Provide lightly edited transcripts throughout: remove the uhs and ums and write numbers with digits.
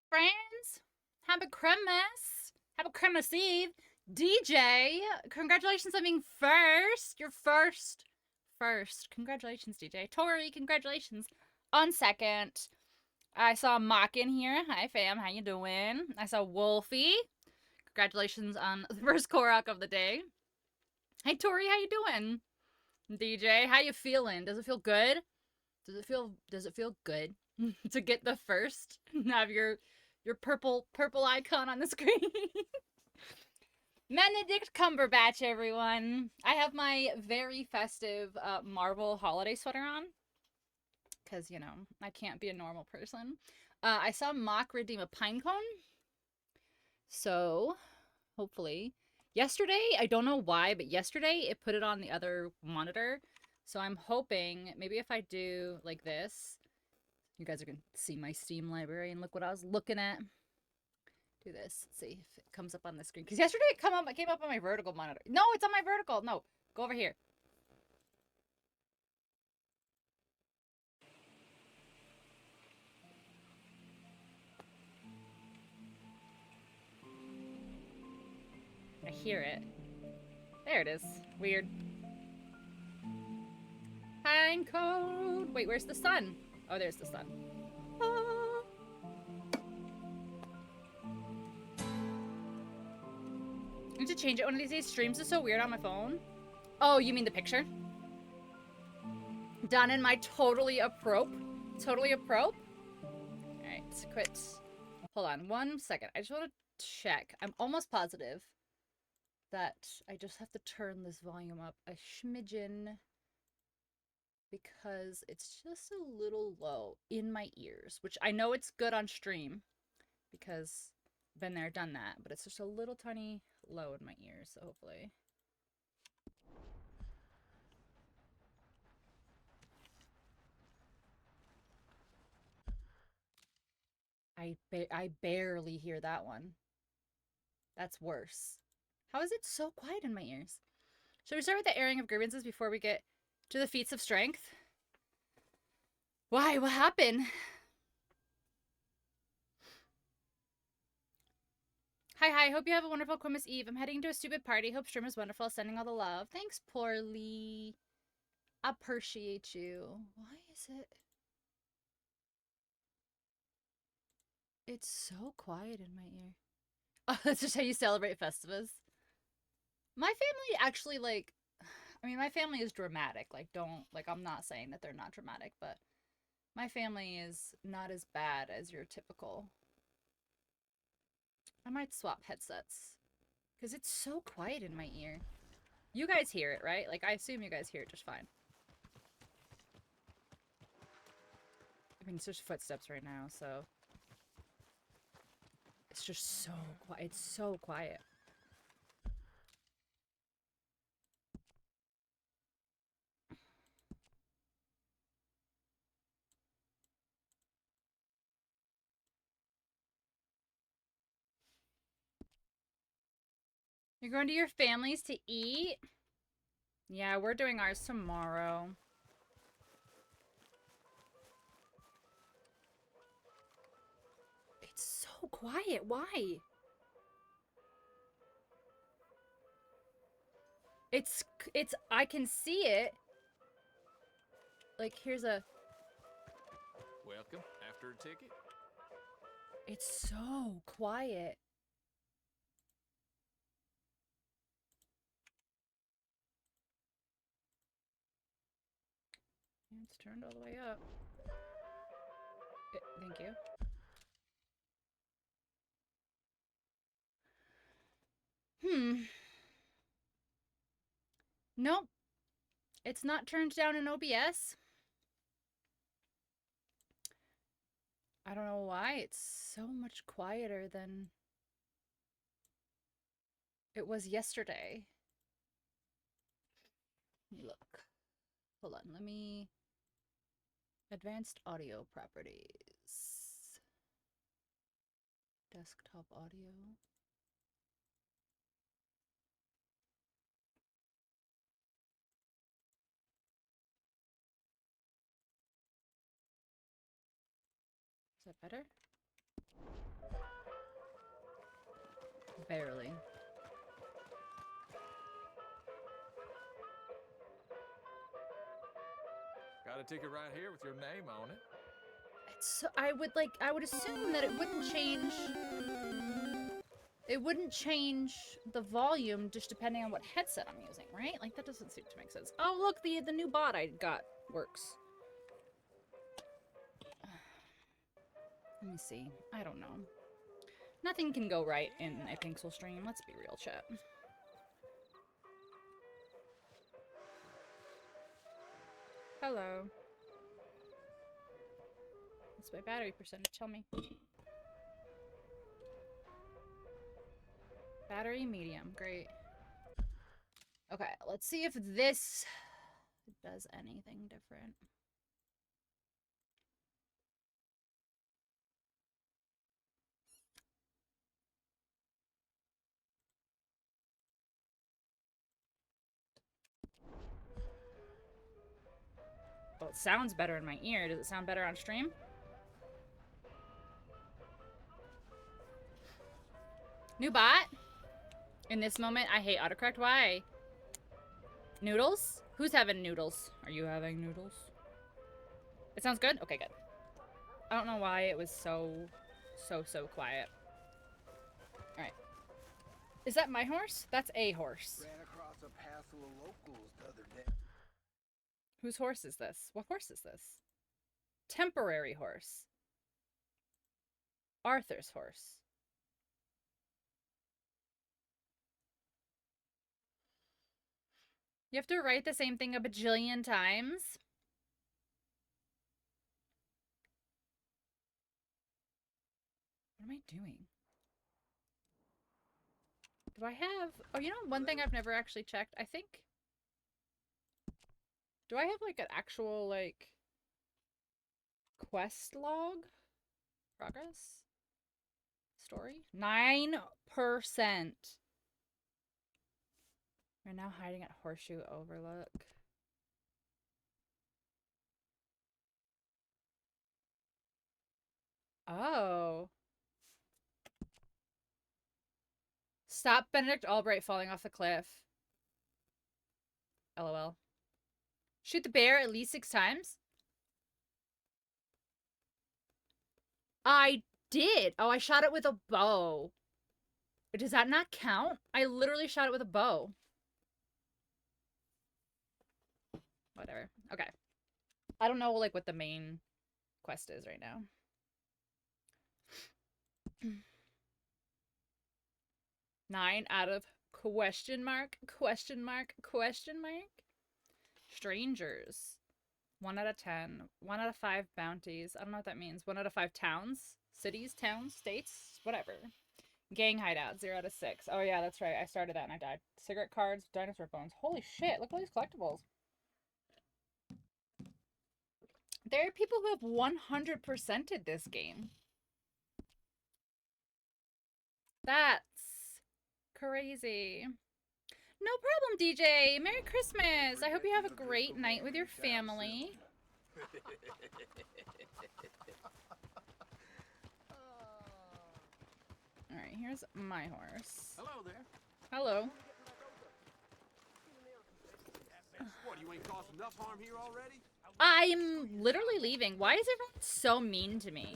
friends. Happy Christmas. Happy Christmas Eve. DJ, congratulations on being first. You're first. First. Congratulations, DJ. Tori, congratulations on second. I saw Mock in here. Hi, fam. How you doing? I saw Wolfie. Congratulations on the first Korok of the day. Hey, Tori, how you doing? DJ, how you feeling? Does it feel good? Does it feel good to get the first? Have your purple icon on the screen. Benedict Cumberbatch, everyone. I have my very festive Marvel holiday sweater on because I can't be a normal person. I saw Mock redeem a pine cone, so hopefully. Yesterday, I don't know why, but yesterday it put it on the other monitor. So I'm hoping maybe if I do like this, you guys are going to see my Steam library and look what I was looking at. Do this. Let's see if it comes up on the screen. Because yesterday it came up on my vertical monitor. No, it's on my vertical. No, go over here. I hear it. There it is. Weird. Pine code. Wait, where's the sun? Oh, there's the sun. Ah. I need to change it one of these days. Streams is so weird on my phone. Oh, you mean the picture? Done in my totally apprope. Totally apprope. Alright, quit. Hold on 1 second. I just want to check. I'm almost positive that I just have to turn this volume up a smidgen because it's just a little low in my ears, which I know it's good on stream because been there, done that, but it's just a little tiny low in my ears, so hopefully. I barely hear that one. That's worse. How is it so quiet in my ears? Should we start with the airing of grievances before we get to the feats of strength? Why? What happened? Hi, hope you have a wonderful Christmas Eve. I'm heading to a stupid party. Hope stream is wonderful. Sending all the love. Thanks, Poorly. Appreciate you. Why is it? It's so quiet in my ear. Oh, that's just how you celebrate Festivus. My family actually, like, I mean, my family is dramatic. Like, I'm not saying that they're not dramatic, but my family is not as bad as your typical. I might swap headsets because it's so quiet in my ear. You guys hear it, right? Like, I assume you guys hear it just fine. I mean, it's just footsteps right now, so it's just so quiet. It's so quiet. You're going to your families to eat? Yeah, we're doing ours tomorrow. It's so quiet. Why? It's, I can see it. Like, here's a... Welcome. After a ticket? It's so quiet. It's turned all the way up. Thank you. Nope. It's not turned down in OBS. I don't know why. It's so much quieter than it was yesterday. Let me look. Hold on. Let me... Advanced audio properties. Desktop audio. Is that better? Barely. Got a ticket right here with your name on it. It's, I would assume that it wouldn't change. It wouldn't change the volume just depending on what headset I'm using, right? Like, that doesn't seem to make sense. Oh, look, the new bot I got works. Let me see. I don't know. Nothing can go right in a Pinxel stream. Let's be real, chat. Hello. What's my battery percentage? Tell me. Battery medium. Great. Okay, let's see if this does anything different. Well, it sounds better in my ear. Does it sound better on stream? New bot. In this moment, I hate autocorrect. Why? Noodles? Who's having noodles? Are you having noodles? It sounds good? Okay, good. I don't know why it was so quiet. Alright. Is that my horse? That's a horse. Ran across a path full of locals the other day. Whose horse is this? What horse is this? Temporary horse. Arthur's horse. You have to write the same thing a bajillion times? What am I doing? Do I have... Oh, you know, one thing I've never actually checked, I think... Do I have, like, an actual, like... quest log? Progress? Story? 9%! We're now hiding at Horseshoe Overlook. Oh. Stop Benedict Albright falling off the cliff. LOL. Shoot the bear at least 6 times? I did. Oh, I shot it with a bow. Does that not count? I literally shot it with a bow. Whatever. Okay. I don't know, like, what the main quest is right now. 9 out of question mark, question mark, question mark. Strangers. 1 out of 10. 1 out of 5 bounties. I don't know what that means. 1 out of 5 towns. Cities, towns, states, whatever. Gang hideout. 0 out of 6. Oh yeah, that's right. I started that and I died. Cigarette cards, dinosaur bones. Holy shit, look at all these collectibles. There are people who have 100%ed this game. That's crazy. No problem, DJ. Merry Christmas. I hope you have a great night with your family. Alright, here's my horse. Hello there. Hello. What, you ain't caused enough harm here already? I'm literally leaving. Why is everyone so mean to me?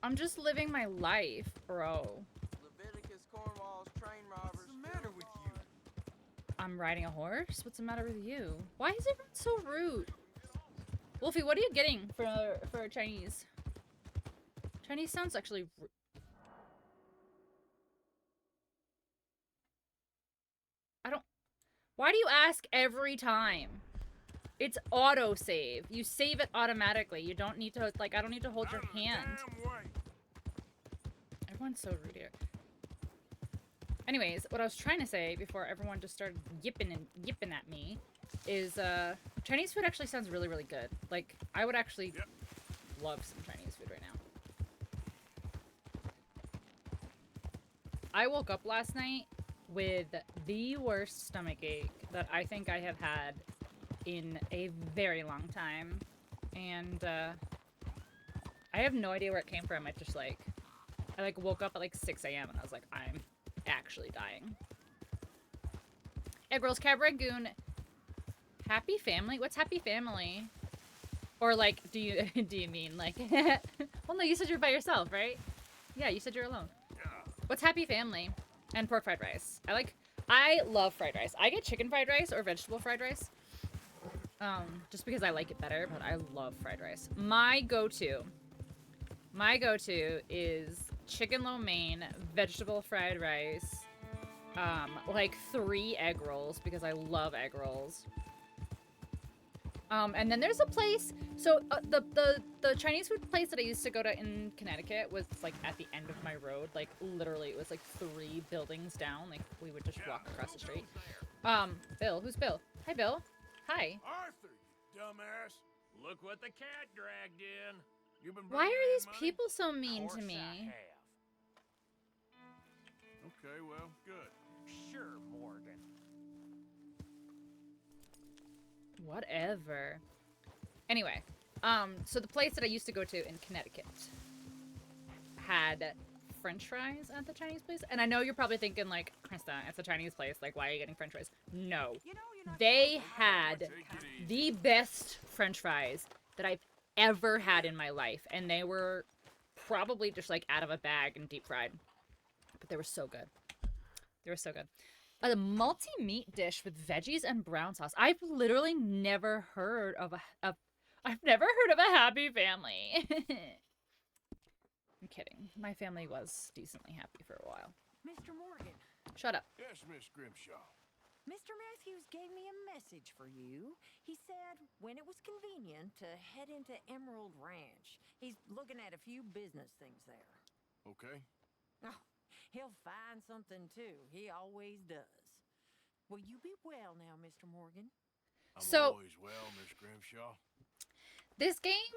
I'm just living my life, bro. Leviticus Cornwall's train robbers. What's the matter with you? I'm riding a horse? What's the matter with you? Why is everyone so rude? Wolfie, what are you getting for Chinese? Chinese sounds actually... I don't... Why do you ask every time? It's auto-save. You save it automatically. You don't need to, like, I don't need to hold your hand. Everyone's so rude here. Anyways, what I was trying to say before everyone just started yipping at me is, Chinese food actually sounds really, really good. Like, I would actually love some Chinese food right now. I woke up last night with the worst stomach ache that I think I have had in a very long time. And, I have no idea where it came from. I just like, I like woke up at like 6 a.m. and I was like, I'm actually dying. Egg rolls, cab rangoon. Happy family? What's happy family? Or like, do you mean like? Well, no, you said you're by yourself, right? Yeah, you said you're alone. What's happy family? And pork fried rice. I love fried rice. I get chicken fried rice or vegetable fried rice. Just because I like it better, but I love fried rice. My go-to is chicken lo mein, vegetable fried rice, like 3 egg rolls because I love egg rolls. And then there's a place, so the Chinese food place that I used to go to in Connecticut was like at the end of my road, like literally it was like 3 buildings down, like we would just walk across the street. Bill, who's Bill? Hi, Bill. Hi. Arthur, you dumbass. Look what the cat dragged in. You've been Why bringing are in these money? people so mean to Course me? I have. Okay, well, good. Sure, Morgan. Whatever. Anyway, so the place that I used to go to in Connecticut had French fries at the Chinese place. And I know you're probably thinking, like, Krista, it's a Chinese place. Like, why are you getting French fries? No. They had the best French fries that I've ever had in my life. And they were probably just, like, out of a bag and deep fried. But they were so good. They were so good. A multi-meat dish with veggies and brown sauce. I've literally never heard of I've never heard of a happy family. I'm kidding. My family was decently happy for a while. Mr. Morgan, Shut up. Yes, Miss Grimshaw. Mr. Matthews gave me a message for you. He said when it was convenient to head into Emerald Ranch. He's looking at a few business things there. Okay. Oh, he'll find something too. He always does. Will you be well now, Mr. Morgan? I'm So- always well, Miss Grimshaw. This game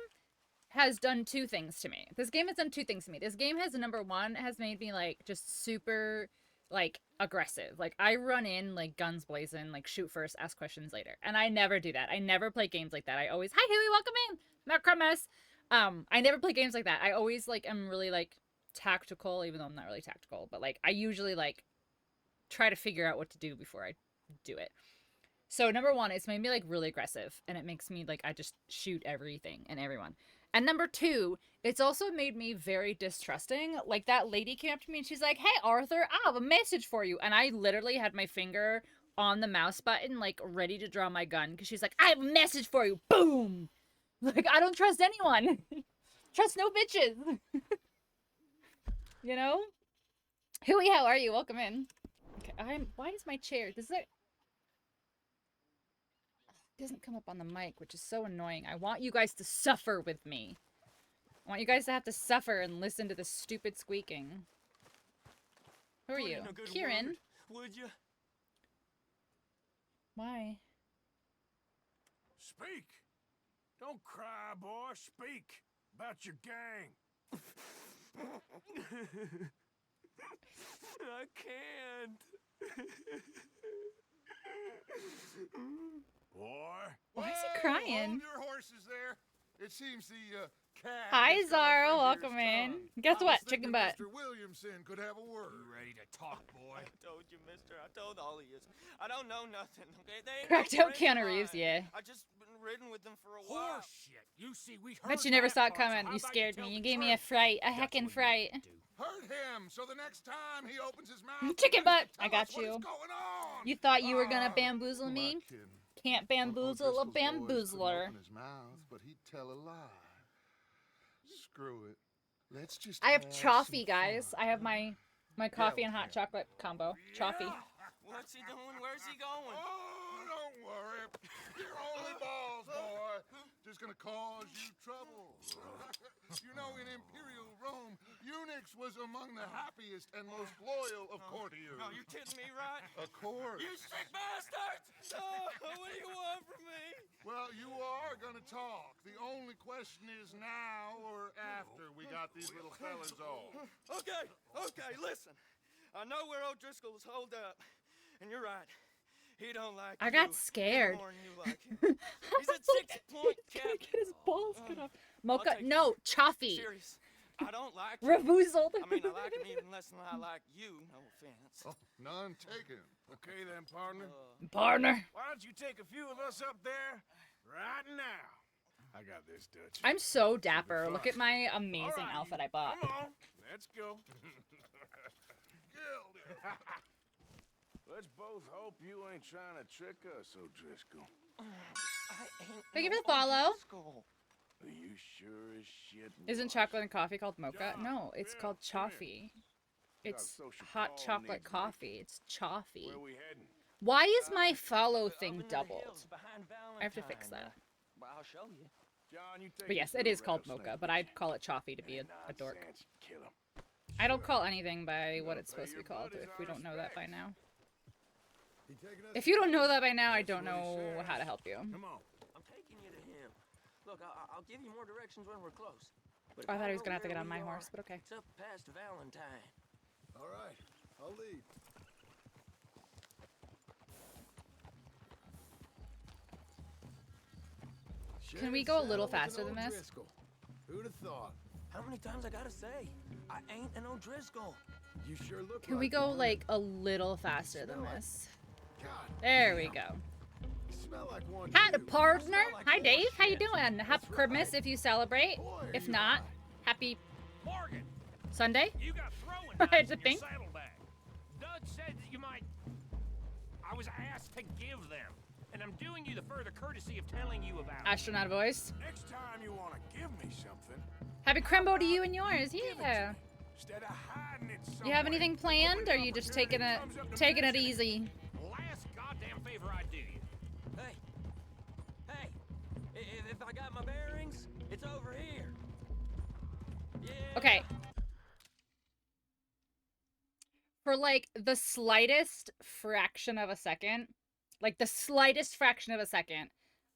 has done 2 things to me. This game has done 2 things to me. This game has, number 1, has made me, like, just super, like, aggressive. Like, I run in, like, guns blazing, like, shoot first, ask questions later. And I never do that. I never play games like that. I always, hi, Huey, welcome in. Matt Cremes. I never play games like that. I always, like, am really, like, tactical, even though I'm not really tactical. But, like, I usually, like, try to figure out what to do before I do it. So number 1, it's made me like really aggressive, and it makes me like I just shoot everything and everyone. And number 2, it's also made me very distrusting. Like that lady came up to me and she's like, "Hey Arthur, I have a message for you." And I literally had my finger on the mouse button, like ready to draw my gun, because she's like, "I have a message for you." Boom. Like I don't trust anyone. Trust no bitches. You know? Huey, how are you? Welcome in. Okay, why does my chair? Doesn't come up on the mic, which is so annoying. I want you guys to suffer with me. I want you guys to have to suffer and listen to the stupid squeaking. Who are you? Kieran? Would you? Why? Speak. Don't cry, boy. Speak about your gang. I can't. Boy. Why is he crying? Hold your horses there. It seems the cat. Hi, has got Zara. a friend Welcome here's in. tongue. Guess I what? was Chicken thinking butt. Mr. Williamson could have a word. You ready to talk, boy? I told you, mister. I told all of you. I don't know nothing, okay? They ain't Cracked no out friend Keanu of Reeves, mine. yeah. I just been ridden with them for a while. Horse shit. You see, we heard Bet you never that saw it part, so coming. how You about scared tell me. You the gave me a truth? fright. A That's heckin' what you fright. do. Hurt him, so the next time he opens his mouth, Chicken he butt. tell I got us what is you. going on. You thought you were gonna Ah, bamboozle me? Luckin. Can't Uncle bamboozle a Driscoll's boys couldn't bamboozler. open his mouth, but he'd tell a lie. Screw it. Let's just I have some choffee, guys. fun. I have my coffee and hot Yeah. chocolate combo. Choffee. Yeah. What's he doing? Where's he going? Oh, don't worry. You're only balls, boy. Just gonna cause you trouble. You know, in Imperial Rome, eunuchs was among the happiest and most loyal of courtiers. No, you're kidding me, right? Of course. You sick bastards! Oh, what do you want from me? Well, you are gonna talk. The only question is now or after we got these little fellas off. Okay, listen. I know where O'Driscoll's holed up, and you're right. He don't like I you got scared. any more than you like him. He's at 6-point He's gonna captain. get his balls cut off. I'll Mocha, take no, it. Chaffee. Serious. I don't like him. Revoozled. I mean, I like him even less than I like you. No offense. Oh, none taken. Okay then, partner. Partner. Why don't you take a few of us up there right now? I got this, Dutch. I'm so dapper. Look at my All amazing right, outfit I bought. Come on, let's go. Gildy. Let's both hope you ain't trying to trick us, O'Driscoll. I ain't Thank you no for the follow. O'Driscoll. You sure as shit. Isn't was. chocolate and coffee called mocha? John, No, it's Bill, called come here. Chaffee. Got a It's social hot call chocolate needs coffee. It's Chaffee. Where we heading? Why is my follow Up thing into the doubled? hills behind I have to fix Valentine. that. Well, I'll show you. John, you take But us yes, to it the is called rattlesnake mocha, but I'd call it Chaffee to be a dork. Nonsense, kill 'em. I don't call anything by what Gotta it's pay supposed to be your called buddies if our we don't know that by respects. now. He taking us If you don't know that by now, I That's don't what he know says. how to help you. Come on. I'm taking you to him. Look, I'll give you more directions when we're close. But Oh, I if thought he was know gonna have to where get on we my are, horse, but okay. It's up past Valentine. All right, I'll lead. Can we go a little faster than this? Who'd have thought? How many times I gotta say? I ain't an O'Driscoll. You sure look Can we like go one. like a little faster than Smell like- this? God, There we go. you smell like one Hi, too. partner. Smell like Hi, Dave. How you bullshit. doing? Happy That's Christmas right. if you celebrate. Boy, If you not, are. happy Morgan, Sunday. you got throwing I knives had to in your think. saddlebag. Dud said that you might. I was asked to give them, and I'm doing you the further courtesy of telling you about it. Astronaut voice. Next time you want to give me something, Happy Crembo to you and yours. Yeah. instead of hiding it somewhere. You have anything planned, or are you just taking it easy? Last goddamn favor I do you. Hey, hey, if I got my bearings, it's over here. Yeah. Okay. For like the slightest fraction of a second, I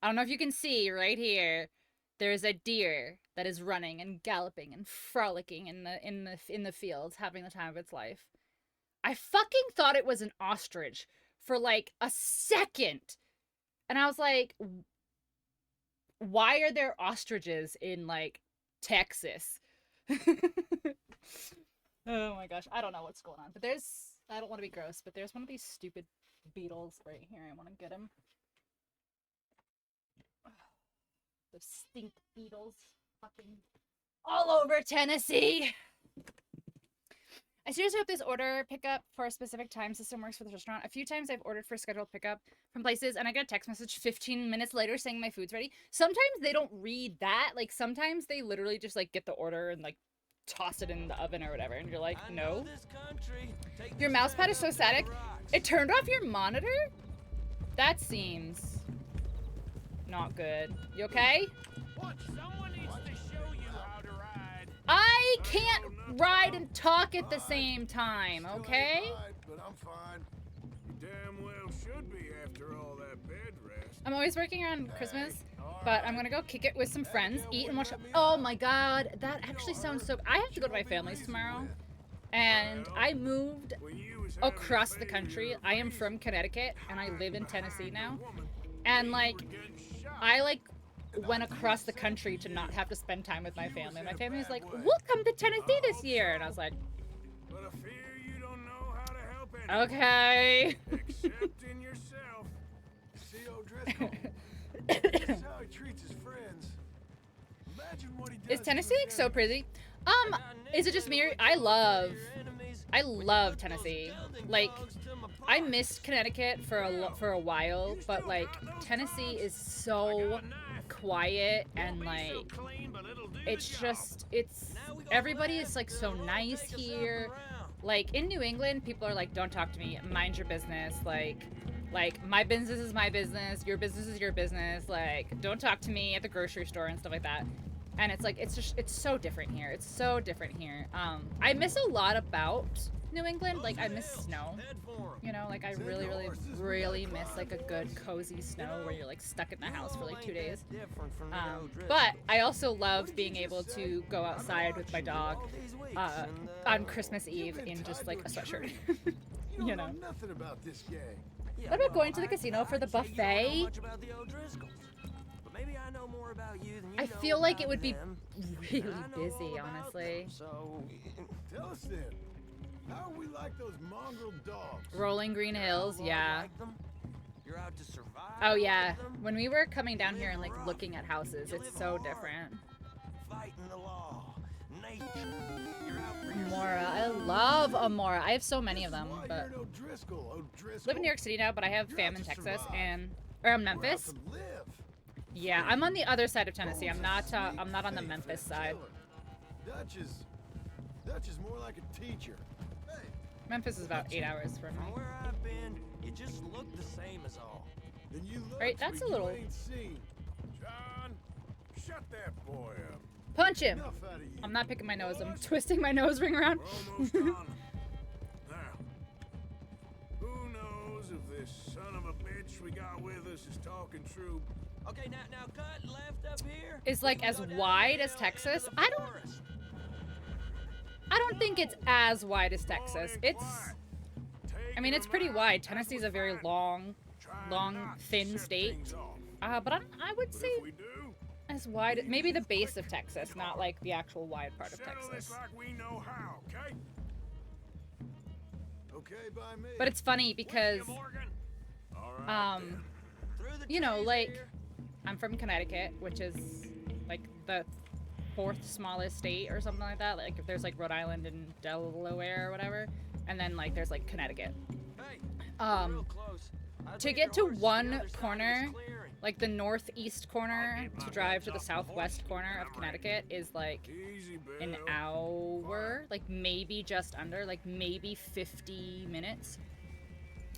don't know if you can see right here, there's a deer that is running and galloping and frolicking in the fields, having the time of its life. I fucking thought it was an ostrich for like a second. And I was like, why are there ostriches in like Texas? Oh my gosh, I don't know what's going on. But I don't want to be gross, but there's one of these stupid beetles right here. I want to get him. The stink beetles fucking all over Tennessee. I seriously hope this order pickup for a specific time system works for the restaurant. A few times I've ordered for scheduled pickup from places and I get a text message 15 minutes later saying my food's ready. Sometimes they don't read that. Like sometimes they literally just like get the order and like toss it in the oven or whatever and you're like, I know no. this country. Take Your this mouse pad sand is so up to the static. rocks. It turned off your monitor? That seems not good. You okay? Someone needs to show you how to ride. I can't ride and talk at the same time, Still ain't okay? right, but I'm fine. You damn well should be after all that bed rest. I'm always working around Christmas, but I'm gonna go kick it with some friends, Abigail, eat and will watch. you let me Oh out? my god, that actually sounds so. I have to go to my family's tomorrow, and I moved When you was having across the a country. failure I am of from Connecticut, and I live in behind Tennessee a now. woman, And you like, were getting shot. I like went across the country to not have to spend time with my She was family. in My a family's bad like, way. "We'll come to Tennessee I this hope year," so. and I was like, But I fear you don't know how to help anyone. "Okay." Except in yourself. See O'Driscoll. This is how he treats his friends. Imagine what he does Is to Tennessee his like so enemies. pretty? I got Is it just me? nickel I and love, your enemies. I When you love put those Tennessee. building Like, dogs to my I parts. missed Connecticut for a while, but like Tennessee is so quiet and like it's just everybody is like so nice here. Like in New England, people are like, "Don't talk to me. Mind your business." Like my business is my business. Your business is your business. Like don't talk to me at the grocery store and stuff like that. And it's like it's so different here. It's so different here. I miss a lot about New England. Like I miss snow. You know, like I really miss like a good cozy snow where you're like stuck in the house for like 2 days. But I also love being able to go outside with my dog on Christmas Eve in just like a sweatshirt. You You know know. nothing about this gang. Yeah, What about well, going to the casino for the I'd say you don't know buffet? much about the O'Driscolls, but maybe I know more about you than you I know feel like it about would be them, really and I know busy, all about honestly. them, so Tell us then, how are we like those mongrel dogs? Rolling Green Hills, outlaws yeah. like them? You're out to survive. Oh yeah, like them? when we were coming down here and like Live looking at rough. houses, You it's live so hard. different. Fighting the law, nature. You're out for Amora, I yourself. love Amora. I have so many This of is them, why but you're an O'Driscoll. O'Driscoll. live in New York City now, but I have You're fam out in to Texas survive. or in We're out Memphis. to live. Yeah, I'm on the other side of Tennessee. Bones I'm a not on the sneak Memphis thief and side. killer. Dutch is more like a teacher. Hey, Memphis is about 8 hours from From me. where I've been, you just look the same as all. then you look Right, that's but a little- you ain't seen. John, shut that boy up. Punch him! Enough out of you. I'm not picking my nose. I'm twisting my nose ring around. We're almost done. Now, who knows if this son of a bitch we got with us is talking true? Okay, now cut left up here. Is like We can as go down wide the as hill Texas? into the I don't forest. think it's as wide as Long Texas. and It's quiet. Take I mean, your it's pretty mind wide. and Tennessee's a very refine it. long, Try not to thin set state. things off. But I would But say if we do, as wide, maybe the base of Texas, not like the actual wide part of settle this Texas. like we know how, okay? Okay by me. But it's funny With because, you, Morgan. All right. then. Through the you know, trees like, here. I'm from Connecticut, which is like the fourth smallest state or something like that. Like if there's like Rhode Island and Delaware or whatever, and then like there's like Connecticut. Hey, Um, real close. I'd to leave get your to horses the one other side of this corner, clearing. like the northeast corner I'll get to my drive to the hands off the southwest horse. corner of I'm ready. Connecticut is like Easy, Bill. an hour, like maybe just under, like maybe 50 minutes.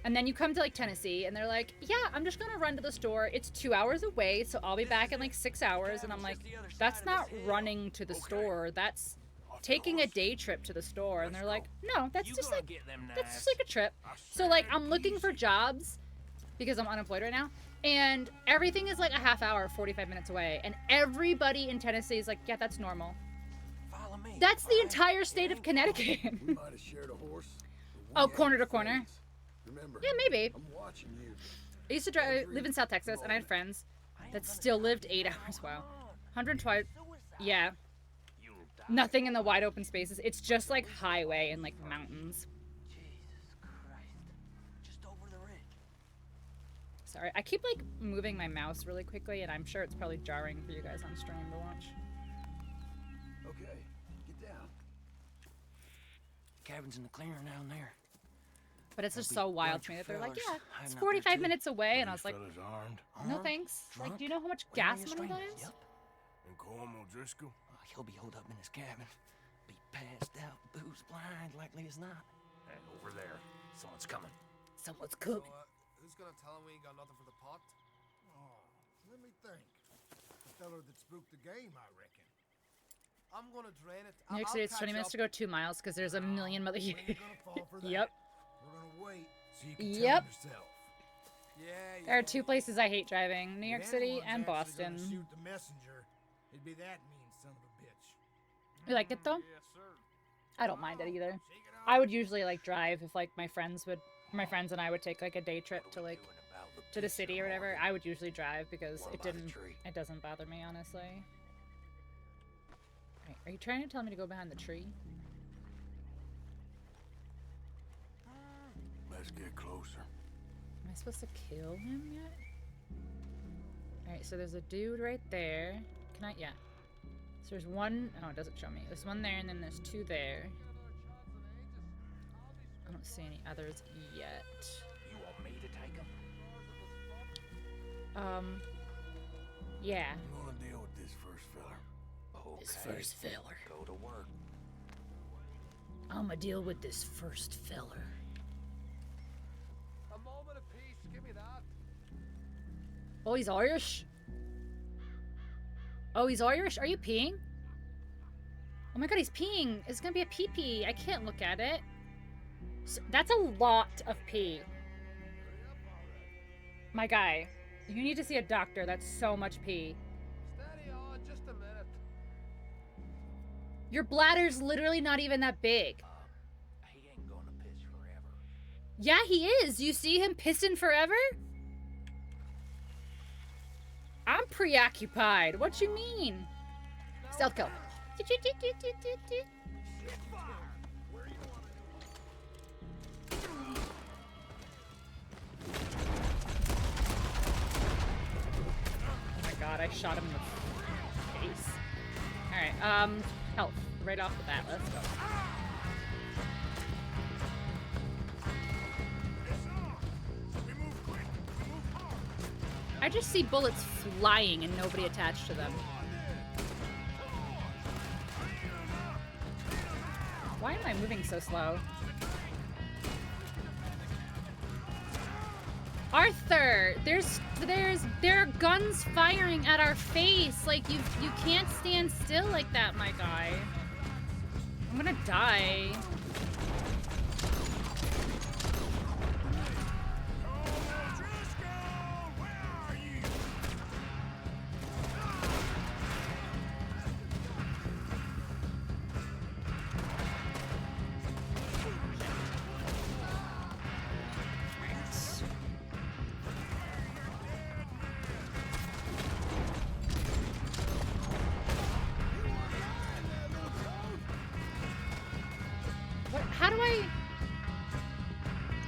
And then you come to like Tennessee and they're like, yeah, I'm just gonna run to the store. It's 2 hours away, so I'll be back in like 6 hours. And I'm like, that's not running to the store. That's taking a day trip to the store. And they're like, no, that's You just gonna like get them that's knives. just like a trip. I So like said I'm looking for easy. jobs because I'm unemployed right now. And everything is like a half hour, 45 minutes away. And everybody in Tennessee is like, yeah, that's normal. Follow me. That's the alright? entire state of Connecticut. We might have shared a horse. but we Oh, ain't corner to corner. friends. Remember, Yeah, maybe. I'm watching you. I used to live in South Texas, and I had friends that still lived 8 hours. Wow. 120. Yeah. You'll die. Nothing in the wide open spaces. It's just like highway and like mountains. Jesus Christ. Just over the ridge. Sorry. I keep like moving my mouse really quickly, and I'm sure it's probably jarring for you guys on stream to watch. Okay, get down. Cabin's in the clearing down there. But it's just There'll so be a wild bunch to me of that they're like, fellas yeah, hiding it's out there, 45 too. minutes away. And I was These like, fellas armed. no Armed, thanks. Like, drunk, do you know how much waiting gas to money that strangle. is? Yep. And Cormo Driscoll? He'll be holed up in his cabin. Be passed out, booze blind, likely as not. Hey, over there. Someone's coming. Someone's cooking. Who's gonna tell him we ain't got nothing for the pot? Oh, let me think. The feller that spooked the game, I reckon. I'm gonna drain it. New York City, it's 20 minutes to go 2 miles because there's a million mother. We ain't gonna fall for that. Yep. We're gonna wait so you can Yep. tell yourself. Yeah, There are two places I hate driving: New York If City anyone's and actually Boston. gonna shoot the messenger, it'd be that mean son of a bitch. You like it though? Yes, sir. I don't mind it either. Shake it off. I would usually like drive if like my friends and I would take like a day trip to like Doing about to the picture, city or whatever. Morgan? I would usually drive because What it about the didn't tree? it doesn't bother me honestly. Wait, are you trying to tell me to go behind the tree? Let's get closer. Am I supposed to kill him yet? Alright, so there's a dude right there. Can I? Yeah. So there's one. Oh, it doesn't show me. There's one there, and then there's two there. I don't see any others yet. You want me to take him? Yeah. I'm gonna deal with this first feller. Okay. This first feller. Go to work. I'ma deal with this first feller. A moment of peace. Give me that. Oh, he's Irish? Oh, he's Irish? Are you peeing? Oh my god, he's peeing. It's gonna be a pee-pee. I can't look at it. That's a lot of pee. My guy, you need to see a doctor. That's so much pee. Steady on, just a minute. Your bladder's literally not even that big. He ain't gonna piss forever. Yeah, he is. You see him pissing forever? I'm preoccupied. What you mean? Stealth kill. Oh my god, I shot him in the face. Alright, health. Right off the bat, let's go. I just see bullets flying and nobody attached to them. Why am I moving so slow? Arthur, there are guns firing at our face. Like you can't stand still like that, my guy. I'm gonna die. How do I...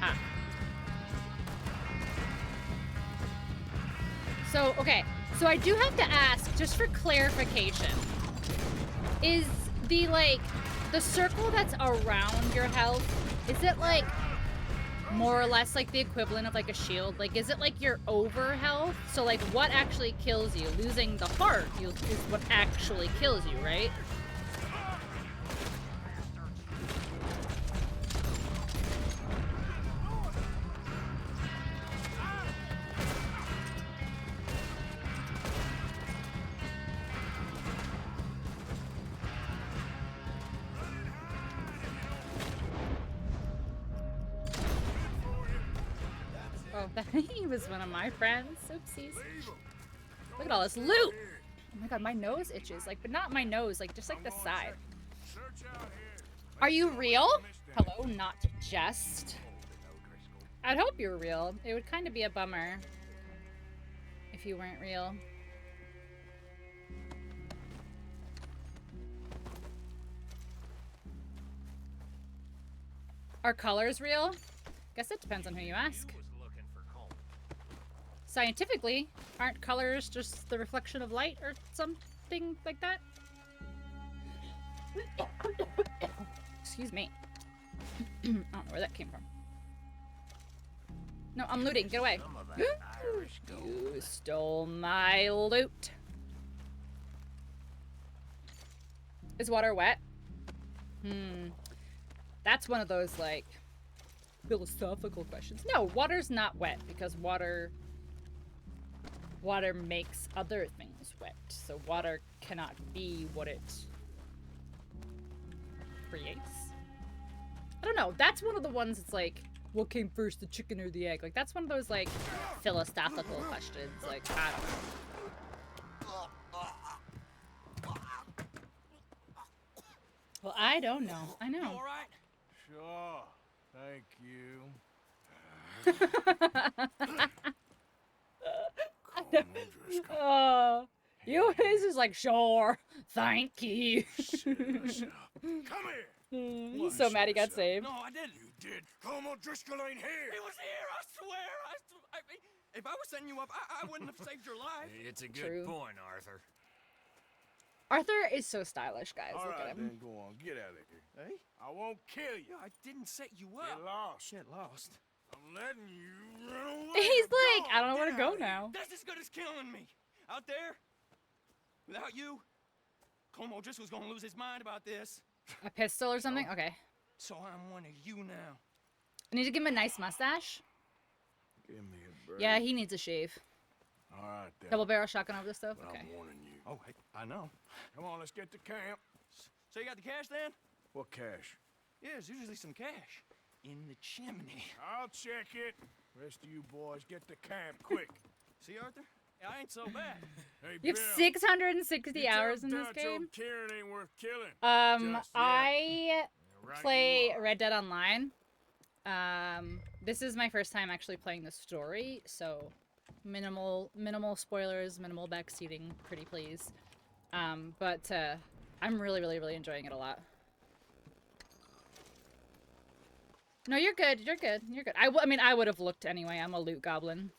Ah. So, okay. So I do have to ask, just for clarification. Is the, like, the circle that's around your health, is it, like, more or less like the equivalent of, like, a shield? Like, is it, like, your over health? So, like, what actually kills you? Losing the heart is what actually kills you, right? He was one of my friends. Oopsies. Look at all this loot! Oh my god, my nose itches. Like, but not my nose, like, just like the side. Are you real? Hello, not jest. I'd hope you're real. It would kind of be a bummer if you weren't real. Are colors real? Guess it depends on who you ask. Scientifically, aren't colors just the reflection of light or something like that? Excuse me. I don't know where that came from. No, I'm looting. Get away. You stole my loot. Is water wet? That's one of those, like, philosophical questions. No, water's not wet because water makes other things wet. So water cannot be what it creates. I don't know. That's one of the ones that's like, what came first, the chicken or the egg? Like, that's one of those, like, philosophical questions. Like, I don't know. Well, I don't know. I know. You all right? Sure. Thank you. Oh, you is just like, sure, thank you. Come here. He's so mad he got saved. No, I didn't. You did. Colm O'Driscoll ain't here. He was here, I swear. I mean, if I was setting you up, I wouldn't have saved your life. It's a good True. point, Arthur. Arthur is so stylish, guys. All Look right, at him. then, go on. Get out of here. Hey? I won't kill you. I didn't set you Get up. lost. Get lost. I'm letting you run away. He's like, Go, I don't know where to get go out of here. now. That's as good as killing me. Out there, without you, Colm O'Driscoll's gonna lose his mind about this. A pistol or something? Okay. So I'm one of you now. I need to give him a nice mustache. Give me a break. Yeah, he needs a shave. All right, then. Double barrel shotgun over the stove? But Okay. I'm warning you. Oh, hey, I know. Come on, let's get to camp. So you got the cash then? What cash? Yeah, there's usually some cash in the chimney. I'll check it. Rest of you boys, get to camp quick. See, Arthur? I ain't so bad. Hey, You have Bill, 660 you tell hours in this Dutch game? old Kieran ain't worth killing. Just yet. I Right play you are. Red Dead Online. This is my first time actually playing the story, so minimal spoilers, minimal backseating, pretty please. But I'm really enjoying it a lot. No, you're good. You're good. You're good. I mean, I would have looked anyway. I'm a loot goblin.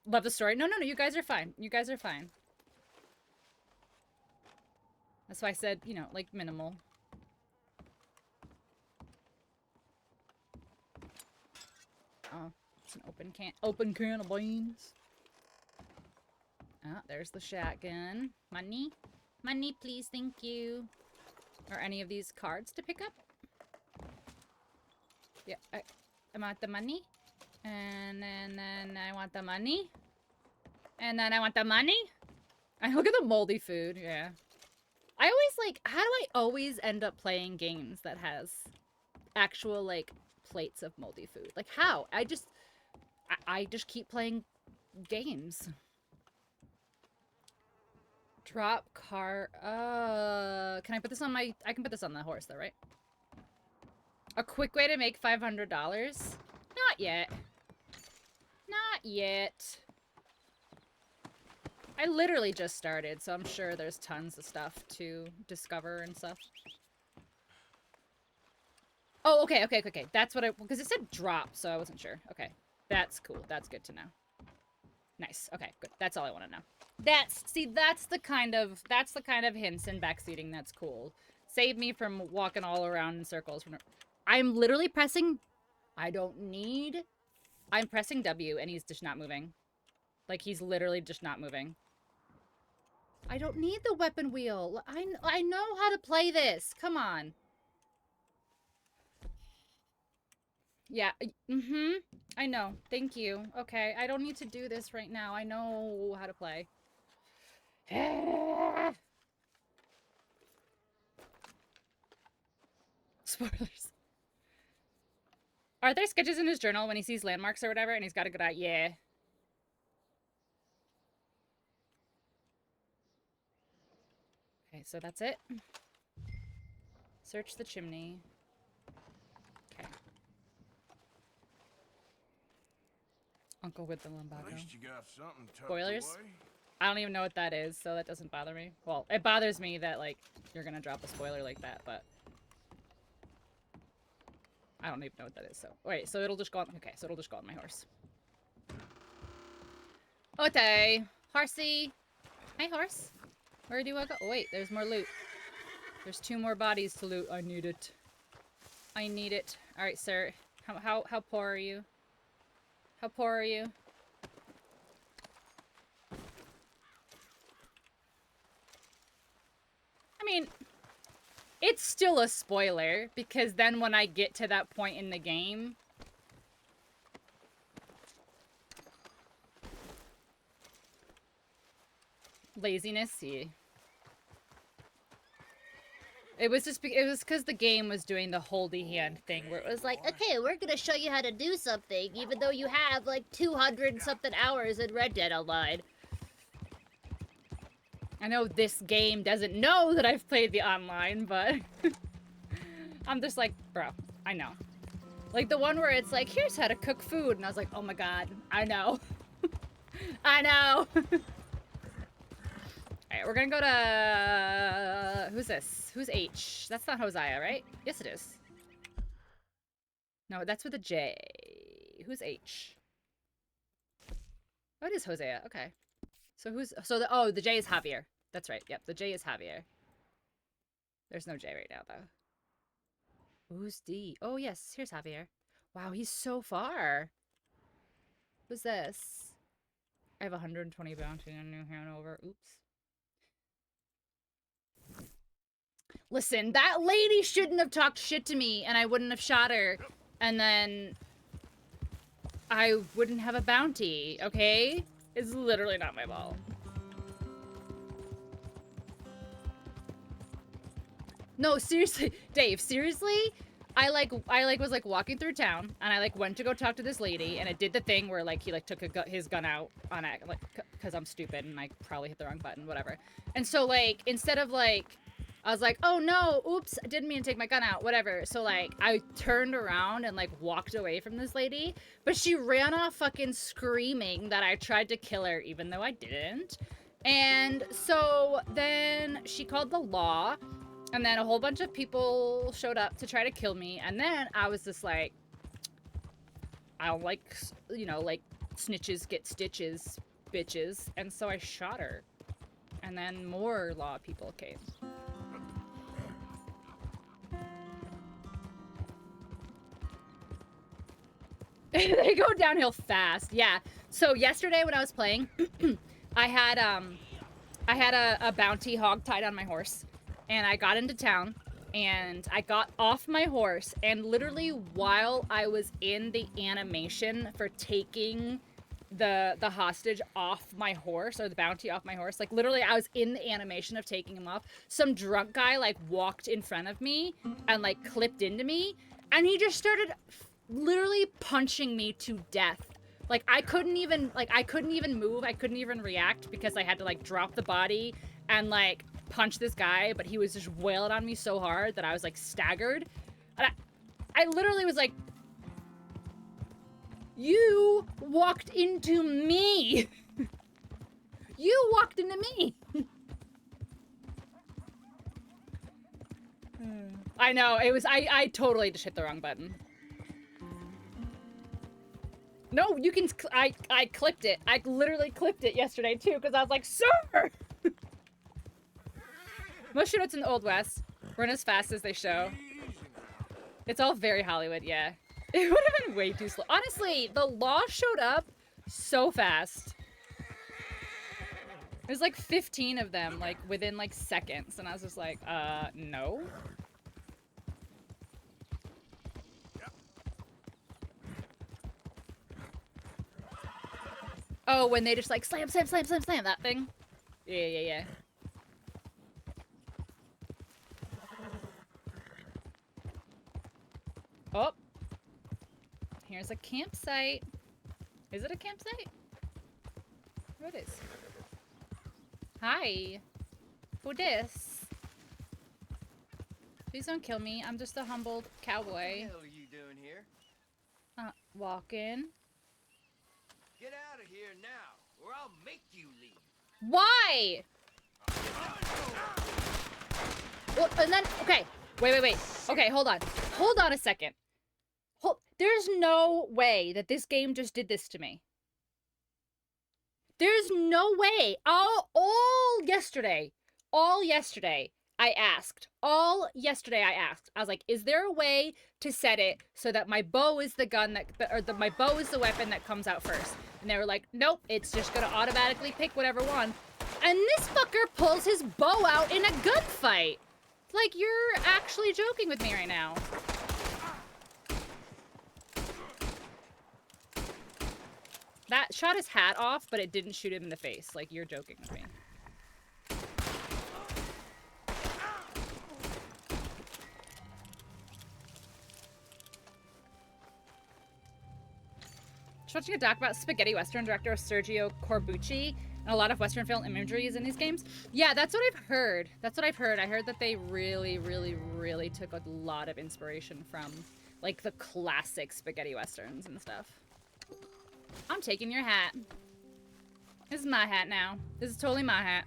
Love the story. No, you guys are fine. You guys are fine. That's why I said, you know, like, minimal. Oh, it's an open can of beans. Ah, there's the shotgun. Money? Money, please, thank you. Are any of these cards to pick up? Yeah, I want the money. And then I want the money. And then I want the money. And look at the moldy food, yeah. I always, like, how do I always end up playing games that has actual, like, plates of moldy food? Like, how? I just keep playing games. Drop car, can I put this on my, I can put this on the horse though, right? A quick way to make $500? Not yet. Not yet. I literally just started, so I'm sure there's tons of stuff to discover and stuff. Oh, okay. That's what because it said drop, so I wasn't sure. Okay, that's cool. That's good to know. Nice. Okay, good. That's all I want to know. That's the kind of hints and backseating that's cool. Save me from walking all around in circles. I'm literally pressing, I'm pressing W and he's just not moving. Like, he's literally just not moving. I don't need the weapon wheel. I know how to play this. Come on. Yeah, I know. Thank you. Okay, I don't need to do this right now. I know how to play. Spoilers. Are there sketches in his journal when he sees landmarks or whatever and he's got a good eye? Yeah. Okay, so that's it. Search the chimney. Okay. Uncle with the lumbago. At least you got something tucked Spoilers? away. I don't even know what that is, so that doesn't bother me. Well, it bothers me that, like, you're gonna drop a spoiler like that, but... I don't even know what that is, so... Wait, so it'll just go on... Okay, so it'll just go on my horse. Okay. Horsey. Hi, horse. Where do I go? Oh, wait, there's more loot. There's 2 more bodies to loot. I need it. I need it. Alright, sir. How poor are you? How poor are you? I mean, it's still a spoiler, because then when I get to that point in the game... Laziness, see. It was because the game was doing the holdy hand thing, where it was like, okay, we're gonna show you how to do something, even though you have, like, 200-something hours in Red Dead Online. I know this game doesn't know that I've played the online, but... I'm just like, bro, I know. Like, the one where it's like, here's how to cook food, and I was like, oh my god, I know. I know! Alright, we're gonna go to... Who's this? Who's H? That's not Hosea, right? Yes, it is. No, that's with a J. Who's H? Oh, it is Hosea. Okay. So who's... So, oh, the J is Javier. That's right. Yep, the J is Javier. There's no J right now, though. Who's D? Oh, yes. Here's Javier. Wow, he's so far. Who's this? I have 120 bounty on New Hanover. Oops. Listen, that lady shouldn't have talked shit to me, and I wouldn't have shot her, and then I wouldn't have a bounty, okay? It's literally not my fault. No, seriously, Dave, seriously? I was like walking through town, and I like went to go talk to this lady, and it did the thing where like he like took his gun out on it, like, cause I'm stupid and I probably hit the wrong button, whatever. And so like instead of like I was like, oh no, oops, I didn't mean to take my gun out, whatever. So like, I turned around and like walked away from this lady, but she ran off fucking screaming that I tried to kill her, even though I didn't. And so then she called the law, and then a whole bunch of people showed up to try to kill me. And then I was just like, I don't like, you know, like snitches get stitches, bitches. And so I shot her. And then more law people came. They go downhill fast. Yeah. So yesterday when I was playing, I had a bounty hog tied on my horse, and I got into town, and I got off my horse, and literally while I was in the animation for taking the hostage off my horse, or the bounty off my horse, like literally I was in the animation of taking him off, some drunk guy like walked in front of me and like clipped into me, and he just started literally punching me to death. Like I couldn't even move, I couldn't even react because I had to like drop the body and like punch this guy, but he was just wailing on me so hard that I was like staggered. And I literally was like, you walked into me. You walked into me. I know, it was, I totally just hit the wrong button. No, you can, I clipped it. I literally clipped it yesterday too, because I was like, sir! Most shootouts in the Old West run as fast as they show. It's all very Hollywood, yeah. It would have been way too slow. Honestly, the law showed up so fast. There's like 15 of them, like, within like seconds, and I was just like, no. Oh, when they just like slam, slam, slam, slam, slam, that thing. Yeah, yeah, yeah. Oh. Here's a campsite. Is it a campsite? What is? Hi. Who dis? Please don't kill me. I'm just a humbled cowboy. What the hell are you doing here? Walking. Get out of here now, or I'll make you leave. Why? Well, and then, okay. Wait. Okay, hold on. Hold on a second. There's no way that this game just did this to me. There's no way. All yesterday, I asked. I was like, is there a way to set it so that my bow is the gun that, my bow is the weapon that comes out first? And they were like, nope, it's just gonna automatically pick whatever one. And this fucker pulls his bow out in a gunfight. Like, you're actually joking with me right now. That shot his hat off, but it didn't shoot him in the face. Like, you're joking with me. Just watching a doc about spaghetti western director Sergio Corbucci, and a lot of western film imagery is in these games. Yeah, that's what I've heard. I heard that they really, really, really took a lot of inspiration from, like, the classic spaghetti westerns and stuff. I'm taking your hat. This is my hat now. This is totally my hat.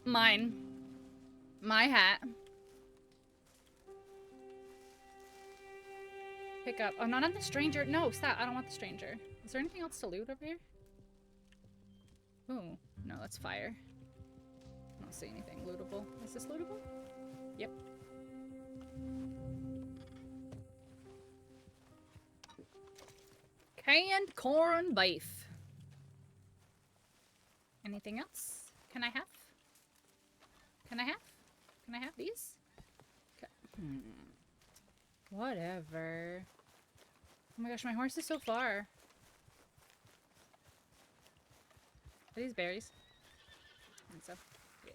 Mine. My hat. Pick up. Oh, not on the stranger. No, stop. I don't want the stranger. Is there anything else to loot over here? Ooh. No, that's fire. I don't see anything lootable. Is this lootable? Yep. Canned corn beef. Anything else? Can I have? Can I have these? Whatever. Oh my gosh, my horse is so far. Are these berries? I think so. Yeah.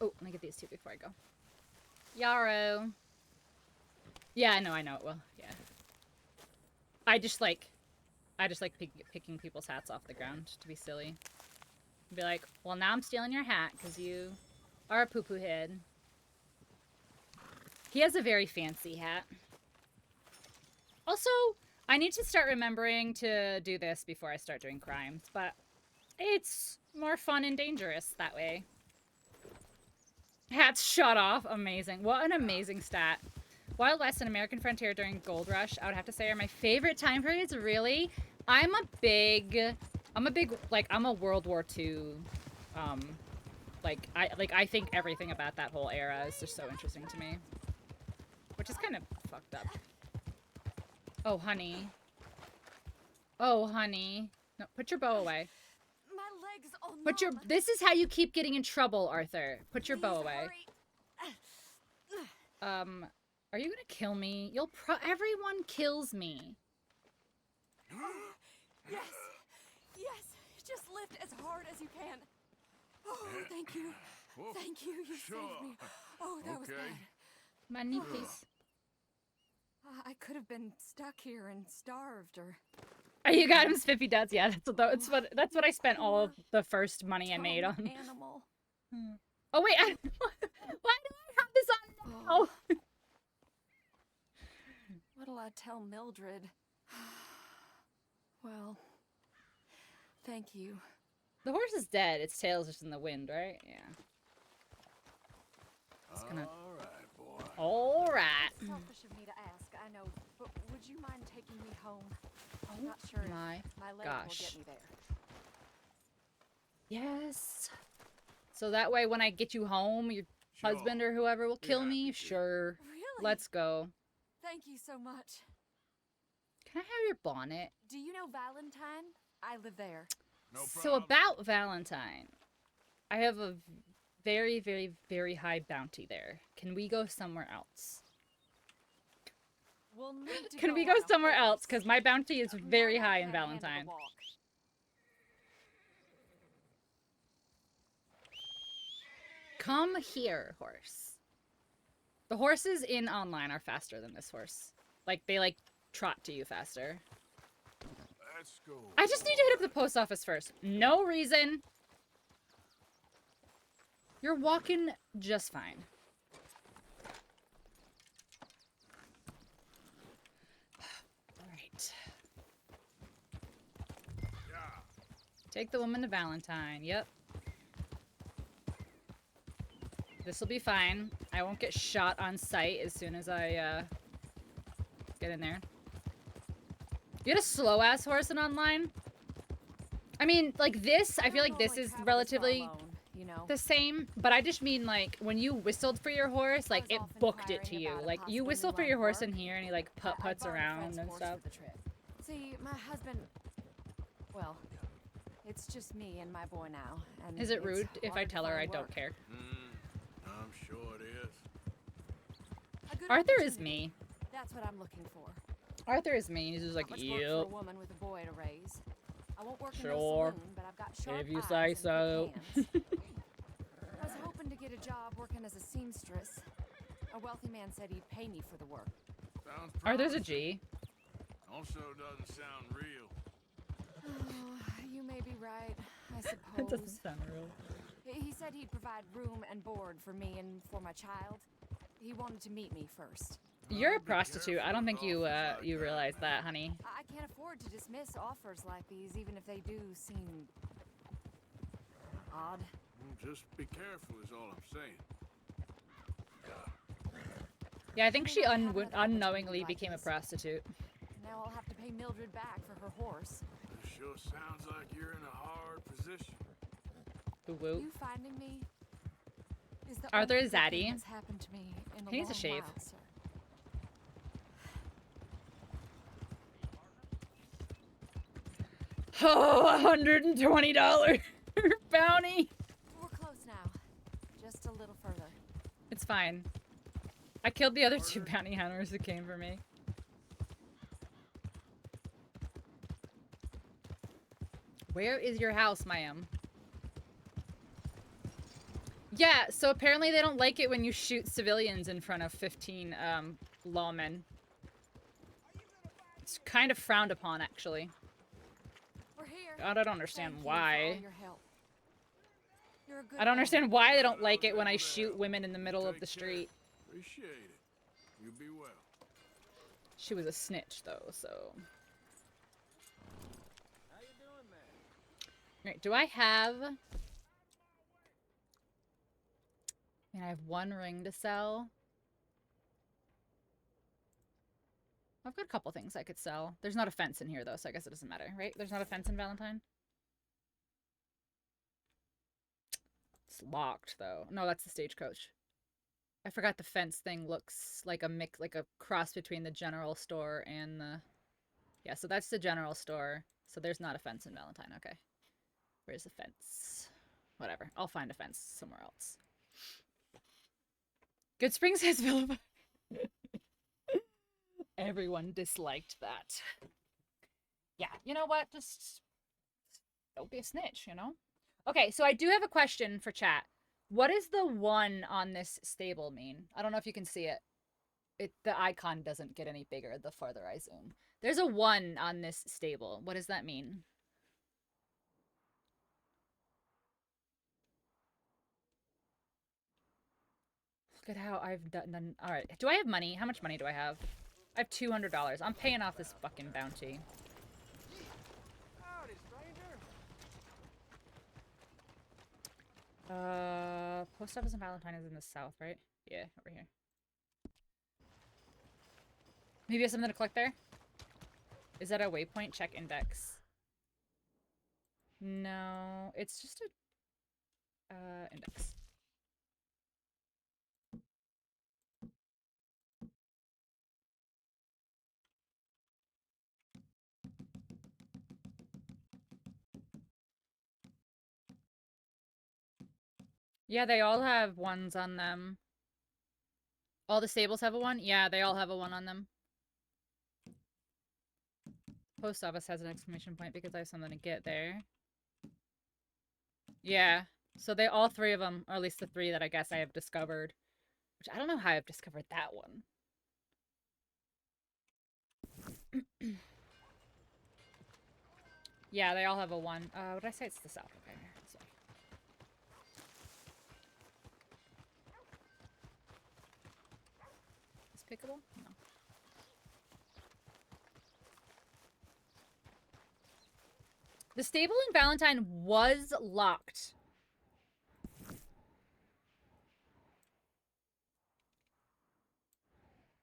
Oh, let me get these two before I go. Yarrow. Yeah, I know it will. Yeah. I just, like, I just like picking people's hats off the ground to be silly. Be like, well, now I'm stealing your hat because you are a poo-poo head. He has a very fancy hat. Also, I need to start remembering to do this before I start doing crimes, but it's more fun and dangerous that way. Hats shot off. Amazing. What an amazing stat. Wild West and American Frontier during Gold Rush, I would have to say, are my favorite time periods, really. I'm a World War II, I think everything about that whole era is just so interesting to me. Which is kind of fucked up. Oh, honey. Oh, honey. No, put your bow away. My legs all Put your. numb. This is how you keep getting in trouble, Arthur. Put your bow Please away. hurry. Are you gonna kill me? Everyone kills me. Yes. Yes. Just lift as hard as you can. Oh, thank you. Whoa, Thank you. You sure. saved me. Oh, that was Okay. bad. Money, please. I could have been stuck here and starved or... Oh, you got him spiffy duds. Yeah, that's what I spent all of the first money I made on. Animal. Oh wait, why do I have this on now? Oh. What'll I tell Mildred? Well, thank you. The horse is dead. Its tail's just in the wind, right? Yeah. It's gonna. All right, boy. All right. It's selfish of me to ask, I know, but would you mind taking me home? I'm not sure if my my leg gosh. will get me there. Yes. So that way, when I get you home, your Sure. husband or whoever will kill happy me. to. Sure. Really? Let's go. Thank you so much. Can I have your bonnet? Do you know Valentine? I live there. No So problem. about Valentine, I have a very, very, very high bounty there. Can we go somewhere else? We'll need to Can we on go a somewhere horse. else? Because my bounty is very My high wife in can't handle the Valentine. walk. Come here, horse. The horses in online are faster than this horse. Like, they, trot to you faster. Let's go. I just need to hit up the post office first. No reason. You're walking just fine. Alright. Take the woman to Valentine. Yep. This'll be fine. I won't get shot on sight as soon as I, get in there. You get a slow-ass horse in online? I mean, like this, I feel like this is relatively you know. the same, but I just mean, like, when you whistled for your horse, like, was it off booked it to inquiring you. about a Like, you possible whistle new for line your of horse work. in here, and he, like, I puts borrowed a around friend's and horse stuff. for the trip. See, my husband. Well, it's just me and my boy now. And Is it it's rude if I hard to tell her I find don't work. care? I'm sure it is. A good Arthur is opportunity. me. That's what I'm looking for. Arthur is me. He's just like, Not much work for yep. a woman with a boy to raise. I won't work in no Sure. saloon, but I've got sharp If you eyes say and quick so. hands. I was hoping to get a job working as a seamstress. A wealthy man said he'd pay me for the work. Sounds Arthur's a promising. G. Also doesn't sound real. Oh, you may be right, I It suppose. doesn't sound real. He said he'd provide room and board for me and for my child. He wanted to meet me first. You're a Be prostitute. I careful don't with think you, offers like you that, realize man. that, honey. I can't afford to dismiss offers like these, even if they do seem odd. Just be careful is all I'm saying. Yeah, I think she Maybe I'll have another unknowingly opportunity like became a this. prostitute. Now I'll have to pay Mildred back for her horse. It sure sounds like you're in a hard position. Woo woo. You finding me is the Arthur only is good thing zaddy. that's happened to me in a He needs a long shave. while, sir. Oh, $120 bounty. We're close now. Just a little further. It's fine. I killed the other two bounty hunters who came for me. Where is your house, ma'am? Yeah, so apparently they don't like it when you shoot civilians in front of 15 lawmen. It's kind of frowned upon, actually. I don't understand Thank you for all why. your help. You're a good I don't man. understand why they don't like it when I shoot women in the middle of the street. Appreciate it. You be well. She was a snitch, though, so... How you doing, man? Alright, do I have... I have one ring to sell. I've got a couple things I could sell. There's not a fence in here, though, so I guess it doesn't matter, right? There's not a fence in Valentine? It's locked, though. No, that's the stagecoach. I forgot the fence thing looks like a mix, like a cross between the general store and the... Yeah, so that's the general store. So there's not a fence in Valentine, okay. Where's the fence? Whatever, I'll find a fence somewhere else. Good Springs has Villanova. Everyone disliked that. Yeah, you know what? Just don't be a snitch, you know? Okay, so I do have a question for chat. What does the 1 on this stable mean? I don't know if you can see it. The icon doesn't get any bigger the farther I zoom. There's a 1 on this stable. What does that mean? Look at how I've done. All right. Do I have money? How much money do I have? I have $200. I'm paying off this fucking bounty. Howdy, stranger. Post office in Valentine is in the south, right? Yeah, over here. Maybe you have something to collect there? Is that a waypoint? Check index. No, it's just a index. Yeah, they all have 1s on them. All the stables have a 1? Yeah, they all have a 1 on them. Post office has an exclamation point because I have something to get there. Yeah, so they all 3 of them, or at least the 3 that I guess I have discovered. Which I don't know how I've discovered that one. Yeah, they all have a 1. What did I say? It's the south. Okay, so. Is pickable? No. The stable in Valentine was locked.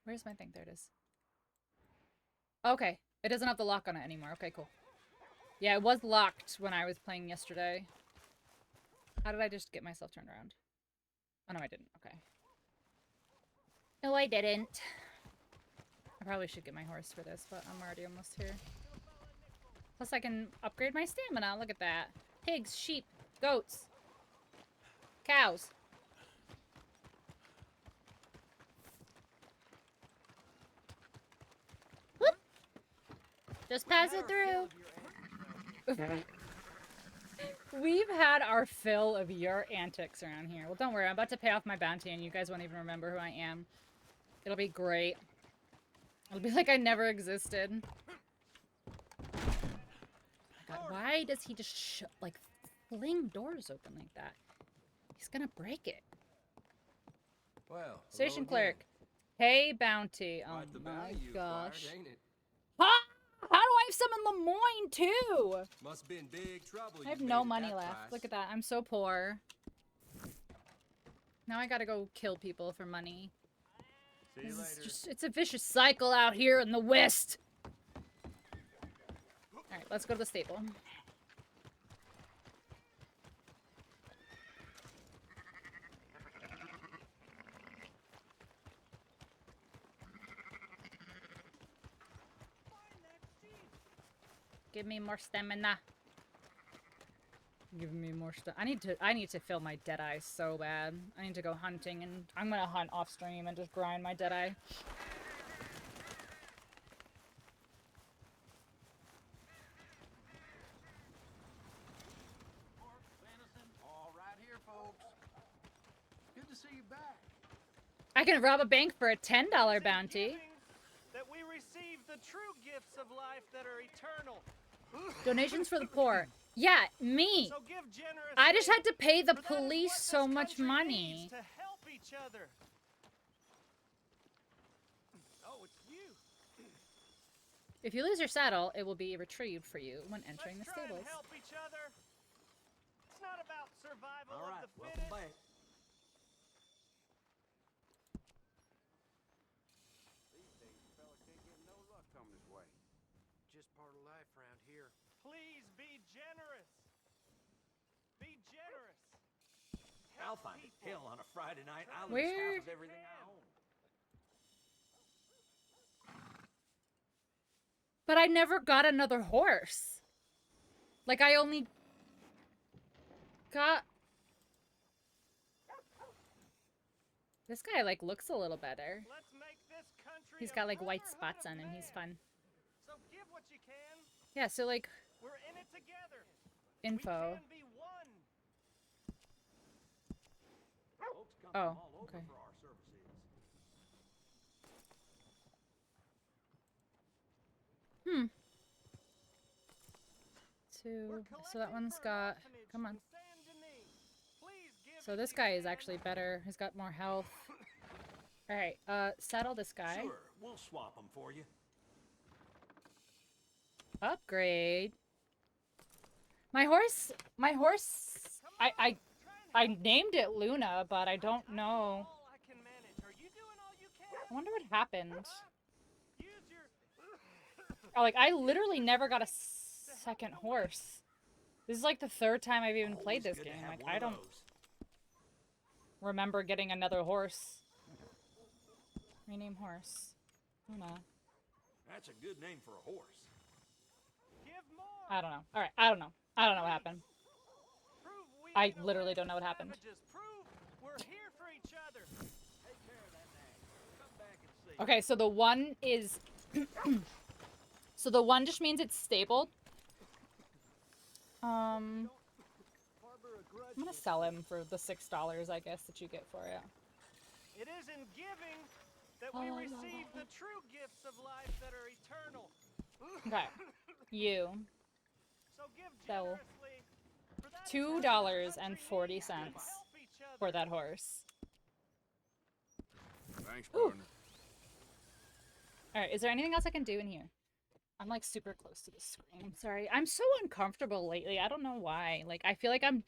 Where's my thing? There it is. Okay. It doesn't have the lock on it anymore. Okay, cool. Yeah, it was locked when I was playing yesterday. How did I just get myself turned around? Oh, no, I didn't. Okay. No, I didn't. I probably should get my horse for this, but I'm already almost here. Plus, I can upgrade my stamina. Look at that. Pigs, sheep, goats, cows. Whoop! Just pass it through. We've had our fill of your antics around here. Well, don't worry. I'm about to pay off my bounty, and you guys won't even remember who I am. It'll be great. It'll be like I never existed. God, why does he just like fling doors open like that? He's gonna break it. Well, Station clerk, pay bounty. Oh Quite the my bounty you gosh. acquired, ain't it? Huh? How do I have some in Lemoyne too? Must be in big trouble. I have you no made it money that left. price. Look at that. I'm so poor. Now I gotta go kill people for money. See you This is later. just, it's a vicious cycle out here in the West. Alright, let's go to the stable. Give me more stamina. Give me more stuff. I need to fill my dead eye so bad. I need to go hunting, and I'm gonna hunt off stream and just grind my dead eye. All right here, folks. Good to see you back. I can rob a bank for a $10 bounty. That we receive the true gifts of life that are eternal. Donations for the poor. Yeah, me. So give generously. I just had to pay the for that is police what so this much country money. needs to help each other. Oh, it's you. If you lose your saddle, it will be retrieved for you when entering Let's the try stables. and help each other. It's not about survival All of right, the welcome fittest. back. These days, a fella can't get no luck coming his way. Just part of life around here. Please be generous. Be generous. I'll Help find it. people. Hell, on a Friday night, I lose Where- half of everything I own. But I never got another horse. Like, I only got... This guy, like, looks a little better. Let's make this country He's a got, like, white brotherhood spots of on him. He's man. fun. So give what you can. Yeah, so, like, We're in it together. info. We can be one. Folks come Oh, from all over okay. for our services. Hmm. We're So that collecting one's for an got... orphanage Come on. in Saint Denis. Please give So if this you guy is can. actually better. He's got more health. Alright, saddle this guy. Sure, we'll swap them for you. Upgrade. My horse, I named it Luna, but I don't know. All I can manage. Are you doing all you can? I wonder what happened. Use your Oh, like, I literally never got a second horse. This is like the third time I've even played Always this good to game. have Like, one I of don't those. remember getting another horse. Rename horse. Luna. That's a good name for a horse. give more. I don't know. Alright, I don't know. I don't know what happened. Prove we I ain't literally allergic don't know what to happened. savages. Prove we're here for each other. Take care of that nag. Come back and see. Okay, so the one is... so the one just means it's stabled. I'm gonna sell him for the $6, I guess, that you get for it. It is in giving that we receive the true gifts of life that are eternal. Okay. You. So give So, generously. For that is what the $2.40 country needs to help each other. for that horse. Thanks, Ooh. partner. Alright, is there anything else I can do in here? I'm like super close to the screen. I'm sorry. I'm so uncomfortable lately. I don't know why. Like, I feel like I'm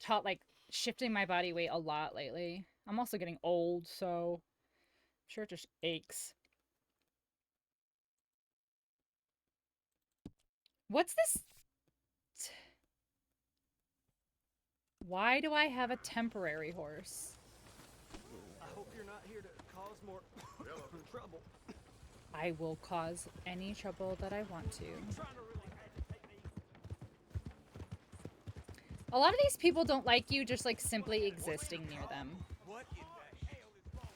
taught like shifting my body weight a lot lately. I'm also getting old, so I'm sure it just aches. What's this? Why do I have a temporary horse? I hope you're not here to cause more trouble. I will cause any trouble that I want to. Trying to really agitate me. A lot of these people don't like you just like simply existing near them. What in the hell is wrong?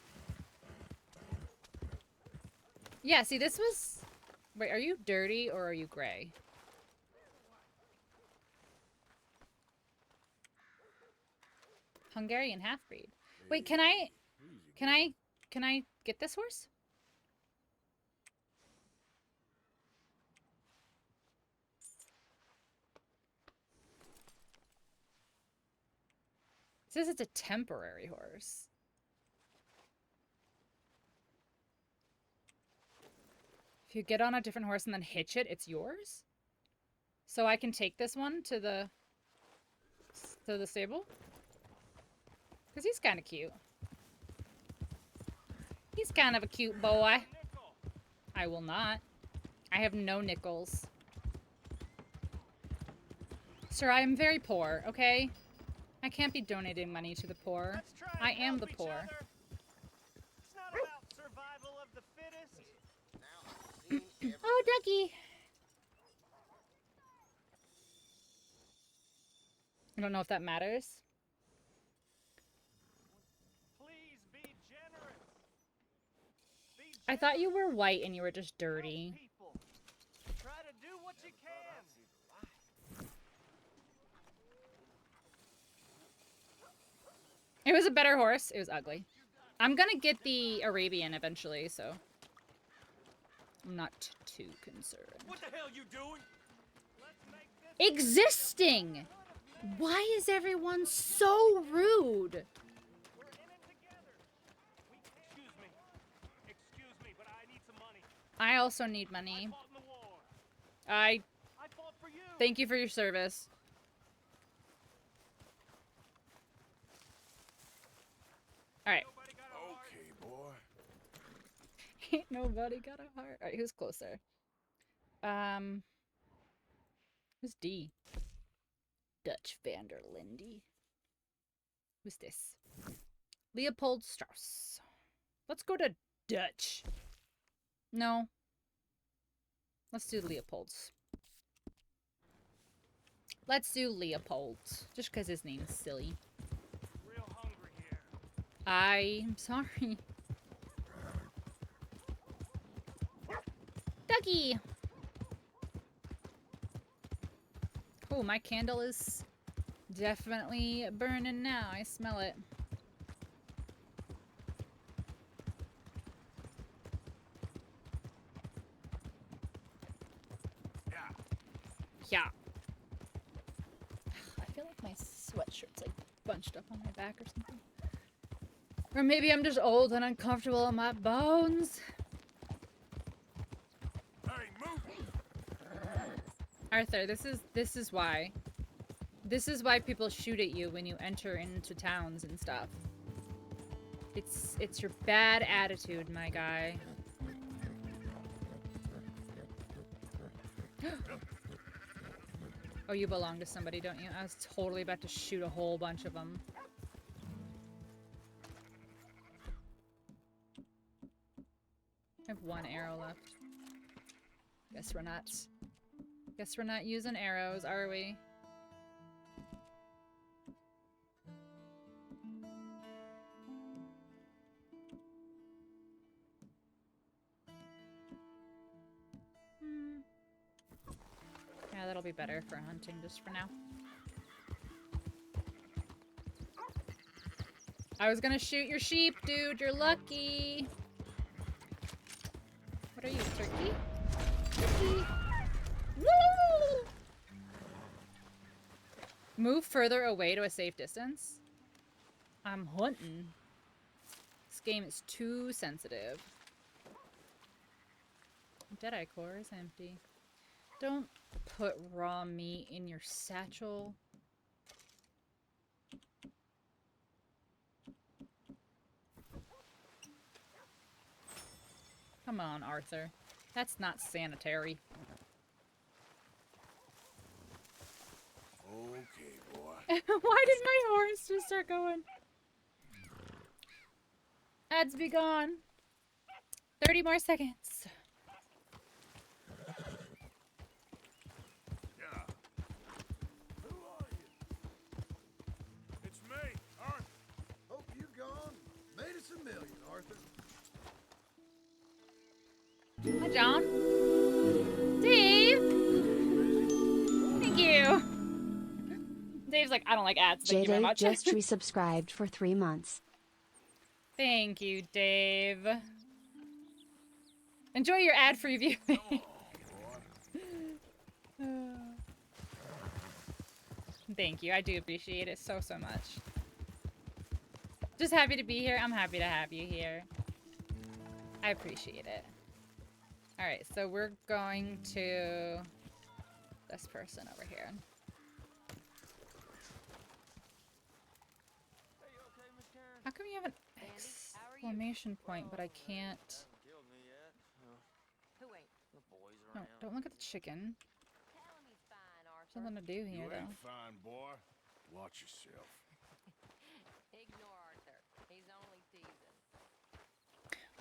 Yeah, see, this was... Wait, are you dirty or are you gray? Hungarian half-breed. Wait, can I get this horse? It says it's a temporary horse. If you get on a different horse and then hitch it, it's yours? So I can take this one to the stable? Because he's kind of cute. He's kind of a cute boy. I will not. I have no nickels. Sir, I am very poor, okay? I can't be donating money to the poor. Let's try I and am help the each poor. other. It's not about survival of the fittest. Oh, ducky! I don't know if that matters. Please be generous. Be I thought you generous. were white and you were just Help dirty. people. Try to do what you can. It was a better horse. It was ugly. I'm gonna get the Arabian eventually, so I'm not too concerned. What the hell you doing? Let's existing. Why is everyone so rude? Excuse me, but I need some money. I also need money. I fought in the war. I I fought for you. thank you for your service. Alright. Nobody got a heart. Okay, boy. Ain't nobody got a heart. Alright, who's closer? Who's D? Dutch Vanderlinde. Who's this? Leopold Strauss. Let's go to Dutch. No. Let's do Leopold's. Let's do Leopold. Just because his name's silly. Real hungry here. I'm sorry. Ducky! Oh, my candle is definitely burning now. I smell it. Yeah. I feel like my sweatshirt's like bunched up on my back or something. Or maybe I'm just old and uncomfortable in my bones. Hey, move! Arthur, this is why. This is why people shoot at you when you enter into towns and stuff. It's your bad attitude, my guy. Oh, you belong to somebody, don't you? I was totally about to shoot a whole bunch of them. I have one arrow left. Guess we're not using arrows, are we? Yeah, that'll be better for hunting just for now. I was gonna shoot your sheep, dude. You're lucky. What are you, turkey? Turkey. Woo! Move further away to a safe distance. I'm hunting. This game is too sensitive. Deadeye core is empty. Don't put raw meat in your satchel. Come on, Arthur. That's not sanitary. Okay, boy. Why did my horse just start going? Ads be gone. 30 more seconds. Yeah. Who are you? It's me, Arthur. Hope you gone. Made us a million, Arthur. Hi, John. Dave! Thank you. Dave's like, I don't like ads. Thank you very J-Dave much. just resubscribed for 3 months. Thank you, Dave. Enjoy your ad-free viewing. Thank you. I do appreciate it so much. Just happy to be here. I'm happy to have you here. I appreciate it. Alright, so we're going to this person over here. How come you have an exclamation point, but I can't... Who ain't? The boys No, around. don't look at the chicken. Tell him he's fine, Arthur. Something to do You here, though. ain't fine, boy. Watch yourself. Ignore Arthur. He's only teasing.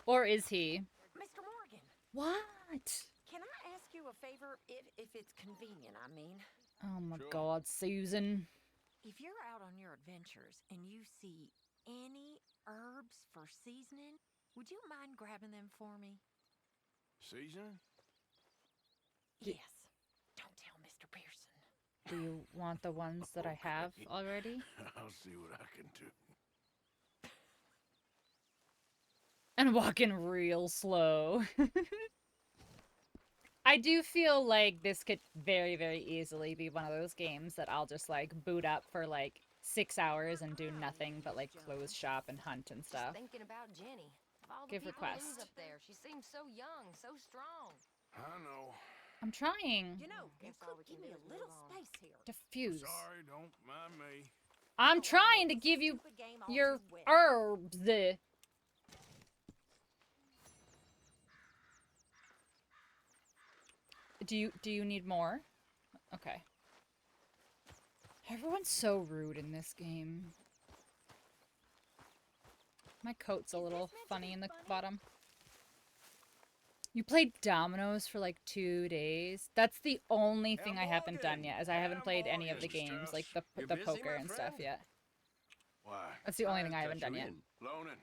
Or is he? Mr. Morgan, What? can I ask you a favor if it's convenient, I mean? Oh my Sure. god, Susan. If you're out on your adventures and you see any herbs for seasoning, would you mind grabbing them for me? Seasoning? Yes. Don't tell Mr. Pearson. Do you want the ones that I have already? I'll see what I can do. And walking real slow. I do feel like this could very, very easily be one of those games that I'll just like boot up for like 6 hours and do nothing but like close shop and hunt and Just stuff. thinking about Jenny. Of all the Give people to lose request. up there, she seems so young, so strong. I know. I'm trying. You know, you Guess all could we give can me do a is little move on. space here. Diffuse. Sorry, don't mind me. I'm trying to give you Stupid game all your too wet. herbs. Do you need more? Okay. Everyone's so rude in this game. My coat's a little funny in the bottom. You played dominoes for like 2 days? That's the only thing I haven't done yet, is I haven't played any of the games, like the poker and stuff yet. Why? That's the only thing I haven't done yet. Loaning.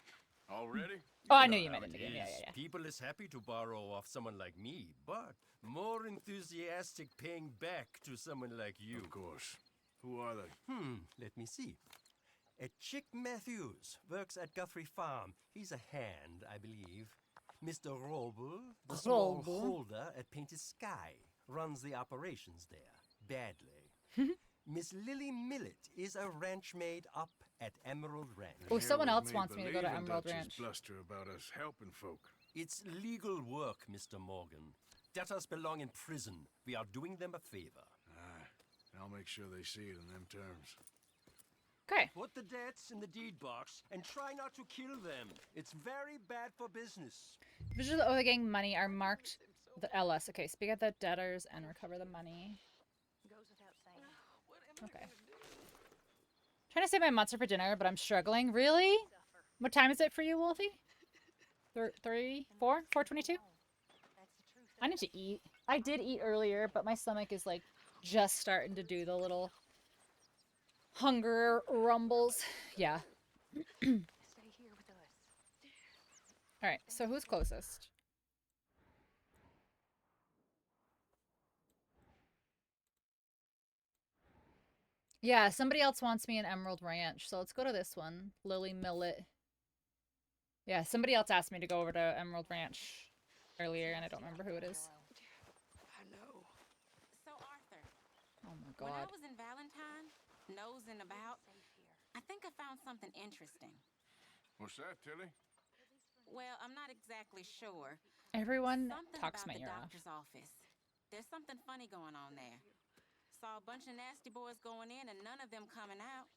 Already? Oh, I knew you meant in the game. Yeah, yeah, yeah. People is happy to borrow off someone like me, but more enthusiastic paying back to someone like you. Of course. Who are they? Let me see. Chick Matthews works at Guthrie Farm. He's a hand, I believe. Mr. Roble, the small Roble. holder at Painted Sky, runs the operations there, badly. Miss Lily Millet is a ranch maid up at Emerald Ranch. Oh, Here someone was else me wants me to go to believing Emerald Dutch's Ranch. bluster about us helping folk. It's legal work, Mr. Morgan. Debtors belong in prison. We are doing them a favor. I'll make sure they see it in them terms. Okay. Put the debts in the deed box and try not to kill them. It's very bad for business. Visuals of the gang money are marked the LS. Okay, speak at the debtors and recover the money. Goes without saying. Okay. Trying to save my monster for dinner, but I'm struggling. Really? What time is it for you, Wolfie? 3, 4, 4:22? I need to eat. I did eat earlier, but my stomach is like just starting to do the little hunger rumbles. Yeah. Stay here with us. All right. So who's closest? Yeah, somebody else wants me in Emerald Ranch, so let's go to this one. Lily Millet. Yeah, somebody else asked me to go over to Emerald Ranch earlier, and I don't remember who it is. I know. So, Arthur, Oh my when I god. was in Valentine, nosing about, I think I found something interesting. What's that, Tilly? Well, I'm not exactly sure. Everyone Something talks about my the ear off. doctor's office. There's something funny going on there. Saw a bunch of nasty boys going in and none of them coming out.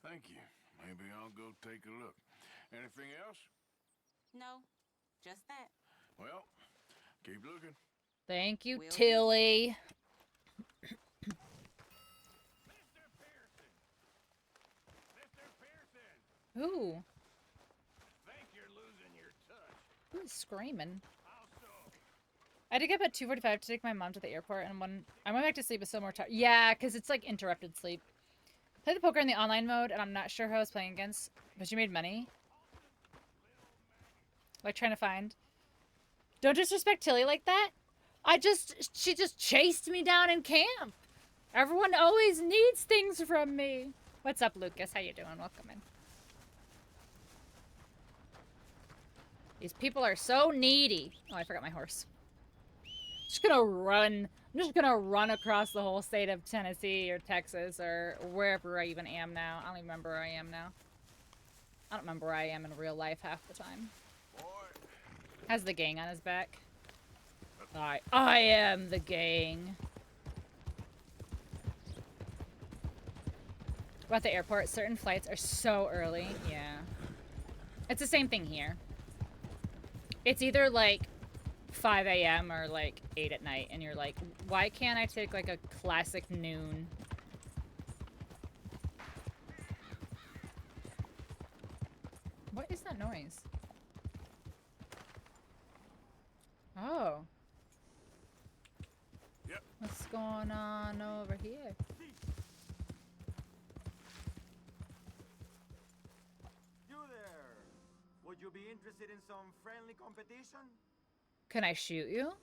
Thank you. Maybe I'll go take a look. Anything else? No, just that. Well, keep looking. Thank you, Will do. Tilly. Mr. Pearson! Mr. Pearson! Ooh, Think you're losing your touch. who's screaming? How so? I had to get up at 2:45 to take my mom to the airport, and when I went back to sleep, I was still more tired. Yeah, because it's like interrupted sleep. Played the poker in the online mode, and I'm not sure who I was playing against, but you made money. Like trying to find. Don't disrespect Tilly like that. She just chased me down in camp. Everyone always needs things from me. What's up, Lucas? How you doing? Welcome in. These people are so needy. Oh, I forgot my horse. Just gonna run. I'm just gonna run across the whole state of Tennessee or Texas or wherever I even am now. I don't even remember where I am now. I don't remember where I am in real life half the time. Has the gang on his back. I am the gang. About the airport, certain flights are so early. Yeah. It's the same thing here. It's either like 5 a.m. or like 8 at night, and you're like, why can't I take like a classic noon? What is that noise? Oh. Yep. What's going on over here? You there. Would you be interested in some friendly competition? Can I shoot you?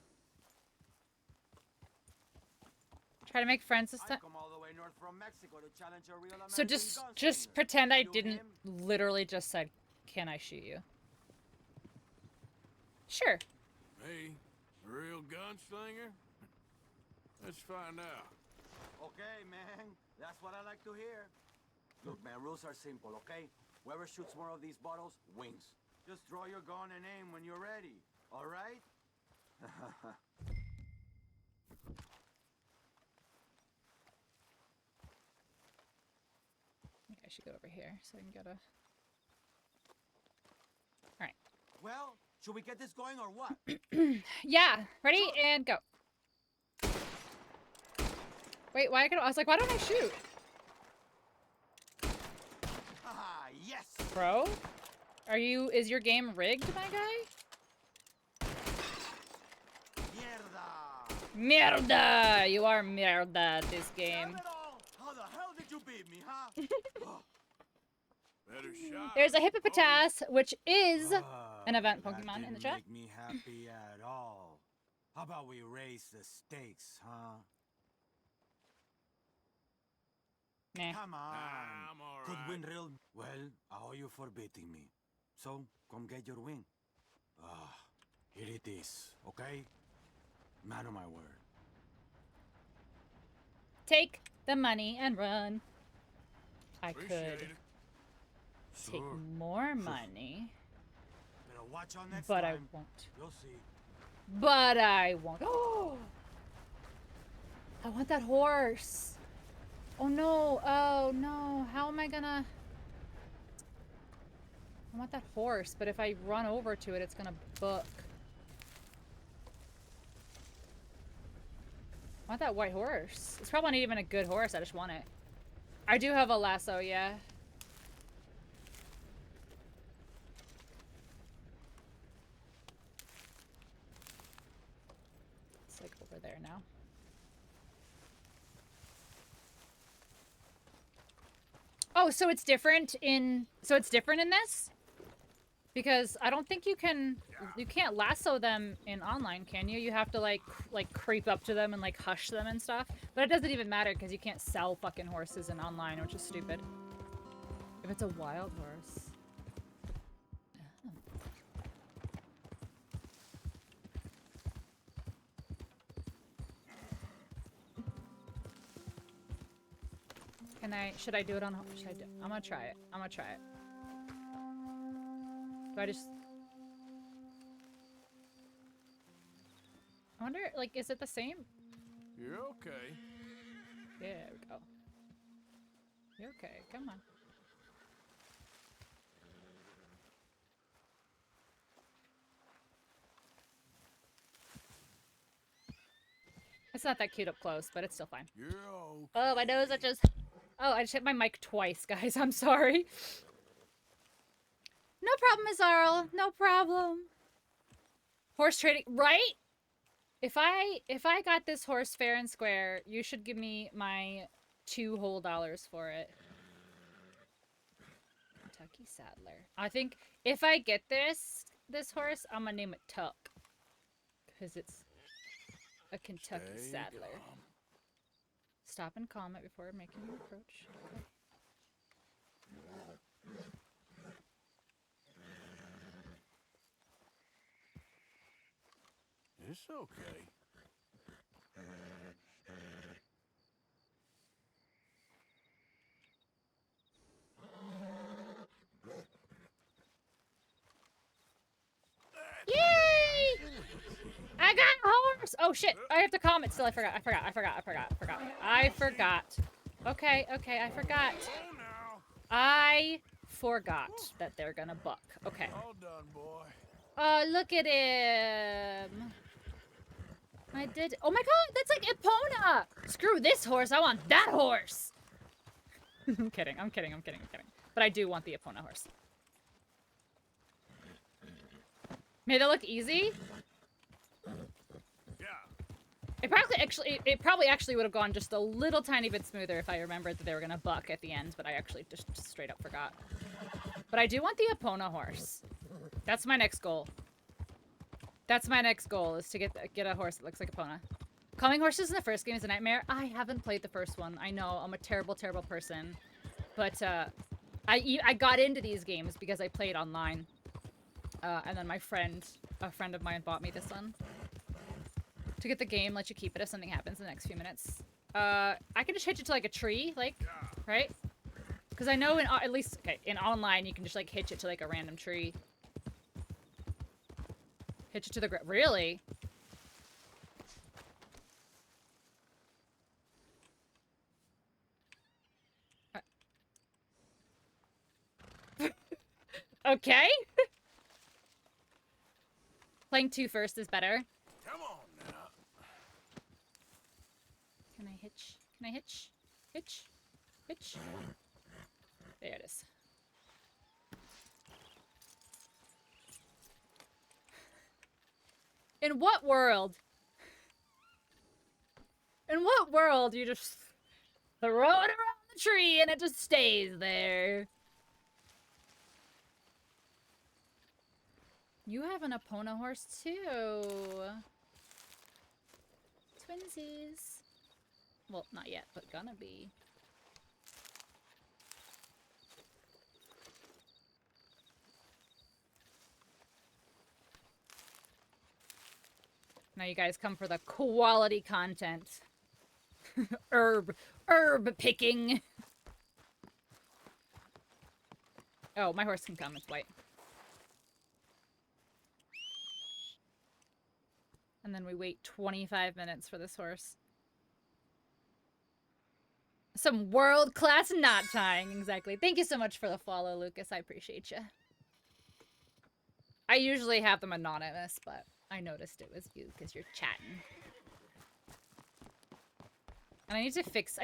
Try to make friends this time. I've come all the way north from Mexico to challenge a real So American just gunslinger. pretend I You didn't him? literally just said, can I shoot you? Sure. Me? A real gunslinger? Let's find out. Okay, man. That's what I like to hear. Look, man, rules are simple, okay? Whoever shoots more of these bottles wins. Just draw your gun and aim when you're ready, all right? I think I should go over here so I can go to... Alright. Well, should we get this going or what? Yeah! Ready? And go. Wait, why I was like, why don't I shoot? Ah, yes! Bro? Is your game rigged, my guy? Mierda! Mierda! You are mierda at this game. How the hell did you beat me, huh? Better shot. There's a Hippopotas, which is an event That Pokemon in the didn't chat. make me happy at all. How about we raise the stakes, huh? Nah. Come on. I'm all Could right. win real... Well, I owe you for beating me. So, come get your win. Here it is, okay? Man of my word. Take the money and run. I Appreciate could it. take Sure. more money, Better watch on next but I time. won't. You'll see. But I won't. Oh! I want that horse. Oh no. Oh no. How am I gonna... I want that horse, but if I run over to it, it's gonna book. I want that white horse. It's probably not even a good horse. I just want it. I do have a lasso, yeah. It's like over there now. Oh, so it's different in this? Because I don't think you can't lasso them in online, can you? You have to like creep up to them and like hush them and stuff. But it doesn't even matter because you can't sell fucking horses in online, which is stupid. If it's a wild horse. Oh. Should I do it on, I'm gonna try it. I'm gonna try it. Do I just... I wonder, like, is it the same? You're okay. There we go. You're okay, come on. It's not that cute up close, but it's still fine. You're okay. Oh, my nose, Oh, I just hit my mic twice, guys. I'm sorry. No problem, Azarl. No problem. Horse trading, right? If I got this horse fair and square, you should give me my $2 whole for it. Kentucky Saddler. I think if I get this horse, I'm gonna name it Tuck. Because it's a Kentucky Saddler. Calm. Stop and calm it before making an approach. Okay. It's okay. Yay! I got a horse! Oh shit! I have to calm it still. I forgot. Okay, I forgot. I forgot that they're gonna buck. Okay. All done, boy. Oh, look at him. I did. Oh my god, that's like Epona! Screw this horse, I want that horse! I'm kidding. But I do want the Epona horse. Made it look easy? Yeah. It probably actually would have gone just a little tiny bit smoother if I remembered that they were gonna buck at the end, but I actually just straight up forgot. But I do want the Epona horse. That's my next goal. That's my next goal, is to get a horse that looks like Epona. Calming horses in the first game is a nightmare. I haven't played the first one. I know, I'm a terrible, terrible person. But I got into these games because I played online. And then a friend of mine bought me this one. To get the game, let you keep it if something happens in the next few minutes. I can just hitch it to like a tree, like, right? Because I know at least, okay, in online you can just like hitch it to like a random tree. Hitch it to the ground. Really? Okay. Playing 2 first is better. Come on now. Can I hitch? Can I hitch? Hitch? Hitch? There it is. In what world? In what world you just throw it around the tree and it just stays there? You have an Epona horse too. Twinsies. Well, not yet, but gonna be. Now you guys come for the quality content. herb picking. Oh, my horse can come. It's white. And then we wait 25 minutes for this horse. Some world-class knot tying, exactly. Thank you so much for the follow, Lucas. I appreciate you. I usually have them anonymous, but I noticed it was you because you're chatting. And I need to fix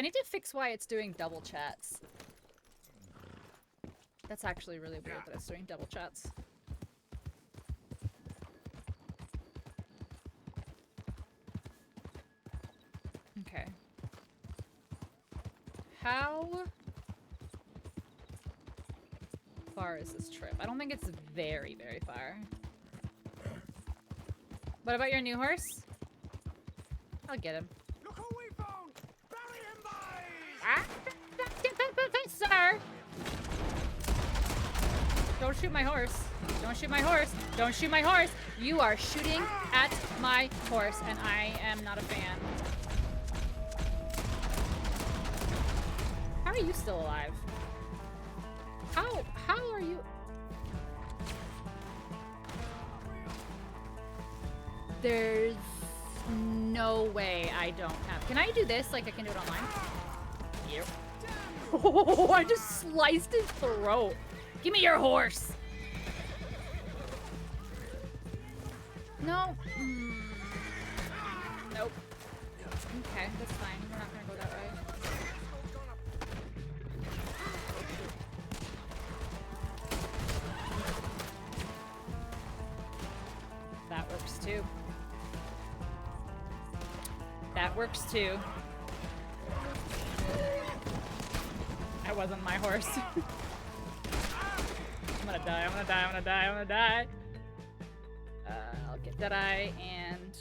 why it's doing double chats. That's actually really weird that it's doing double chats. Okay. How far is this trip? I don't think it's very, very far. What about your new horse? I'll get him. Look who we found! Bury him, boys! Ah! Sir! Don't shoot my horse. Don't shoot my horse. Don't shoot my horse. You are shooting at my horse, and I am not a fan. How are you still alive? How are you? There's no way I don't have. Can I do this like I can do it online? Yep. Oh, I just sliced his throat. Give me your horse. No. Nope. Okay, that's fine. We're not gonna go that way. That works too. That works too. That wasn't my horse. I'm gonna die, I'm gonna die, I'm gonna die, I'm gonna die. I'll get Deadeye and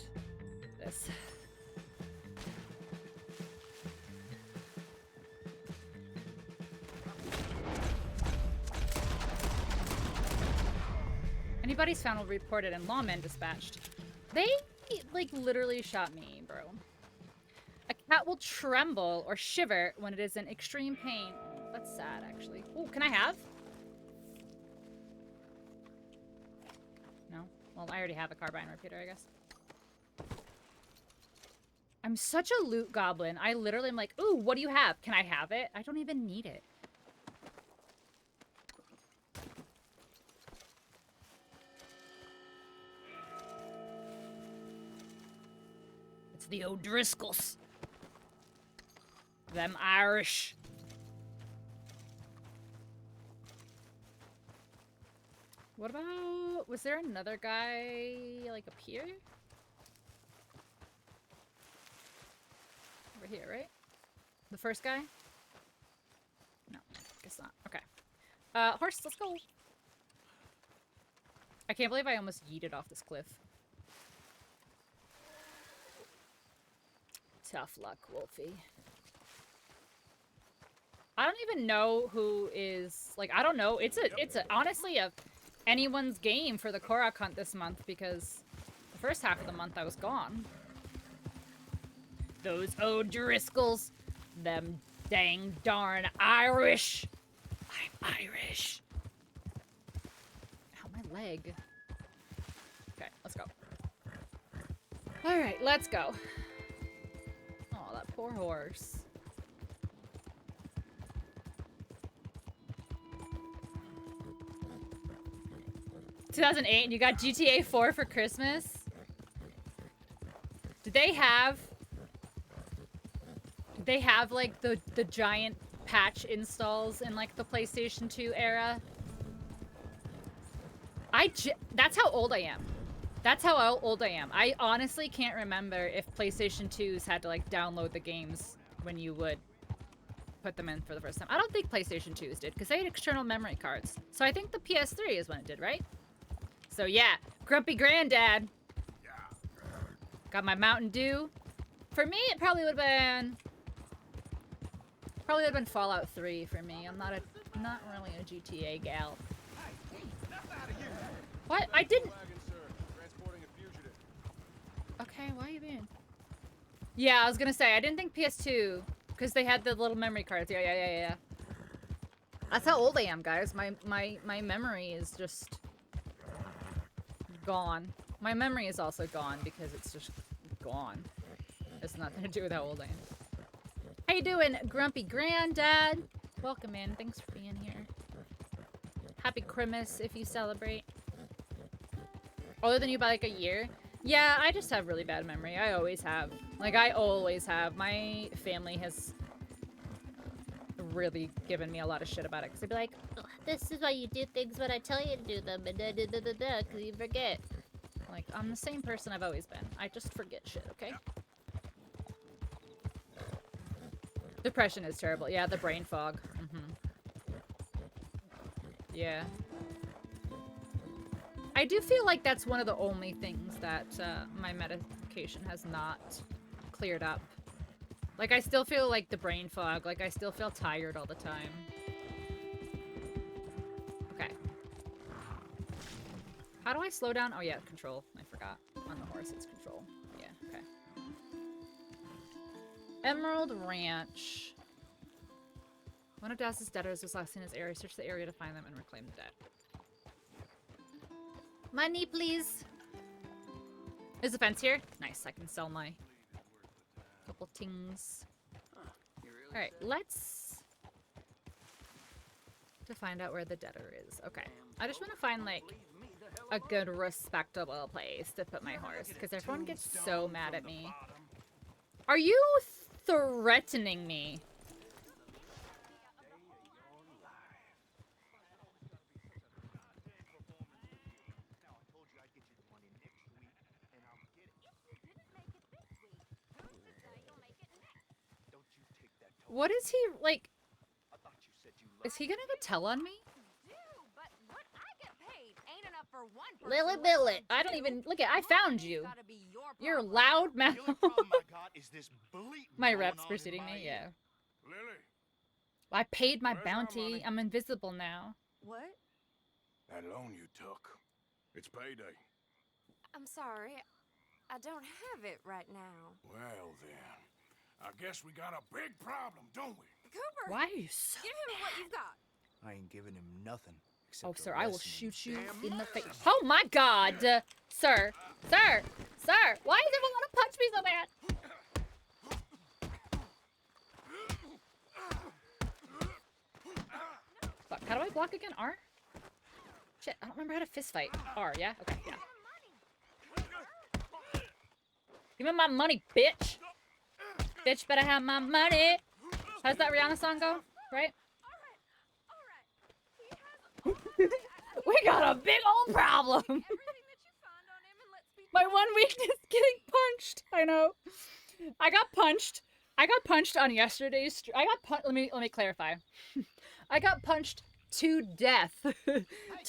this. Anybody's found will be reported and lawmen dispatched. They, like, literally shot me, bro. A cat will tremble or shiver when it is in extreme pain. That's sad, actually. Ooh, can I have? No? Well, I already have a carbine repeater, I guess. I'm such a loot goblin. I literally am like, ooh, what do you have? Can I have it? I don't even need it. It's the O'Driscolls. Them Irish. What about... Was there another guy, like, up here? Over here, right? The first guy? No, guess not. Okay. Horse, let's go. I can't believe I almost yeeted off this cliff. Tough luck, Wolfie. I don't even know who is, like, I don't know. It's honestly a anyone's game for the Korok hunt this month because the first half of the month I was gone. Those O'Driscolls. Them dang darn Irish. I'm Irish. Ow, my leg. Okay, let's go. Alright, let's go. Oh, that poor horse. $2008, and you got GTA 4 for Christmas? Did they have like the giant patch installs in like the PlayStation 2 era? That's how old I am. That's how old I am. I honestly can't remember if PlayStation 2s had to like download the games when you would put them in for the first time. I don't think PlayStation 2s did because they had external memory cards. So I think the PS3 is when it did, right? So yeah, Grumpy Granddad. Got my Mountain Dew. For me, it probably would have been Fallout 3 for me. I'm not really a GTA gal. What? I didn't. Okay, why are you being? Yeah, I was gonna say I didn't think PS2 because they had the little memory cards. Yeah. That's how old I am, guys. My memory is just gone. My memory is also gone because it's just gone. It's nothing to do with how old I am. How you doing, Grumpy Granddad? Welcome in. Thanks for being here. Happy Christmas if you celebrate. Older than you by like a year? Yeah, I just have really bad memory. I always have. Like, I always have. My family has really given me a lot of shit about it. Because they'd be like, oh, this is why you do things when I tell you to do them. And because you forget. Like, I'm the same person I've always been. I just forget shit, okay? Depression is terrible. Yeah, the brain fog. Yeah. I do feel like that's one of the only things that my medication has not cleared up. Like, I still feel like the brain fog. Like, I still feel tired all the time. Okay. How do I slow down? Oh, yeah, control. I forgot. On the horse, it's control. Yeah, okay. Emerald Ranch. One of Daz's debtors was last seen in his area. Search the area to find them and reclaim the debt. Money, please. Is the fence here? Nice, I can sell my couple things. Alright, let's to find out where the debtor is. Okay. I just want to find like a good respectable place to put my horse because everyone gets so mad at me. Are you threatening me? What is he, like, is he gonna go tell on me? Lily Billet, I don't even, look at, I found you. You're loud mouth. My rep's preceding me, yeah. I paid my bounty, I'm invisible now. What? That loan you took. It's payday. I'm sorry. I don't have it right now. Well then, I guess we got a big problem, don't we? Cooper! Why are you so Give him what you've got. I ain't giving him nothing. Oh, sir, I will shoot you in the face. Oh my god! Sir! Sir! Sir! Why does everyone want to punch me so bad? Fuck, how do I block again? R? Shit, I don't remember how to fist fight. R, yeah? Okay, yeah. Give me my money, bitch! Bitch better have my money! How does that Rihanna song go? Right? We got a big old problem! My one weakness, getting punched! I know. I got punched. I got punched on yesterday's stream. Let me clarify. I got punched to death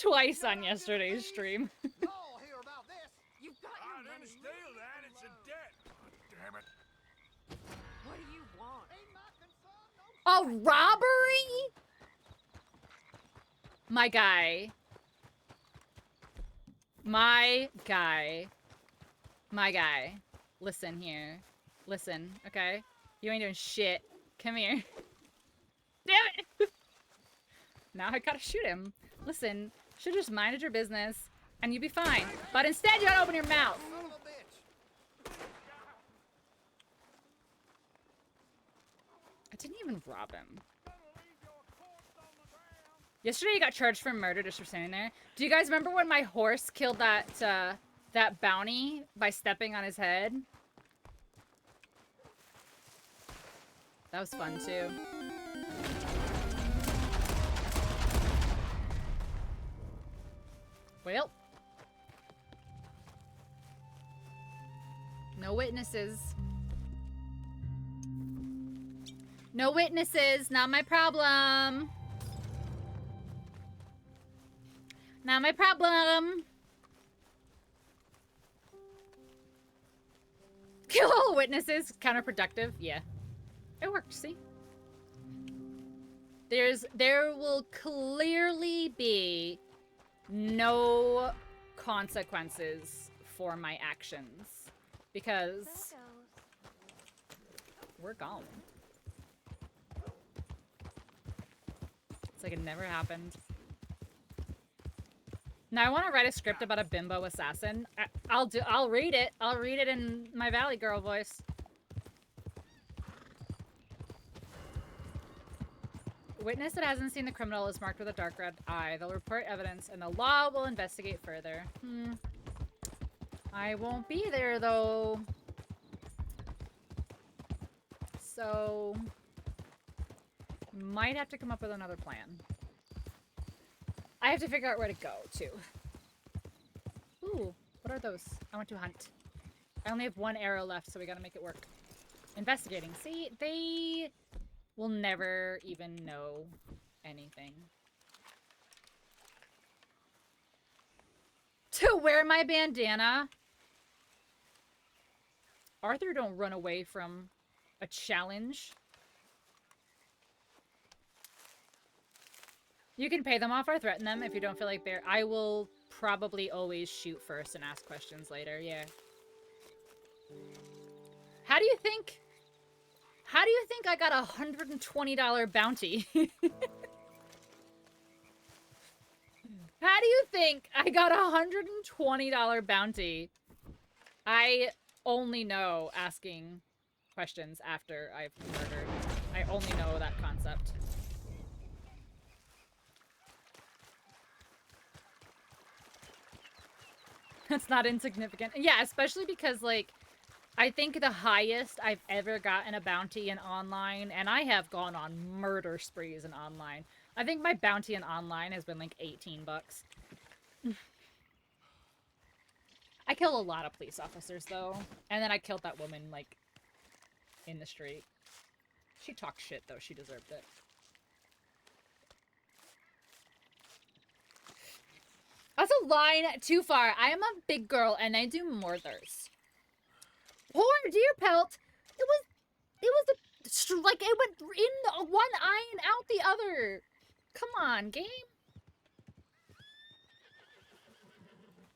twice on yesterday's stream. What do you want? A robbery? My guy. My guy. My guy. Listen here. Listen, okay? You ain't doing shit. Come here. Damn it! Now I gotta shoot him. Listen, should've just minded your business, and you'd be fine. But instead, you gotta open your mouth. I didn't even rob him. Yesterday, you got charged for murder just for standing there. Do you guys remember when my horse killed that, that bounty by stepping on his head? That was fun, too. Well. No witnesses. No witnesses. Not my problem. Not my problem. Kill all witnesses. Counterproductive. Yeah. It worked, see? There will clearly be no consequences for my actions. Because we're gone. It's like it never happened. Now I want to write a script about a bimbo assassin. I'll read it. I'll read it in my Valley Girl voice. Witness that hasn't seen the criminal is marked with a dark red eye. They'll report evidence and the law will investigate further. I won't be there though. So might have to come up with another plan. I have to figure out where to go, too. Ooh, what are those? I want to hunt. I only have one arrow left, so we gotta make it work. Investigating. See, they will never even know anything. To wear my bandana? Arthur, don't run away from a challenge. You can pay them off or threaten them if you don't feel like they're... I will probably always shoot first and ask questions later, yeah. How do you think... How do you think I got a $120 bounty? How do you think I got a $120 bounty? I only know asking questions after I've murdered. I only know that concept. That's not insignificant. Yeah, especially because, like, I think the highest I've ever gotten a bounty in online, and I have gone on murder sprees in online. I think my bounty in online has been, like, 18 bucks. I killed a lot of police officers, though. And then I killed that woman, like, in the street. She talked shit, though. She deserved it. That's a line too far. I am a big girl and I do murders. Poor deer pelt. It was like it went in one eye and out the other. Come on, game.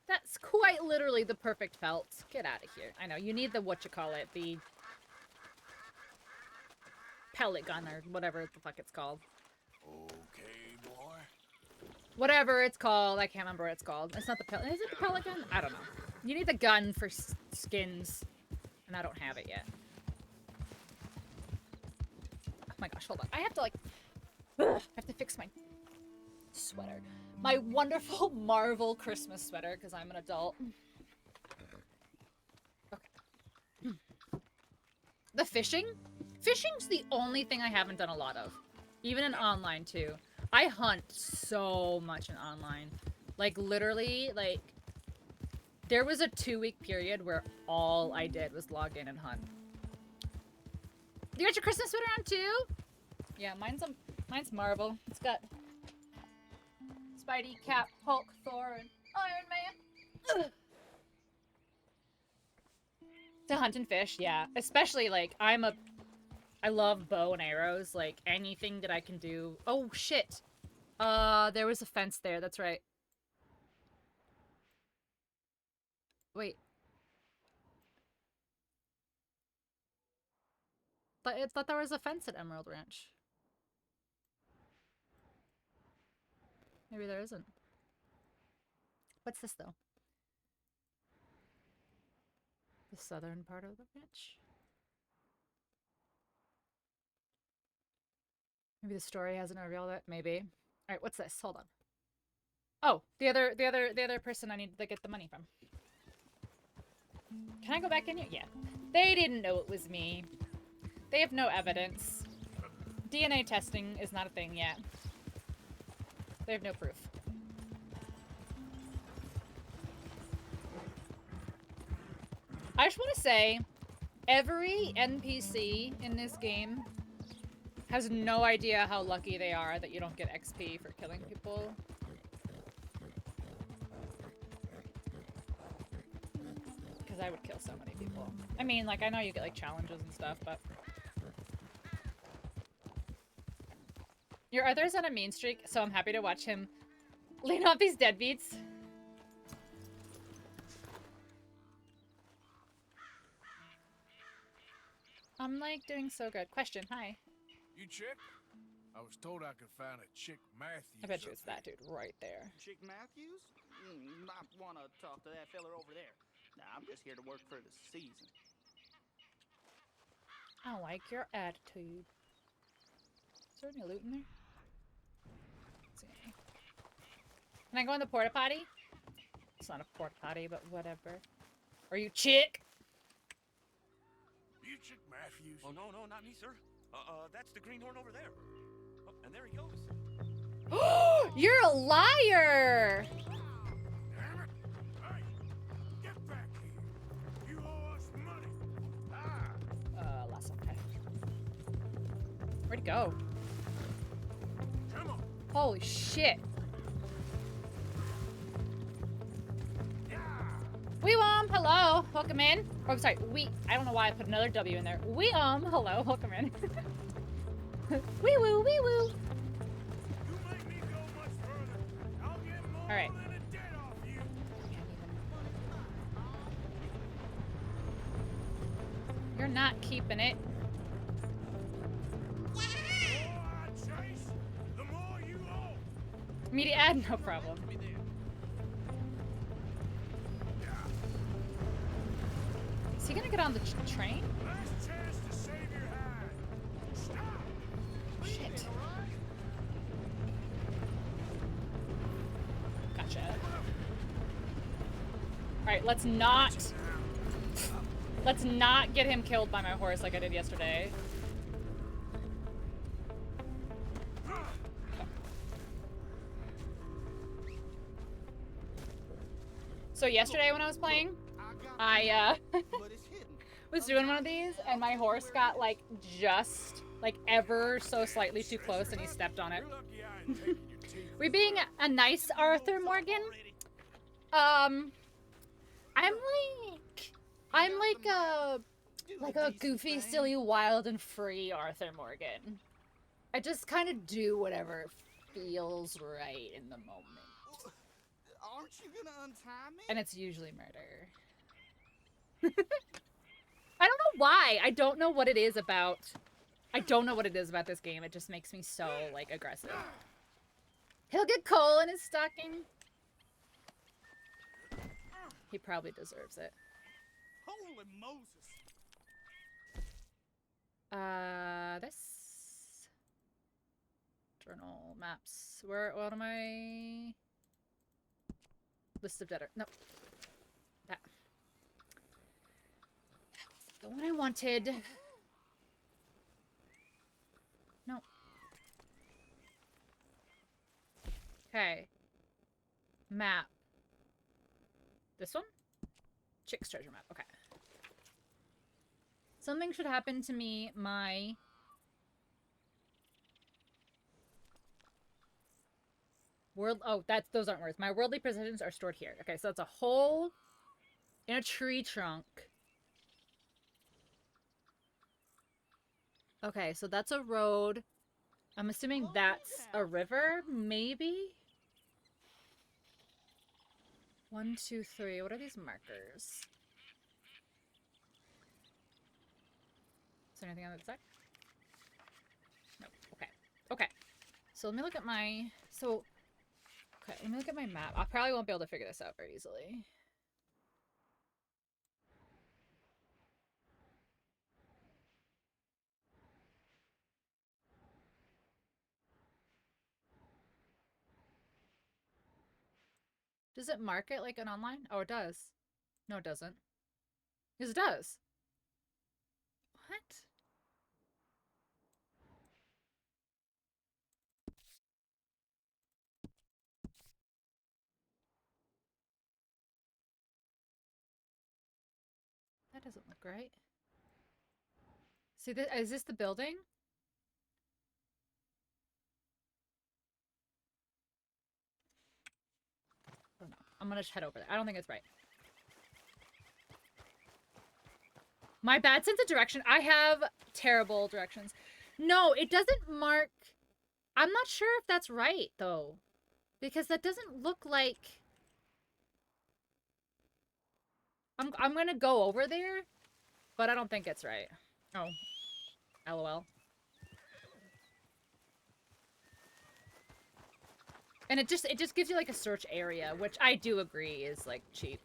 That's quite literally the perfect pelt. Get out of here. I know you need the the pellet gun or whatever the fuck it's called. Okay, boy. Whatever it's called. I can't remember what it's called. It's not the pellet. Is it the pellet gun? I don't know. You need the gun for skins. And I don't have it yet. Oh my gosh, hold on. I have to, like... I have to fix my sweater. My wonderful Marvel Christmas sweater, because I'm an adult. Okay. The fishing? Fishing's the only thing I haven't done a lot of. Even in online, too. I hunt so much in online. Like, literally, like... There was a 2-week period where all I did was log in and hunt. You got your Christmas sweater on, too? Yeah, mine's Marvel. It's got... Spidey, Cap, Hulk, Thor, and Iron Man. Ugh. To hunt and fish, yeah. Especially, like, I love bow and arrows. Like, anything that I can do. Oh, shit. There was a fence there. That's right. Wait. I thought there was a fence at Emerald Ranch. Maybe there isn't. What's this, though? The southern part of the ranch? Maybe the story hasn't revealed it. Maybe. All right, what's this? Hold on. Oh, the other person I need to get the money from. Can I go back in here? Yeah. They didn't know it was me. They have no evidence. DNA testing is not a thing yet. They have no proof. I just want to say, every NPC in this game has no idea how lucky they are that you don't get XP for killing people. Because I would kill so many people. I mean, like, I know you get, like, challenges and stuff, but... Your Arthur's on a mean streak, so I'm happy to watch him lean off these deadbeats. I'm, like, doing so good. Question, hi. You chick? I was told I could find a Chick Matthews. I bet you it's that dude right there. Chick Matthews? Might want to talk to that fella over there. Nah, I'm just here to work for the season. I like your attitude. Is there any loot in there? Let's see. Can I go in the porta potty? It's not a porta potty, but whatever. Are you chick? You Chick Matthews? Oh, no, no, not me, sir. That's the greenhorn over there. Oh, and there he goes. You're a liar! Damn it! Hey, get back here! You owe us money. Last okay. Where'd he go? Come on. Holy shit. Hello, welcome in. Oh, I'm sorry, I don't know why I put another W in there. Hello, welcome in. Wee woo, wee woo. All right. You're not keeping it. Media ad, no problem. Is he gonna get on the train? Shit. Gotcha. Alright, let's not get him killed by my horse like I did yesterday. So yesterday when I was playing, I was doing one of these and my horse got like just like ever so slightly too close and he stepped on it. We being a nice Arthur Morgan? I'm like a goofy, silly, wild and free Arthur Morgan. I just kind of do whatever feels right in the moment. Aren't you gonna untie me? And it's usually murder. I don't know why. I don't know what it is about. I don't know what it is about this game. It just makes me so, like, aggressive. He'll get coal in his stocking. He probably deserves it. Holy Moses. This journal maps. What am I? List of debtor. No. That. The one I wanted. No. Okay. Map. This one? Chick's treasure map. Okay. Something should happen to me. My world. Oh, those aren't words. My worldly possessions are stored here. Okay, so it's a hole in a tree trunk. Okay, so that's a road. I'm assuming that's a river, maybe? 1, 2, 3. What are these markers? Is there anything on the side? No. Okay. Okay. So let me look at my... Okay, let me look at my map. I probably won't be able to figure this out very easily. Does it mark it like an online? Oh, it does. No, it doesn't. Yes, it does. What? That doesn't look right. See, is this the building? I don't know. I'm gonna just head over there. I don't think it's right. My bad sense of direction. I have terrible directions. No, it doesn't mark... I'm not sure if that's right, though. Because that doesn't look like... I'm gonna go over there, but I don't think it's right. Oh. LOL. And it just gives you like a search area, which I do agree is like cheap.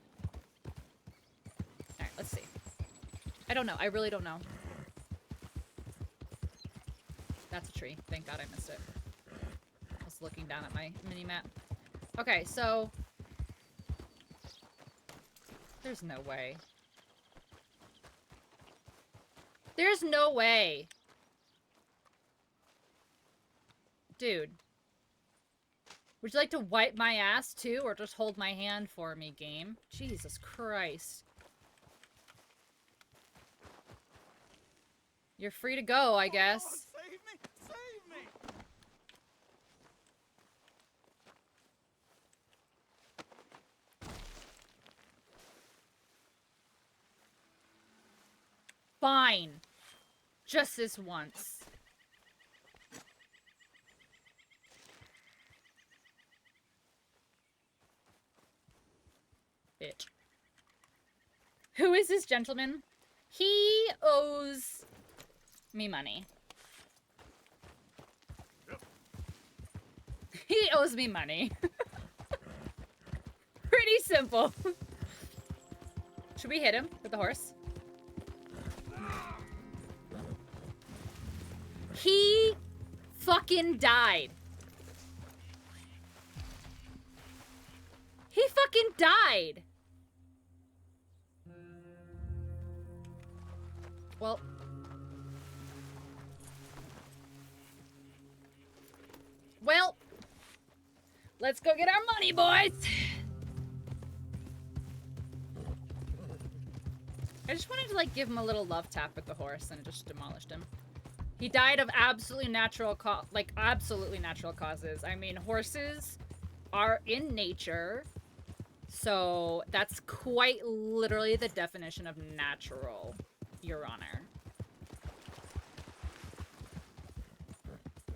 Alright, let's see. I don't know. I really don't know. That's a tree. Thank God I missed it. I was looking down at my mini-map. Okay, so... There's no way. There's no way. Dude. Would you like to wipe my ass too, or just hold my hand for me, game? Jesus Christ. You're free to go, I guess. Oh, save me! Save me! Fine. Just this once. Bitch. Who is this gentleman? He owes me money. Yep. He owes me money. Pretty simple. Should we hit him with the horse? He fucking died. He fucking died. Well. Well. Let's go get our money, boys. I just wanted to, like, give him a little love tap with the horse and it just demolished him. He died of absolutely natural causes. I mean, horses are in nature, so that's quite literally the definition of natural, Your Honor.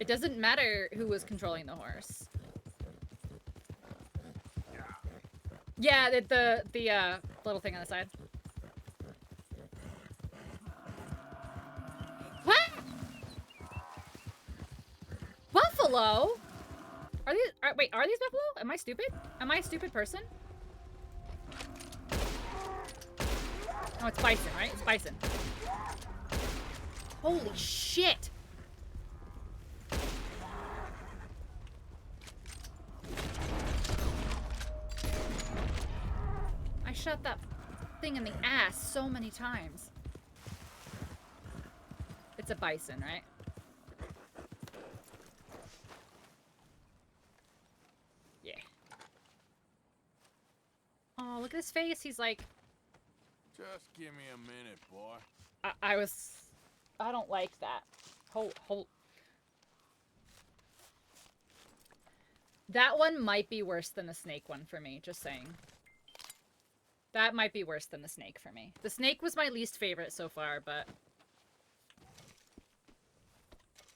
It doesn't matter who was controlling the horse. Yeah, the little thing on the side. What? Buffalo? Are these? Wait, are these buffalo? Am I stupid? Am I a stupid person? Oh, it's bison, right? It's bison. Holy shit! I shot that thing in the ass so many times. It's a bison, right? Yeah. Oh, look at his face. He's like... Just give me a minute, boy. I don't like that. Hold. That one might be worse than the snake one for me, just saying. That might be worse than the snake for me. The snake was my least favorite so far, but...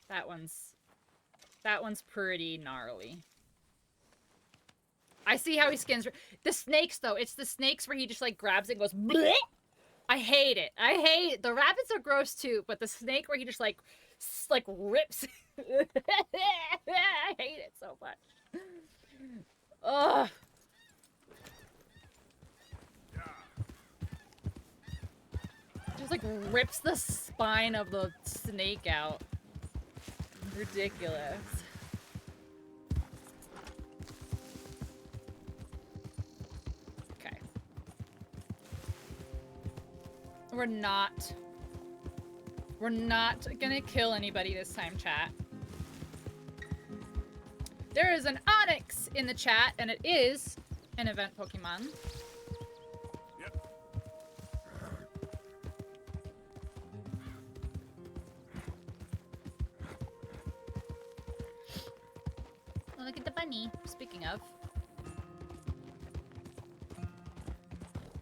That one's pretty gnarly. I see how he skins. The snakes, though. It's the snakes where he just, like, grabs it and goes, bleh! I hate it. I hate it. The rabbits are gross, too, but the snake where he just, like rips. I hate it so much. Ugh. Just, like, rips the spine of the snake out. Ridiculous. Okay. We're not gonna kill anybody this time, chat. There is an Onyx in the chat, and it is an event Pokemon. Oh, look at the bunny. Speaking of.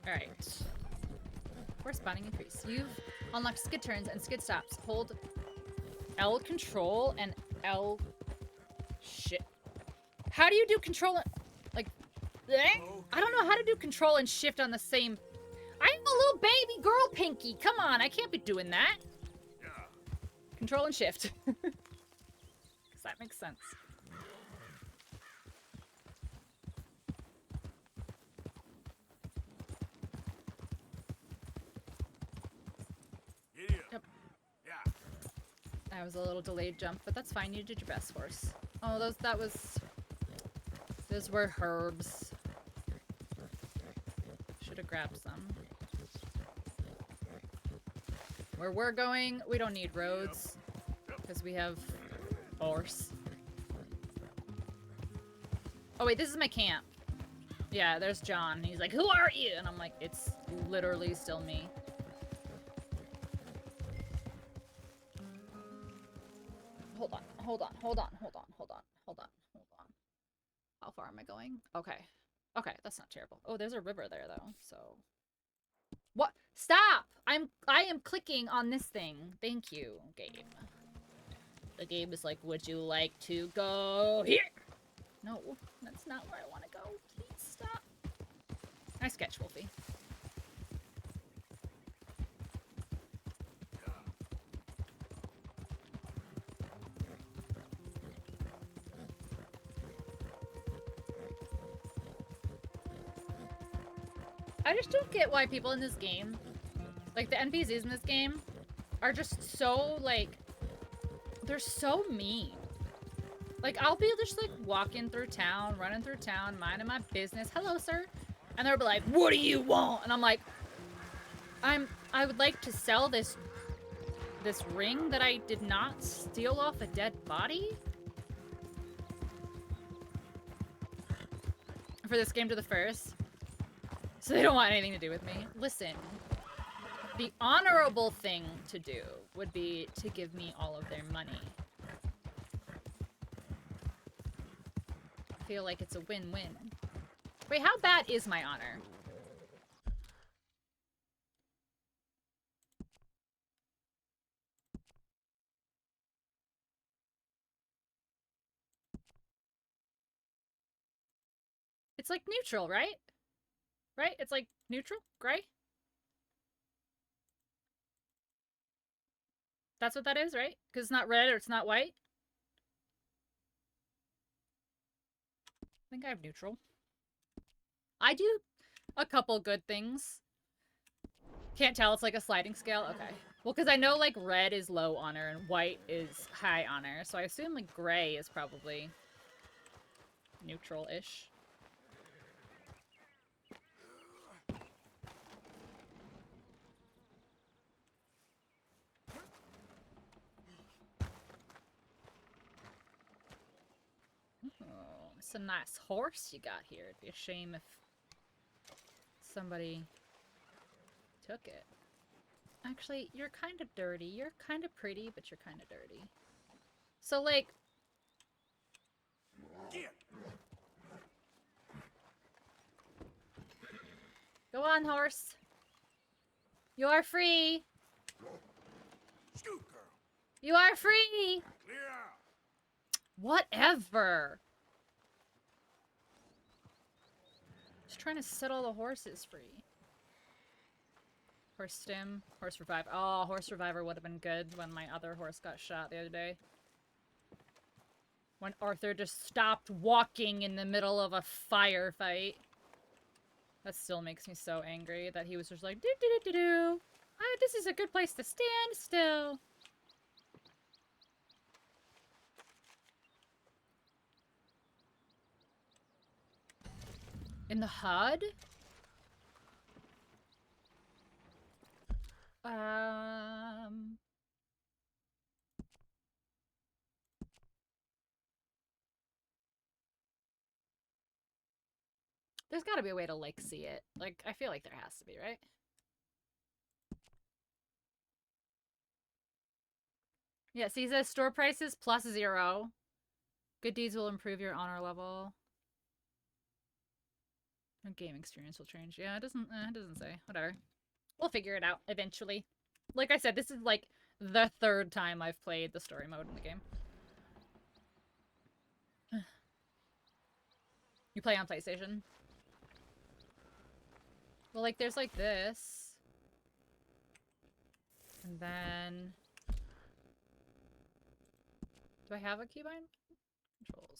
Alright. Corresponding increase. You've unlocked skid turns and skid stops. Hold L control and L... Shit. How do you do control and... Like... I don't know how to do control and shift on the same... I'm a little baby girl, Pinky. Come on, I can't be doing that. Control and shift. Because that makes sense. Yep. Yeah. That was a little delayed jump, but that's fine. You did your best, horse. Oh, those were herbs. Should have grabbed some. Where we're going, we don't need roads because we have horse. Oh wait, this is my camp. Yeah, there's John. He's like, "Who are you?" And I'm like, "It's literally still me." Hold on. How far am I going? Okay. Okay, that's not terrible. Oh, there's a river there though, so. What? Stop! I am clicking on this thing. Thank you, game. The game is like, would you like to go here? No, that's not where I want to go. Please stop. Nice catch, Wolfie. I just don't get why people in this game, like the NPCs in this game, are just so, like, they're so mean. Like, I'll be just, like, walking through town, running through town, minding my business. Hello, sir. And they'll be like, what do you want? And I'm like, I would like to sell this ring that I did not steal off a dead body. For this game to the first. So they don't want anything to do with me. Listen, the honorable thing to do would be to give me all of their money. I feel like it's a win-win. Wait, how bad is my honor? It's like neutral, right? Right? It's like neutral? Gray? That's what that is, right? Because it's not red or it's not white? I think I have neutral. I do a couple good things. Can't tell, it's like a sliding scale? Okay. Well, because I know, like, red is low honor and white is high honor. So I assume, like, gray is probably neutral-ish. Oh, it's a nice horse you got here. It'd be a shame if somebody took it. Actually, you're kind of dirty. You're kind of pretty, but you're kind of dirty. So, like... Go on, horse. You are free. Scoot, girl. You are free. Clear out. Whatever. Just trying to set all the horses free. Horse stim, horse revive. Oh, horse reviver would have been good when my other horse got shot the other day. When Arthur just stopped walking in the middle of a firefight. That still makes me so angry that he was just like, do-do-do-do-do. Ah, this is a good place to stand still. In the HUD? There's gotta be a way to, like, see it. Like, I feel like there has to be, right? Yeah, see, it says store prices +0. Good deeds will improve your honor level. Your game experience will change. Yeah, it doesn't say. Whatever. We'll figure it out eventually. Like I said, this is like the 3rd time I've played the story mode in the game. You play on PlayStation? Well, like, there's like this. And then... Do I have a keybind? Controls.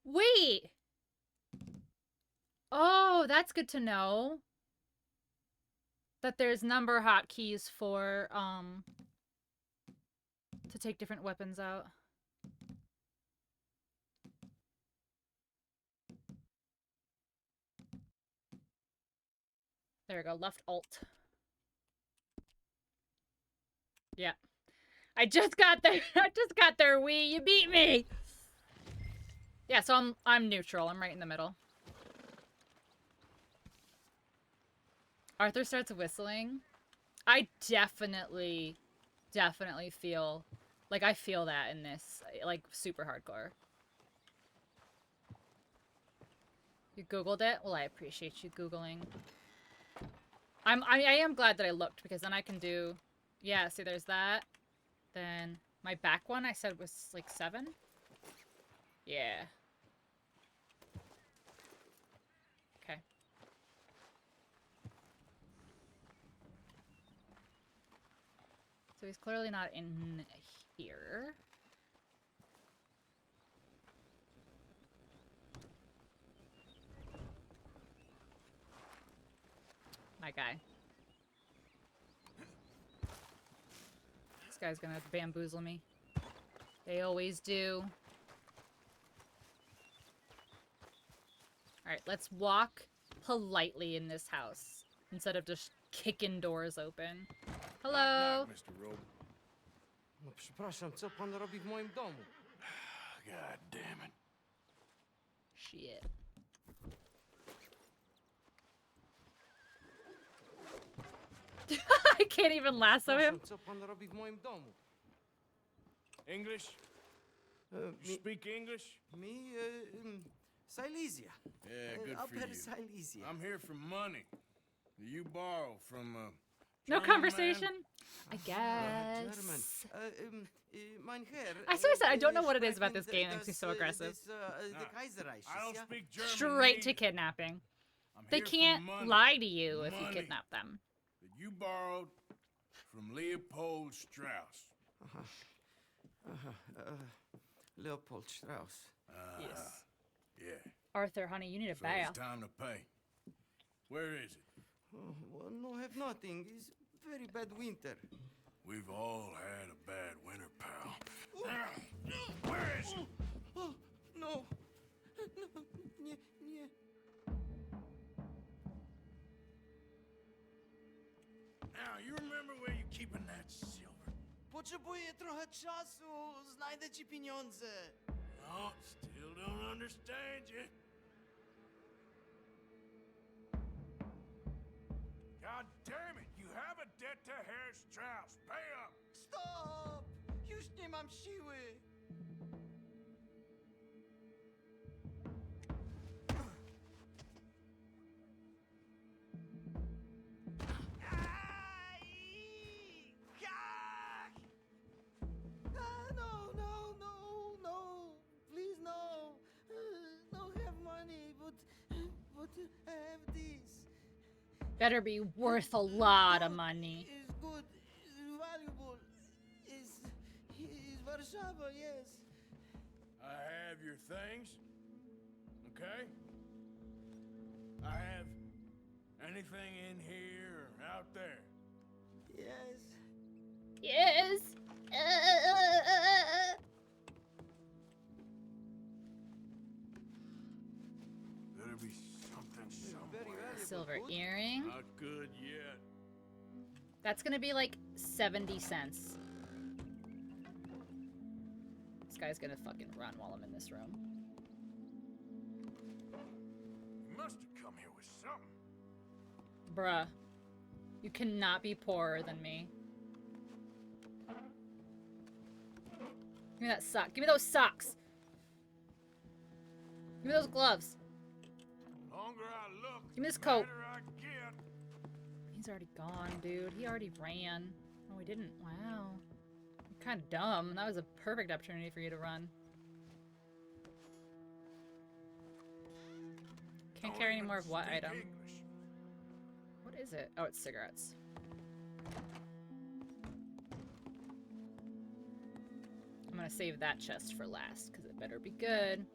Wait! Oh, that's good to know. That there's number hotkeys for, to take different weapons out. There we go, left alt. Yeah. I just got there. I just got there, Wii. You beat me. Yeah, so I'm neutral. I'm right in the middle. Arthur starts whistling. I definitely feel like I feel that in this, like, super hardcore. You Googled it? Well, I appreciate you Googling. I am glad that I looked, because then I can do, yeah, see, there's that. Then my back one I said was like 7. Yeah. Okay. So he's clearly not in here. My guy. This guy's gonna bamboozle me. They always do. Alright, let's walk politely in this house instead of just kicking doors open. Hello? Mr. Robe. No przepraszam, co pan robi w moim domu? God damn it. Shit. I can't even lasso him. Co pan robi w moim domu? English? You speak English? Me, Silesia. Yeah, good for Upper you. Silesia. I'm here for money. You borrow from, No German conversation? man? I guess. German. Mein Herr. I swear I don't know what it is about this game that makes me so aggressive. I don't speak German. Straight to kidnapping. They can't lie to you if you kidnap them. That you borrowed from Leopold Strauss. Leopold Strauss. Yes. Yeah. Arthur, honey, you need a So bath. it's time to pay. Where is it? Oh, well, no, have nothing. It's very bad winter. We've all had a bad winter, pal. Where is it? Oh, no. Nie, nie. Now, you remember where you're keeping that silver? Potrzebuję trochę czasu. Znajdę ci pieniądze. Oh, still don't understand you. God damn it! You have a debt to Herr Strauss. Pay up! Stop! Już nie mam siły! No. Please, no. Don't have money, but I have this. Better be worth a lot of money. It's good. It's valuable. It's Warszawa, yes. I have your things. Okay? I have anything in here or out there. Yes. Yes. Better be something somewhere. Silver earring. Not good yet. That's gonna be like 70 cents. This guy's gonna fucking run while I'm in this room. You must have come here with something. Bruh. You cannot be poorer than me. Give me that sock. Give me those socks. Give me those gloves. Longer I look, Give me this coat. better I get. He's already gone, dude. He already ran. Oh, he didn't. Wow. You're kind of dumb. That was a perfect opportunity for you to run. Can't carry any more of what item? What is it? Oh, it's cigarettes. I'm gonna save that chest for last, because it better be good.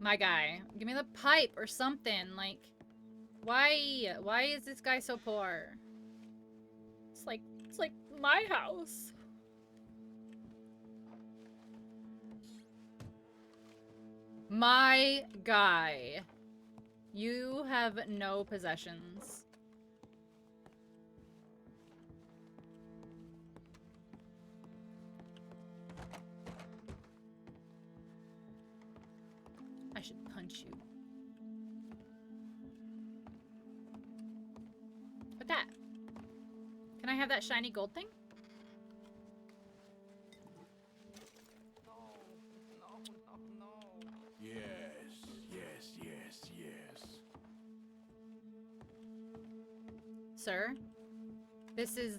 My guy, give me the pipe or something. Like, why? Why is this guy so poor? It's like my house. My guy, you have no possessions. I should punch you. What that? Can I have that shiny gold thing? Yes. Sir, this is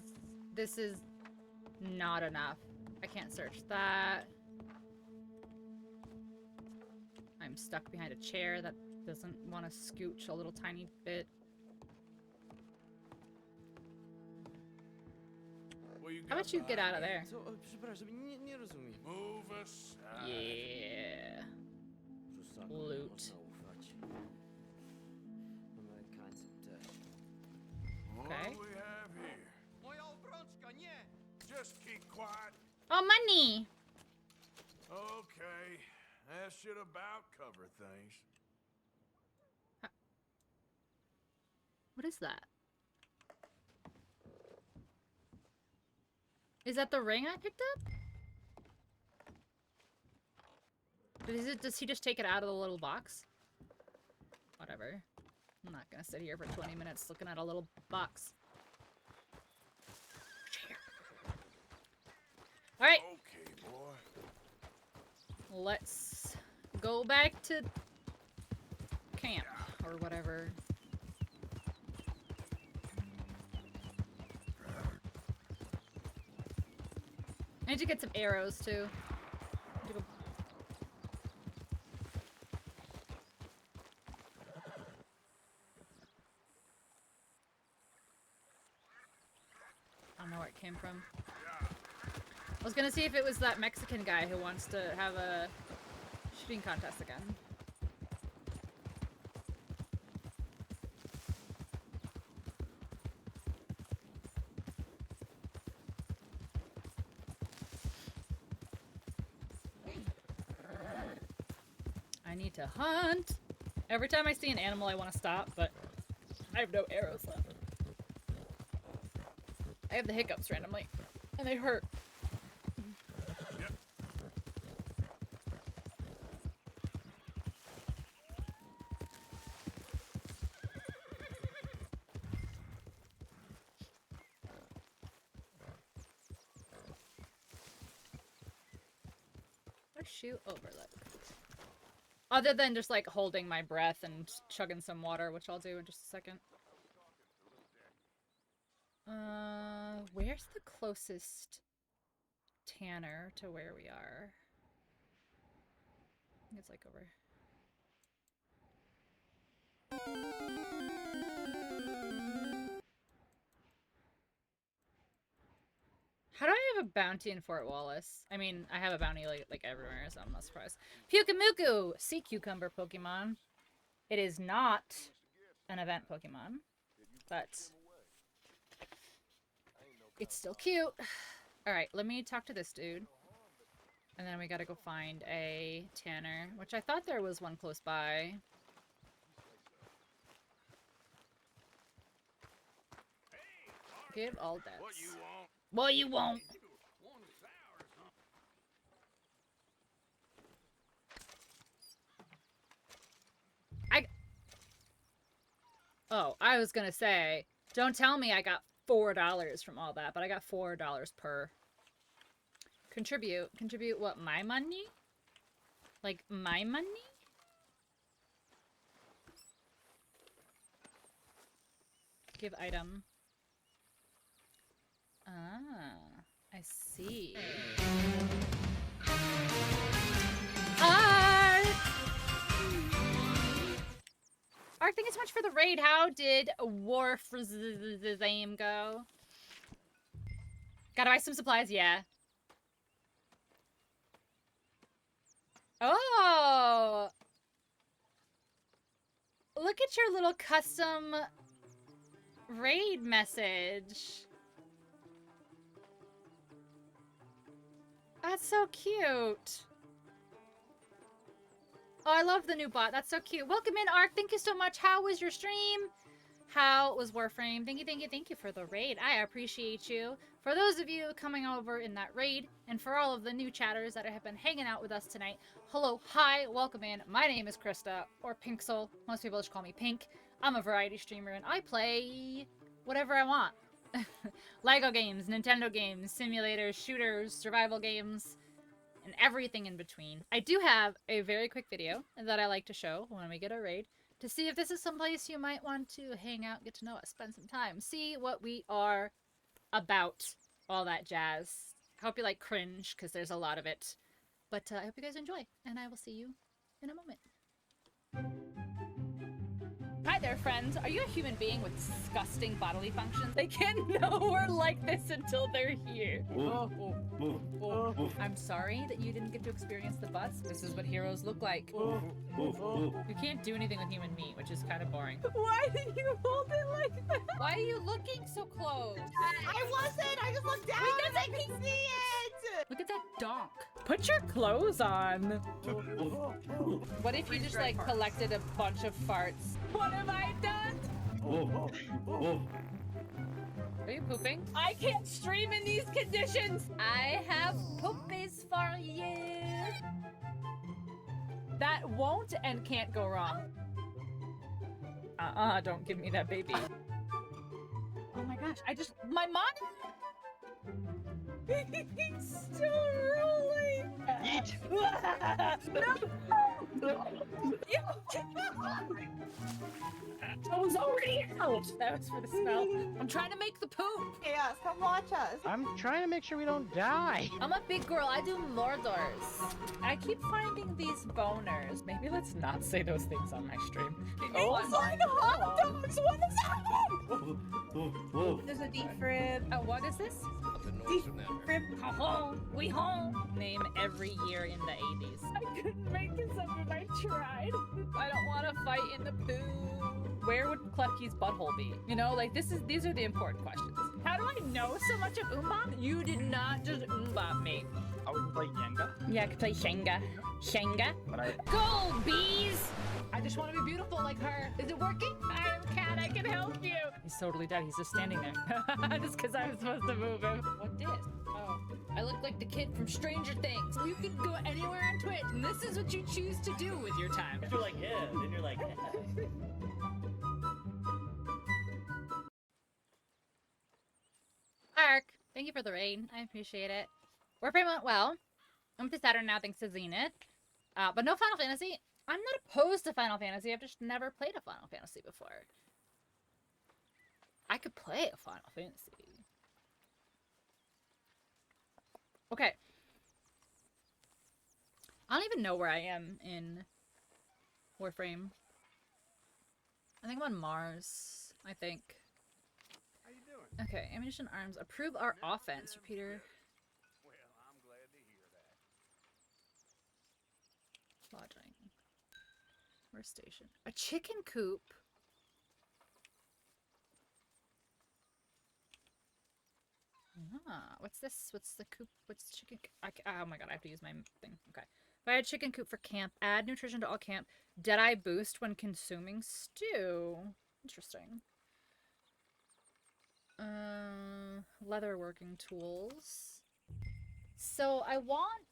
not enough. I can't search that. I'm stuck behind a chair that doesn't want to scooch a little tiny bit. How about you get out of there? Przepraszam, nie rozumiem. Move aside. Yeah. Loot. What Okay. do we have here? Moja obrączka, nie! Just keep quiet. Oh, money! Okay. That should about cover things. What is that? Is that the ring I picked up? Does he just take it out of the little box? Whatever. I'm not gonna sit here for 20 minutes looking at a little box. Alright. Okay, boy. Let's go back to camp or whatever. I need to get some arrows too. I don't know where it came from. I was gonna see if it was that Mexican guy who wants to have a shooting contest again. I need to hunt! Every time I see an animal I want to stop, but I have no arrows left. I have the hiccups randomly, and they hurt. What shoe overlook? Other than just like holding my breath and chugging some water, which I'll do in just a second. Where's the closest tanner to where we are? I think it's like over. How do I have a bounty in Fort Wallace? I mean, I have a bounty like everywhere, so I'm not surprised. Pukamuku! Sea cucumber Pokemon. It is not an event Pokemon, but it's still cute. Alright, let me talk to this dude. And then we gotta go find a tanner, which I thought there was one close by. Give all debts. What you want? What you want? Oh, I was gonna say, don't tell me I got $4 from all that, but I got $4 per. Contribute. Contribute what, my money? Like, my money? Give item. Ah, I see. Ark, thank you so much for the raid. How did Warframe go? Gotta buy some supplies, yeah. Oh! Look at your little custom raid message. That's so cute. Oh, I love the new bot. That's so cute. Welcome in, Ark. Thank you so much. How was your stream? How was Warframe? Thank you for the raid. I appreciate you. For those of you coming over in that raid, and for all of the new chatters that have been hanging out with us tonight, hello, hi, welcome in. My name is Krista, or Pinxel. Most people just call me Pink. I'm a variety streamer, and I play whatever I want. Lego games, Nintendo games, simulators, shooters, survival games, and everything in between. I do have a very quick video that I like to show when we get a raid to see if this is someplace you might want to hang out, get to know us, spend some time, see what we are about, all that jazz. I hope you like cringe, because there's a lot of it. But I hope you guys enjoy, and I will see you in a moment. Hi there, friends. Are you a human being with disgusting bodily functions? They can't know we're like this until they're here. I'm sorry that you didn't get to experience the butts. This is what heroes look like. You can't do anything with human meat, which is kind of boring. Why did you hold it like that? Why are you looking so close? I wasn't. I just looked down and I can see it. Look at that donk. Put your clothes on. What if you just like collected a bunch of farts? What have I done? Are you pooping? I can't stream in these conditions. I have poopies for you. That won't and can't go wrong. Don't give me that baby. Oh my gosh, my mom. He's still rolling. Yeet. No. I was already out. That was for the smell. I'm trying to make the poop. Yes, come watch us. I'm trying to make sure we don't die. I'm a big girl. I do Mordors. I keep finding these boners. Maybe let's not say those things on my stream. Oh my hot dogs. What is happening? There's a deep rib. What is this? Deep rib. Ho-ho. We home. Name every year in the 80s. I couldn't make this up if I tried. I don't want to fight in the poo. Where would Klefki's butthole be? You know, like these are the important questions. How do I know so much of Umbop? You did not just Umbop me. I would play Jenga. Yeah, I could play Shenga. Shenga. But I... Go, bees! I just want to be beautiful like her. Is it working? I am a cat. I can help you. He's totally dead. He's just standing there. Just because I was supposed to move him. What did? Oh, I look like the kid from Stranger Things. You can go anywhere on Twitch, and this is what you choose to do with your time. You're like, yeah, then you're like, Ark, thank you for the raid. I appreciate it. Warframe went well. I'm to Saturn now thanks to Zenith. But no Final Fantasy. I'm not opposed to Final Fantasy. I've just never played a Final Fantasy before. I could play a Final Fantasy. Okay. I don't even know where I am in Warframe. I think I'm on Mars, I think. How you doing? Okay, ammunition arms. Approve our offense, Repeater. Well, I'm glad to hear that. Lodging. Where's station? A chicken coop. Ah, what's this? What's the coop? What's chicken? Oh my god, I have to use my thing. Okay. Buy a chicken coop for camp. Add nutrition to all camp. Deadeye boost when consuming stew. Interesting. Leather working tools. So I want...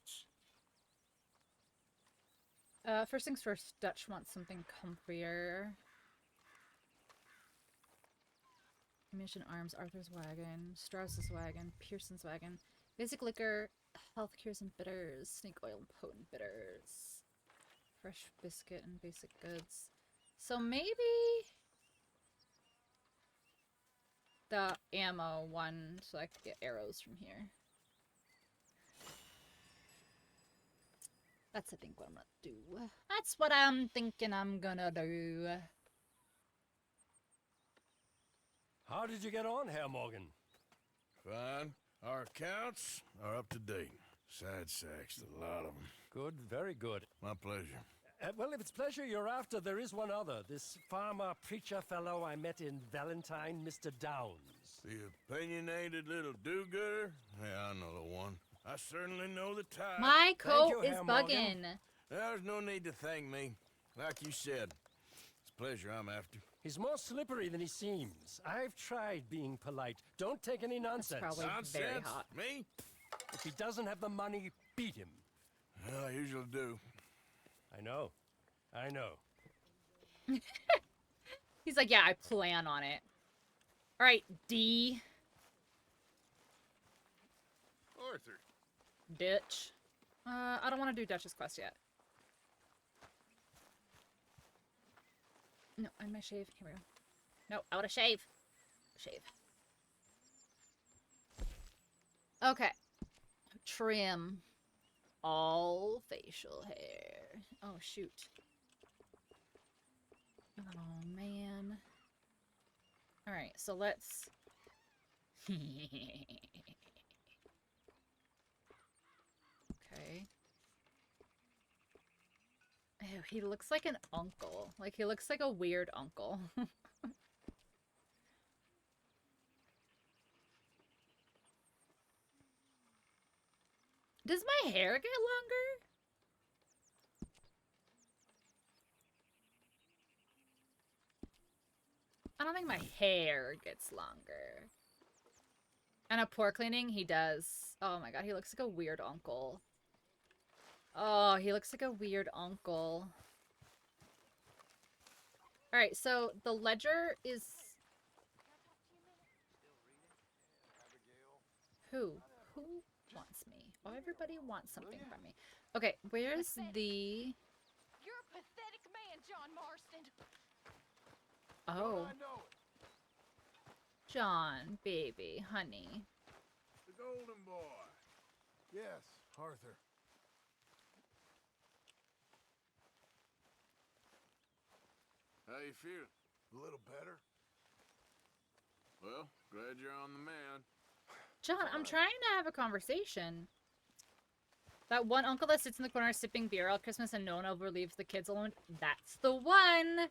first things first, Dutch wants something comfier. Mission arms, Arthur's wagon, Strauss's wagon, Pearson's wagon, basic liquor, health cures and bitters, snake oil and potent bitters, fresh biscuit and basic goods. So maybe the ammo one, so I could get arrows from here. That's I think what I'm gonna do. That's what I'm thinking I'm gonna do. How did you get on, Herr Morgan? Fine. Our accounts are up to date. Sad sacks, a lot of them. Good, very good. My pleasure. Well, if it's pleasure you're after, there is one other. This farmer preacher fellow I met in Valentine, Mr. Downs. The opinionated little do-gooder? Yeah, I know the one. I certainly know the type. My coat is bugging. There's no need to thank me. Like you said, it's pleasure I'm after. He's more slippery than he seems. I've tried being polite. Don't take any nonsense. That's probably very hot. Me? If he doesn't have the money, beat him. Well, I usually do. I know. I know. He's like, yeah, I plan on it. All right, D. Arthur. Ditch. I don't want to do Dutch's quest yet. No, I might shave. Here we go. No, I want to shave. Shave. Okay. Trim. All facial hair. Oh, shoot. Oh, man. Alright, so let's... Okay. Ew, he looks like an uncle. Like, he looks like a weird uncle. Does my hair get longer? I don't think my hair gets longer. And a pore cleaning, he does. Oh my god, he looks like a weird uncle. Oh, he looks like a weird uncle. Alright, so the ledger is... Who? Who wants me? Oh, everybody wants something from me. Okay, where's the... You're a pathetic man, John Marston. Oh. John, baby, honey. The golden boy. Yes, Arthur. How you feel? A little better. Well, glad you're on the man. John, I'm trying to have a conversation. That one uncle that sits in the corner sipping beer all Christmas and no one ever leaves the kids alone. That's the one!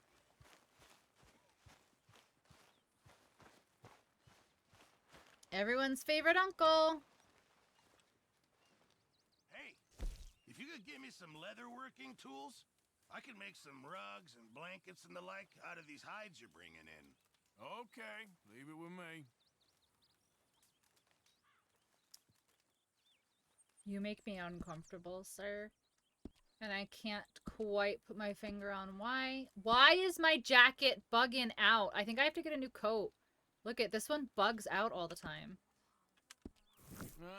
Everyone's favorite uncle. Hey, if you could give me some leather working tools, I can make some rugs and blankets and the like out of these hides you're bringing in. Okay, leave it with me. You make me uncomfortable, sir. And I can't quite put my finger on why. Why is my jacket bugging out? I think I have to get a new coat. Look at this one bugs out all the time.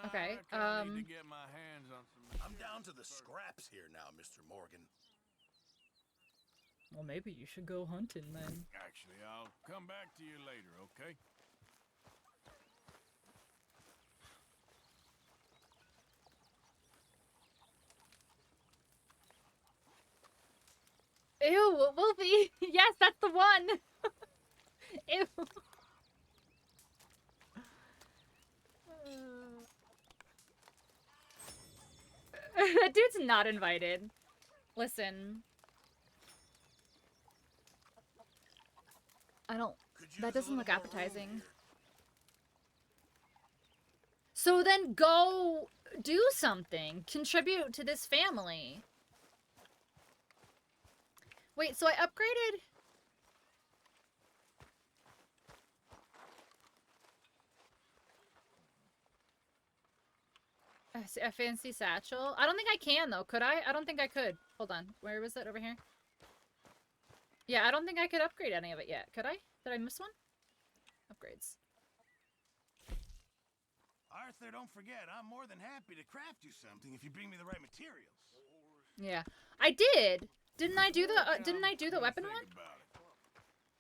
Okay. I need to get my hands on some. I'm down to the scraps here now, Mr. Morgan. Well, maybe you should go hunting then. Actually, I'll come back to you later, okay? Ew, Wolfie! Yes, that's the one! Ew. That dude's not invited. Listen. I don't... That doesn't look appetizing. So then go do something. Contribute to this family. Wait, so I upgraded... A fancy satchel? I don't think I can, though. Could I? I don't think I could. Hold on. Where was it? Over here? Yeah, I don't think I could upgrade any of it yet. Could I? Did I miss one? Upgrades. Arthur, don't forget, I'm more than happy to craft you something if you bring me the right materials. Yeah. I did! Didn't I do the weapon one?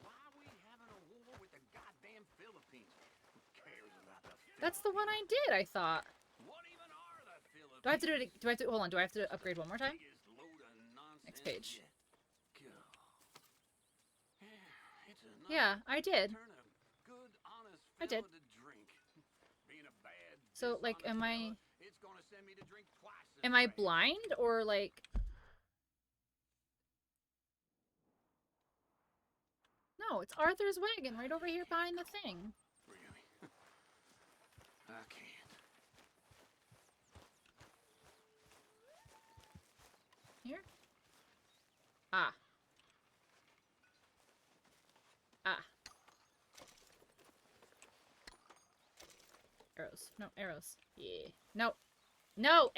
Why are we having a war with the goddamn Philippines? Who cares about the Philippines? That's the one I did, I thought. What even are the Philippines? Do I have to do it? Do I have to? Hold on. Do I have to upgrade one more time? Next page. Yeah, I did. I did. So, like, am I blind or like? No, it's Arthur's wagon right over here behind the thing. Really? I can't. Here? Ah. Ah. Arrows. No, arrows. Yeah. No. No!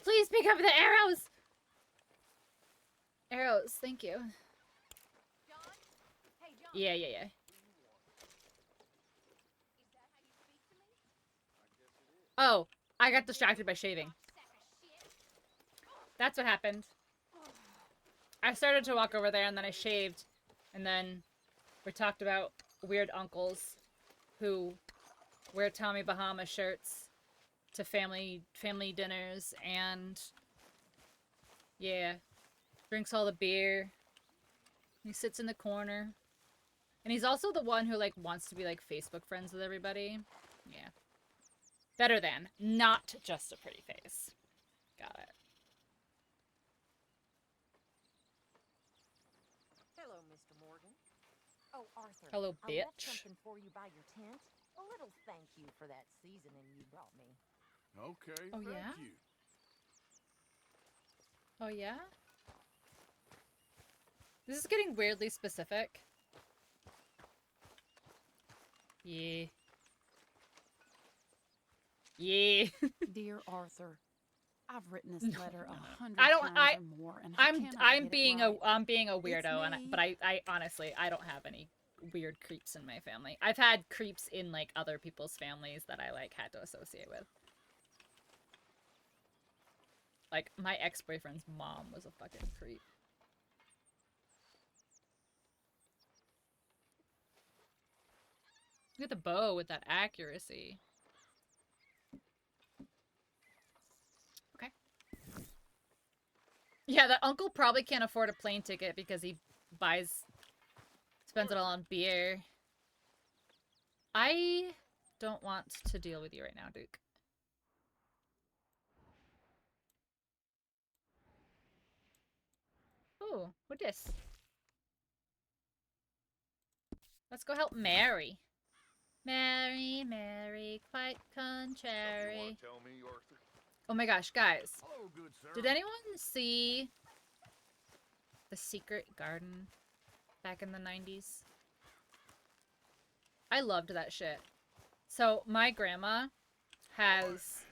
Please pick up the arrows! Arrows, thank you. John? Hey, John. Yeah. Is that how you speak to me? Oh, I got distracted by shaving. That's what happened. I started to walk over there and then I shaved. And then we talked about weird uncles who wear Tommy Bahama shirts to family dinners and yeah, drinks all the beer. He sits in the corner. And he's also the one who like wants to be like Facebook friends with everybody. Yeah. Better than, not just a pretty face. Got it. Hello, Mr. Morgan. Oh, Arthur. Hello, I left bitch. something for you by your tent. A little thank you for that seasoning you brought me. Okay, Oh, thank yeah? you. Oh, yeah? This is getting weirdly specific. Yeah. Yeah. Dear Arthur, I've written this letter 100 I don't. times or more, and I cannot I'm get it being right. I'm being a weirdo, me. but I honestly I don't have any weird creeps in my family. I've had creeps in like other people's families that I like had to associate with. Like my ex-boyfriend's mom was a fucking creep. Look at the bow with that accuracy. Okay. Yeah, that uncle probably can't afford a plane ticket because he spends it all on beer. I don't want to deal with you right now, Duke. Ooh, what this? Let's go help Mary. Mary, Mary, quite contrary. Tell me, Arthur. Oh my gosh, guys. Hello, good sir. Did anyone see The Secret Garden back in the 90s. I loved that shit. So my grandma has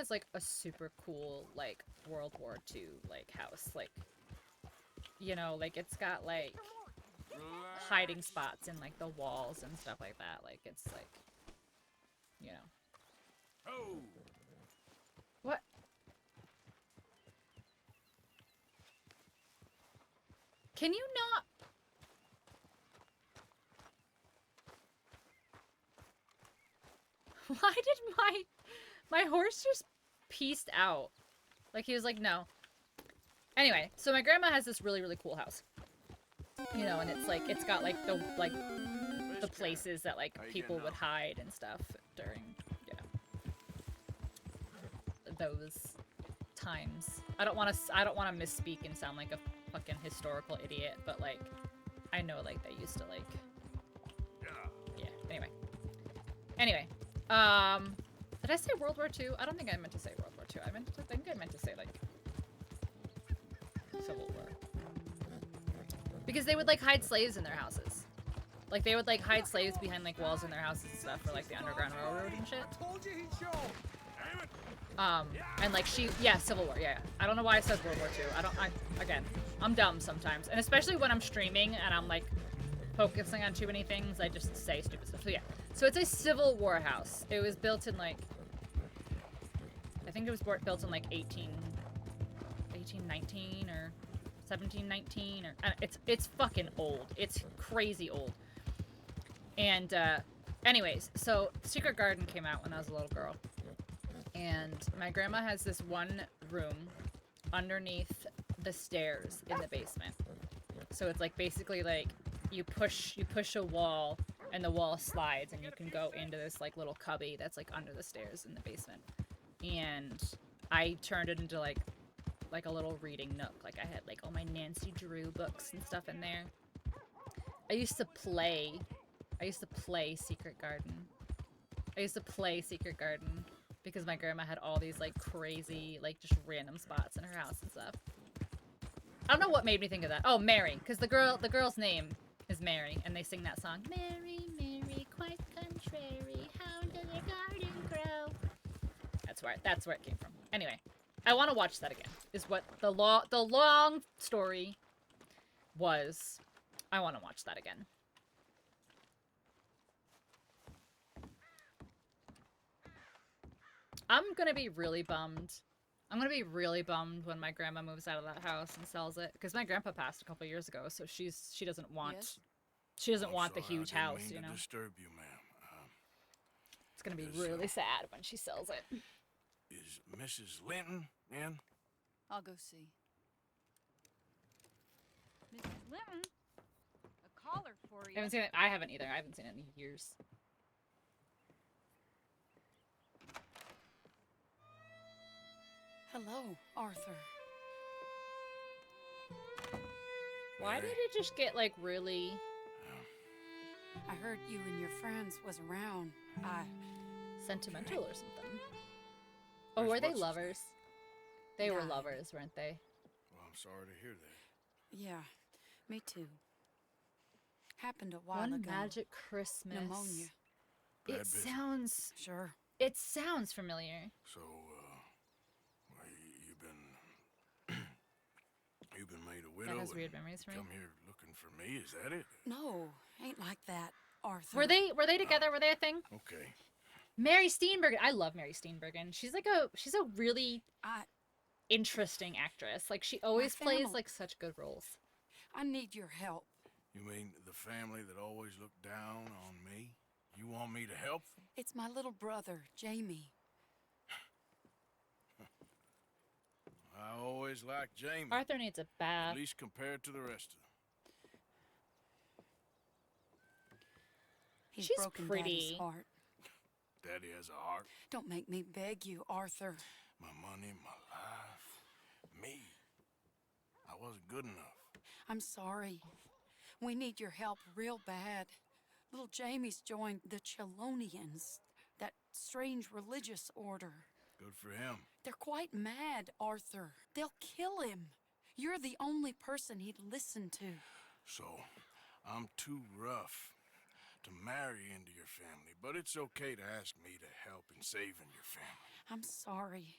like a super cool like World War II like house, like, you know, like it's got like hiding spots in like the walls and stuff like that. Like it's like, you know. Oh. What? Can you not? Why did my horse just pieced out? Like he was like, no. Anyway, so my grandma has this really, really cool house. You know, and it's like, it's got like the places that like people would hide and stuff during, you know, those times. I don't want to misspeak and sound like a fucking historical idiot, but like, I know like they used to like, yeah, anyway. Did I say World War II? I don't think I meant to say World War II. I think I meant to say like Civil War. Because they would like hide slaves in their houses. Like they would like hide slaves behind like walls in their houses and stuff for like the Underground Railroad and shit. And like Civil War, yeah. I don't know why I said World War II. Again, I'm dumb sometimes. And especially when I'm streaming and I'm like focusing on too many things, I just say stupid stuff. So yeah. So it's a Civil War house. It was built in like, I think it was built in like 1819 or 1719 or it's fucking old. It's crazy old. And anyways, so Secret Garden came out when I was a little girl. And my grandma has this one room underneath the stairs in the basement. So it's like basically like you push a wall and the wall slides and you can go into this like little cubby that's like under the stairs in the basement. And I turned it into like a little reading nook. Like I had like all my Nancy Drew books and stuff in there. I used to play Secret Garden. Because my grandma had all these like crazy, like just random spots in her house and stuff. I don't know what made me think of that. Oh, Mary, because the girl's name is Mary, and they sing that song. Mary, Mary, quite contrary, how does your garden grow? That's where it came from. Anyway, I want to watch that again. Is what the long story was. I want to watch that again. I'm gonna be really bummed. I'm gonna be really bummed when my grandma moves out of that house and sells it, because my grandpa passed a couple years ago, so she doesn't want the huge house, you know. Disturb you, ma'am. It's gonna be really sad when she sells it. Is Mrs. Linton in? I'll go see. Mrs. Linton, a caller for you. I haven't seen it. I haven't either. I haven't seen it in years. Hello, Arthur. Why did it just get like really? I heard you and your friends was around. Sentimental or something. Oh, were they lovers? They were lovers, weren't they? Well, I'm sorry to hear that. Yeah, me too. Happened a while One ago. Magic Christmas. Pneumonia. It sounds... Sure. It sounds familiar. So, well, you've been made a widow. That has weird memories for me. Come here looking for me. Is that it? No, ain't like that, Arthur. Were they together? Were they a thing? Okay. Mary Steenburgen. I love Mary Steenburgen. She's a really interesting actress. Like she always plays like such good roles. I need your help. You mean the family that always looked down on me? You want me to help them? It's my little brother, Jamie. I always liked Jamie. Arthur needs a bath. At least compared to the rest of them. He's She's broken pretty. Daddy's heart. Daddy has a heart. Don't make me beg you, Arthur. My money, my life, me. I wasn't good enough. I'm sorry. We need your help real bad. Little Jamie's joined the Chelonians, that strange religious order. Good for him. They're quite mad, Arthur. They'll kill him. You're the only person he'd listen to. So, I'm too rough to marry into your family, but it's okay to ask me to help in saving your family. I'm sorry.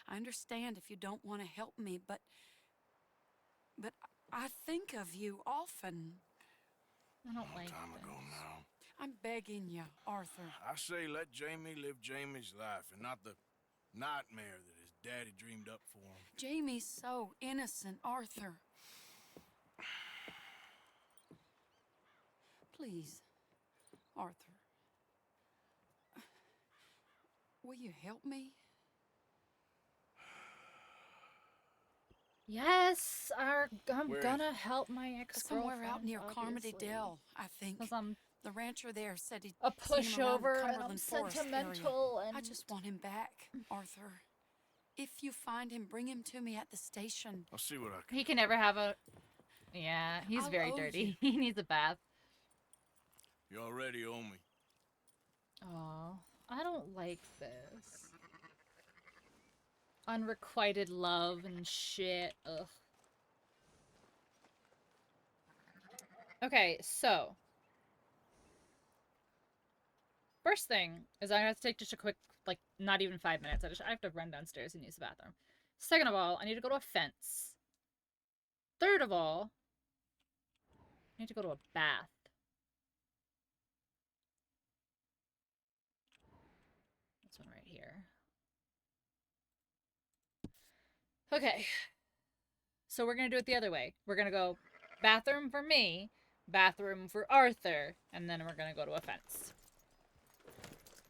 I understand if you don't want to help me, but I think of you often. I don't like Time ago now. I'm begging you, Arthur. I say let Jamie live Jamie's life and not the nightmare that his daddy dreamed up for him. Jamie's so innocent, Arthur. Please, Arthur. Will you help me? Yes, I'm Where gonna help my ex-girlfriend. Somewhere out near Carmody obviously. Dell, I think. 'Cause I'm the rancher there said he'd a seen him around the pushover and I'm Cumberland Forest sentimental area. and I just want him back, Arthur. If you find him, bring him to me at the station. I'll see what I can. he can never have a. Yeah, he's I'll very owe dirty. He needs a bath. You already owe me. Oh, I don't like this. Unrequited love and shit. Ugh. Okay, so first thing is I have to take just a quick, like, not even 5 minutes. I have to run downstairs and use the bathroom. Second of all, I need to go to a fence. Third of all, I need to go to a bath. This one right here. Okay. So we're gonna do it the other way. We're gonna go bathroom for me, bathroom for Arthur, and then we're gonna go to a fence.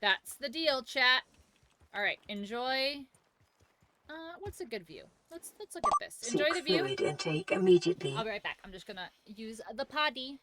That's the deal, chat. Alright, enjoy. What's a good view? Let's look at this. Enjoy the view. Fluid intake immediately. I'll be right back. I'm just gonna use the potty.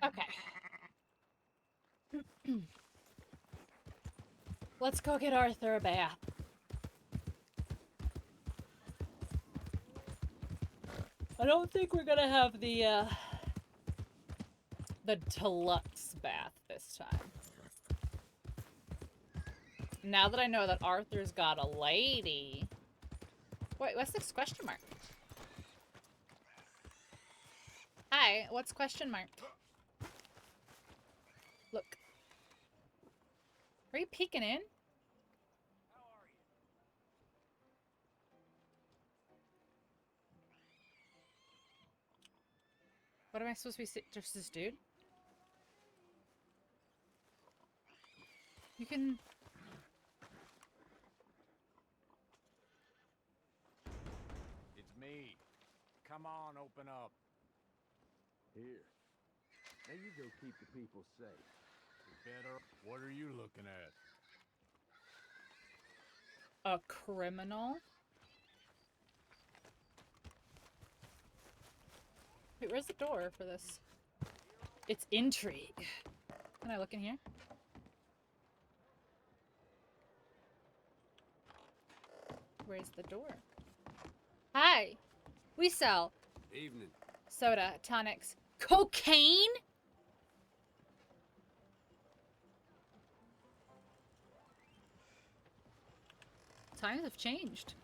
Okay. Let's go get Arthur a bath. I don't think we're gonna have the deluxe bath this time. Now that I know that Arthur's got a lady... Wait, what's this question mark? Hi, what's question mark? Look. Are you peeking in? What am I supposed to be just this dude? You can... It's me. Come on, open up. Here. Now you go keep the people safe. Better. What are you looking at? A criminal? Wait, where's the door for this? It's intrigue. Can I look in here? Where's the door? Hi! We sell Evening. soda, tonics, cocaine? Times have changed.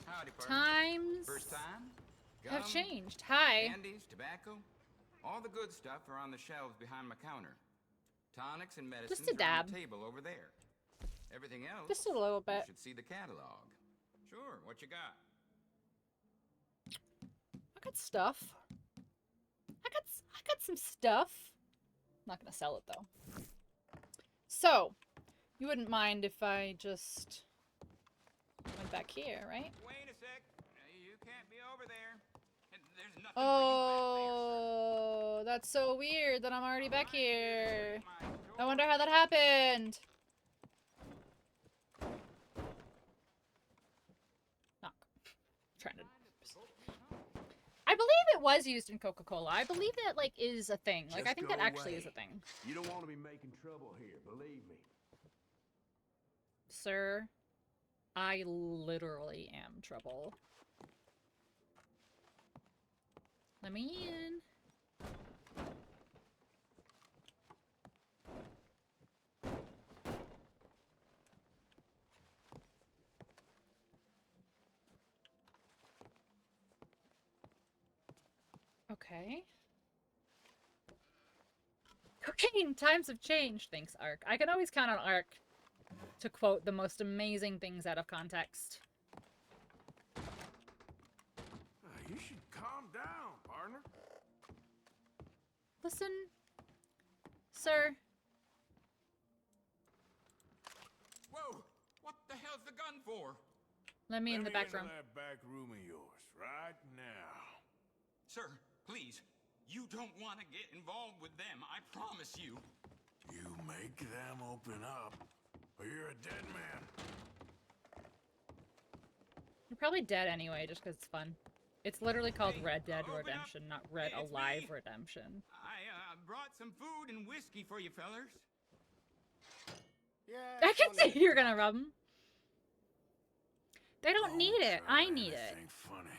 Howdy, partner. Times First time? have Gum, changed. Hi. Candies, tobacco. All the good stuff are on the shelves behind my counter. Tonics and medicines Just a are on dab. the table over there. Everything else, Just a little bit. you should see the catalog. Sure, what you got? I got stuff. I got some stuff. I'm not gonna sell it though. So, you wouldn't mind if I just went back here, right? Wait a sec. You can't be over there. There's nothing Oh, that's so weird that I'm already back here. I wonder how that happened. Knock. Trying to. I believe it was used in Coca-Cola. I believe that like is a thing. Like I think that actually is a thing. You don't want to be making trouble here, believe me. Sir, I literally am trouble. Let me in. Okay. Cocaine! Times have changed. Thanks, Ark. I can always count on Ark to quote the most amazing things out of context. You should calm down, partner. Listen, sir. Whoa! What the hell's the gun for? Let me in the back into room. that back room of yours right now. Sir, please. You don't want to get involved with them, I promise you. You make them open up, or you're a dead man. You're probably dead anyway, just because it's fun. It's literally called Red Dead Redemption, not Red It's Alive me. Redemption. I brought some food and whiskey for you fellers. Yeah. I can see you're gonna rub them. They don't need it. I need it. Funny.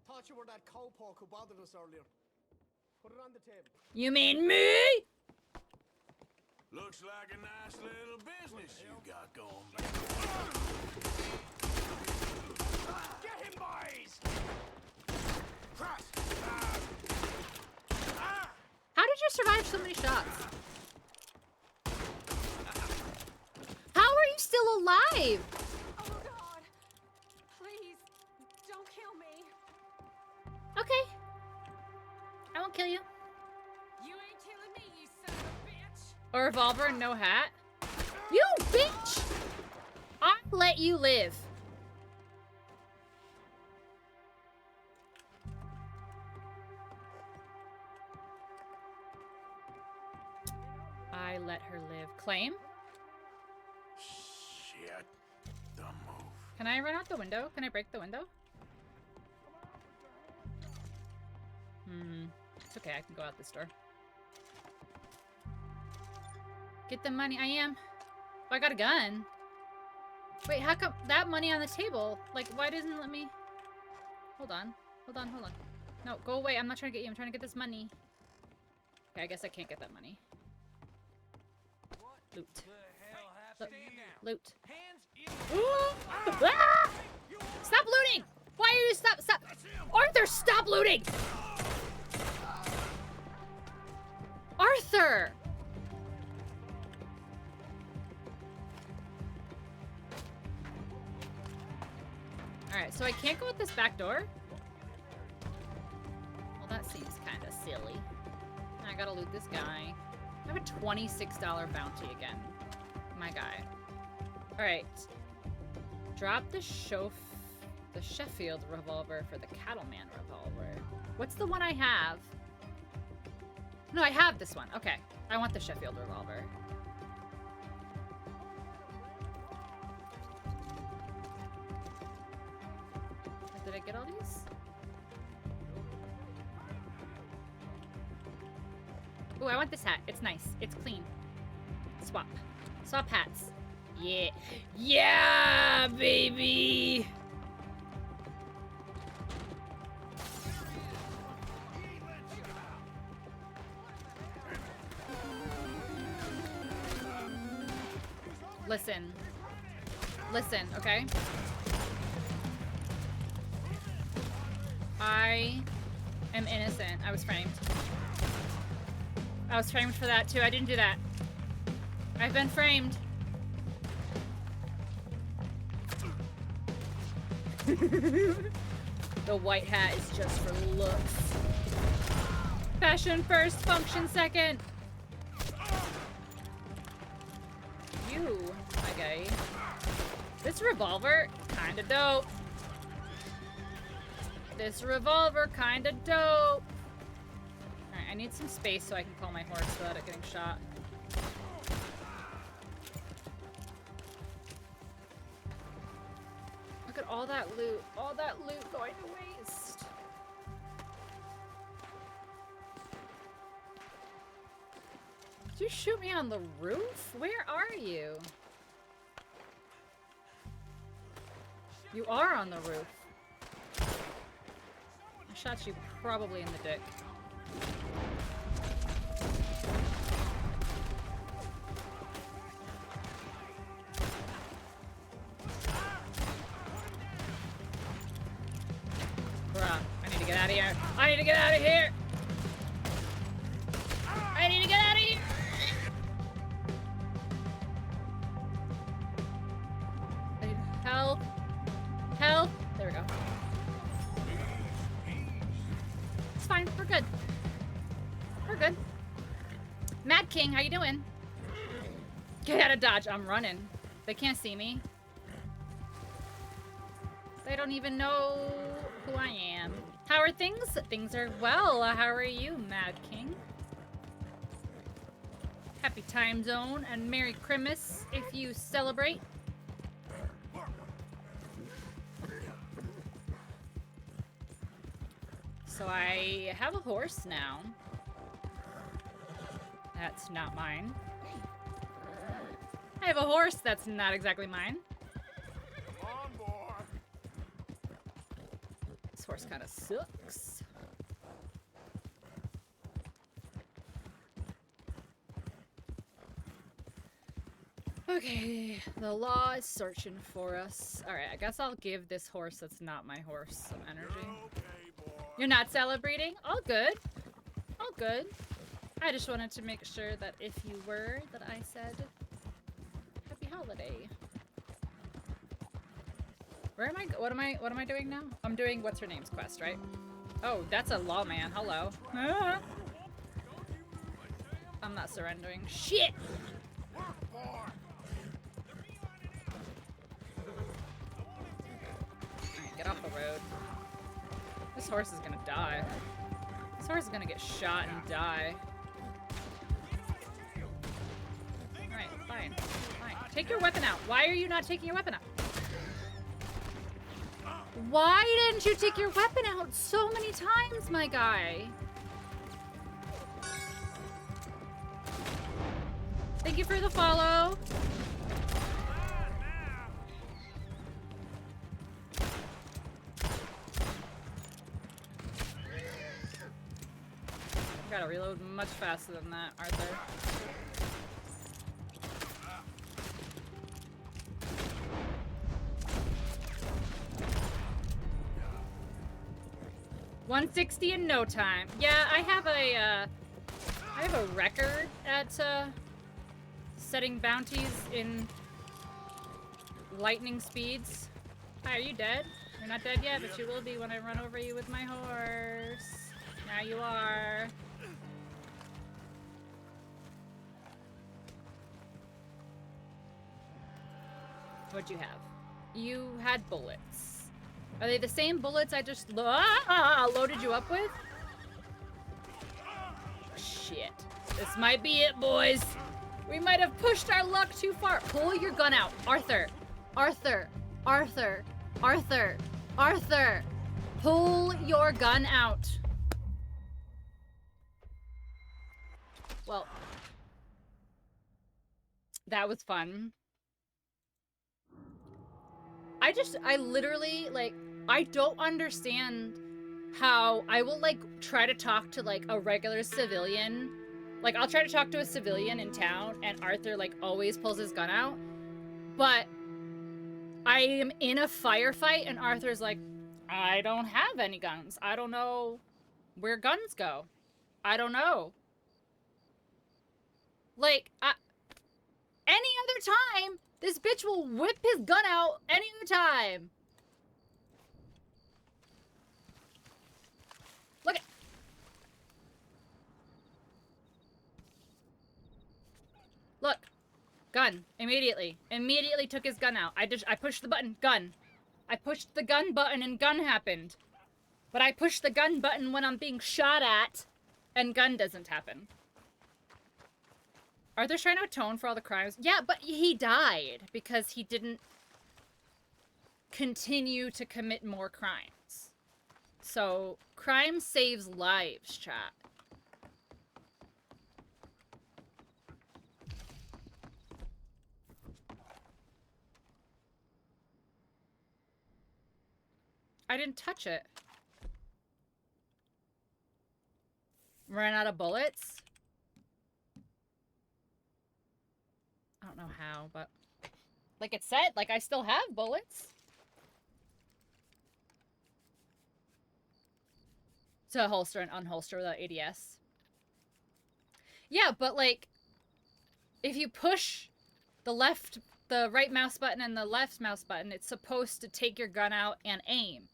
Thought you were that cowpoke who bothered us earlier. Put it on the table. You mean me? Looks like a nice little business you got going back. Get him, boys! How did you survive so many shots? How are you still alive? Oh God! Please, don't kill me. Okay. I won't kill you. You ain't killing me, you son of a bitch. A revolver and no hat? You bitch! I'll let you live. I let her live. Claim? Shit. The move. Can I run out the window? Can I break the window? It's okay, I can go out this door. Get the money, I am. Oh, I got a gun. Wait, how come that money on the table? Like, why doesn't it let me? Hold on. Hold on, hold on. No, go away. I'm not trying to get you. I'm trying to get this money. Okay, I guess I can't get that money. Loot. Loot. Ah! Stop looting! Why are you stop? Arthur, stop looting! Arthur! Alright, so I can't go out this back door? Well, that seems kind of silly. I gotta loot this guy. I have a $26 bounty again. My guy. Alright. Drop the Sheffield revolver for the Cattleman revolver. What's the one I have? No, I have this one. Okay. I want the Sheffield revolver. Did I get all these? Ooh, I want this hat. It's nice. It's clean. Swap. Swap hats. Yeah. Yeah, baby! Listen. Listen, okay? I am innocent. I was framed. I was framed for that too. I didn't do that. I've been framed. The white hat is just for looks. Fashion first, function second. You, my guy. This revolver, kinda dope. This revolver, kinda dope. Alright, I need some space so I can call my horse without it getting shot. Look at all that loot going to waste. Did you shoot me on the roof? Where are you? You are on the roof. I shot you probably in the dick. Bruh, I need to get out of here. I need to get out of here. I need to get out of here. I need help. Help. There we go. It's fine. We're good. We're good. Mad King, how you doing? Get out of Dodge. I'm running. They can't see me. They don't even know who I am. How are things? Things are well. How are you, Mad King? Happy time zone and Merry Christmas if you celebrate. So I have a horse now. That's not mine. I have a horse that's not exactly mine. Come on, boy. This horse kind of sucks. Okay, the law is searching for us. Alright, I guess I'll give this horse that's not my horse some energy. You're not celebrating? All good. All good. I just wanted to make sure that if you were, that I said happy holiday. Where am I? What am I doing now? I'm doing what's her name's quest, right? Oh, that's a lawman. Hello. Ah. I'm not surrendering. Shit. Alright, get off the road. This horse is gonna die. This horse is gonna get shot and die. Alright, fine. Fine. Take your weapon out. Why are you not taking your weapon out? Why didn't you take your weapon out so many times, my guy? Thank you for the follow. Gotta reload much faster than that, Arthur. $160 in no time. Yeah, I have a record at setting bounties in lightning speeds. Hi, are you dead? You're not dead yet, but you will be when I run over you with my horse. Now you are. What'd you have? You had bullets. Are they the same bullets I just loaded you up with? Shit. This might be it, boys. We might have pushed our luck too far. Pull your gun out. Arthur. Arthur. Arthur. Arthur. Arthur. Pull your gun out. Well, that was fun. I literally, like, I don't understand how I will, like, try to talk to, like, a regular civilian. Like, I'll try to talk to a civilian in town, and Arthur, like, always pulls his gun out. But I am in a firefight, and Arthur's like, I don't have any guns. I don't know where guns go. I don't know. Like, any other time, this bitch will whip his gun out any other time. Look at... Look. Gun. Immediately. Immediately took his gun out. I pushed the button. Gun. I pushed the gun button and gun happened. But I push the gun button when I'm being shot at, and gun doesn't happen. Arthur's trying to atone for all the crimes. Yeah, but he died because he didn't continue to commit more crimes. So, crime saves lives, chat. I didn't touch it. Ran out of bullets? I don't know how, but... Like it said, like I still have bullets. To holster and unholster without ADS. Yeah, but like... If you push the right mouse button and the left mouse button, it's supposed to take your gun out and aim.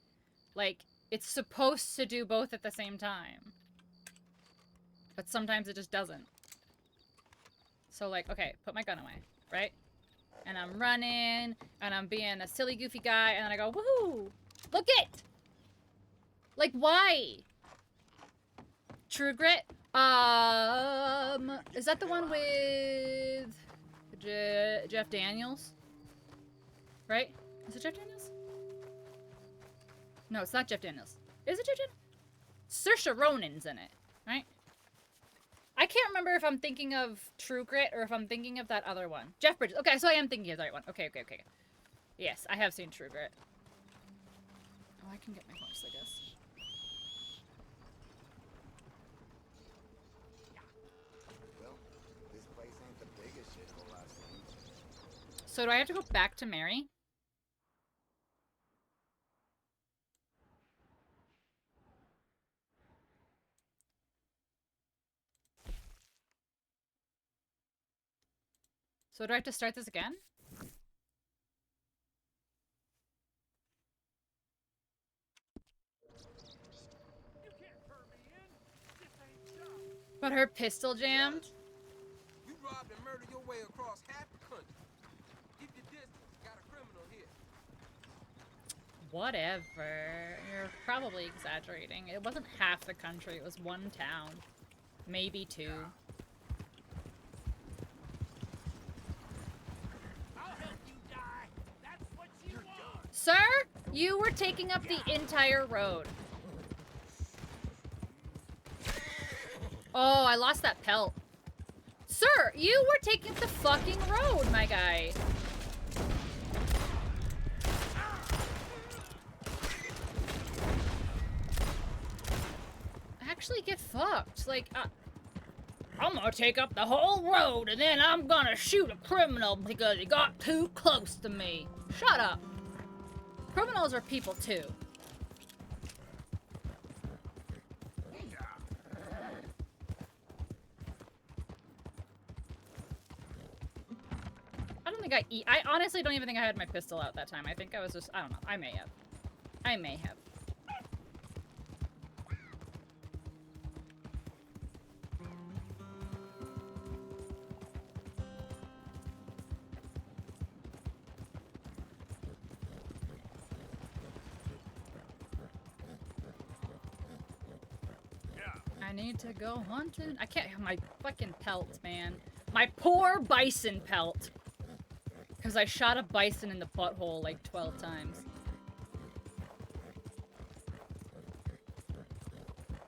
Like, it's supposed to do both at the same time. But sometimes it just doesn't. So, like, okay, put my gun away, right? And I'm running, and I'm being a silly, goofy guy, and then I go, woohoo! Look it! Like, why? True Grit? Is that the one with Jeff Daniels? Right? Is it Jeff Daniels? No, it's not Jeff Daniels. Is it Jeff Daniels? Saoirse Ronan's in it, right? I can't remember if I'm thinking of True Grit or if I'm thinking of that other one. Jeff Bridges. Okay, so I am thinking of the right one. Okay. Yes, I have seen True Grit. Oh, I can get my horse, I guess. Well, this place ain't the biggest shithole I've seen. So do I have to go back to Mary? So do I have to start this again? But her pistol jammed? You robbed and murdered your way across half the country. Keep your distance. Got a criminal here. Whatever. You're probably exaggerating. It wasn't half the country. It was one town. Maybe two. Sir, you were taking up the entire road. Oh, I lost that pelt. Sir, you were taking up the fucking road, my guy. Actually get fucked. Like, I'm gonna take up the whole road and then I'm gonna shoot a criminal because he got too close to me. Shut up. Criminals are people too. I don't think I honestly don't even think I had my pistol out that time. I think I was just, I don't know. I may have. I may have. I need to go hunting. I can't have my fucking pelt, man. My poor bison pelt. Because I shot a bison in the butthole like 12 times.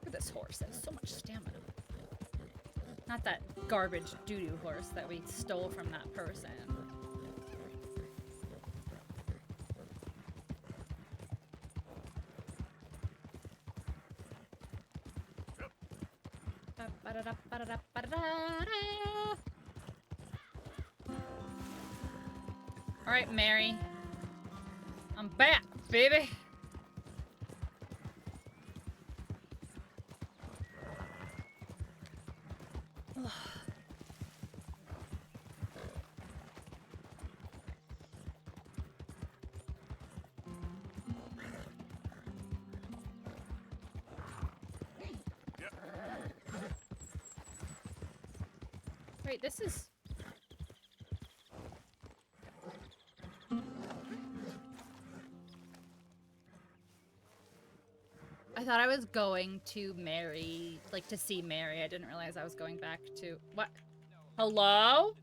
Look at this horse. It has so much stamina. Not that garbage doo-doo horse that we stole from that person. Alright, Mary. I'm back, baby. Wait, this is... I thought I was going to Mary, like to see Mary. I didn't realize I was going back to... What? Hello?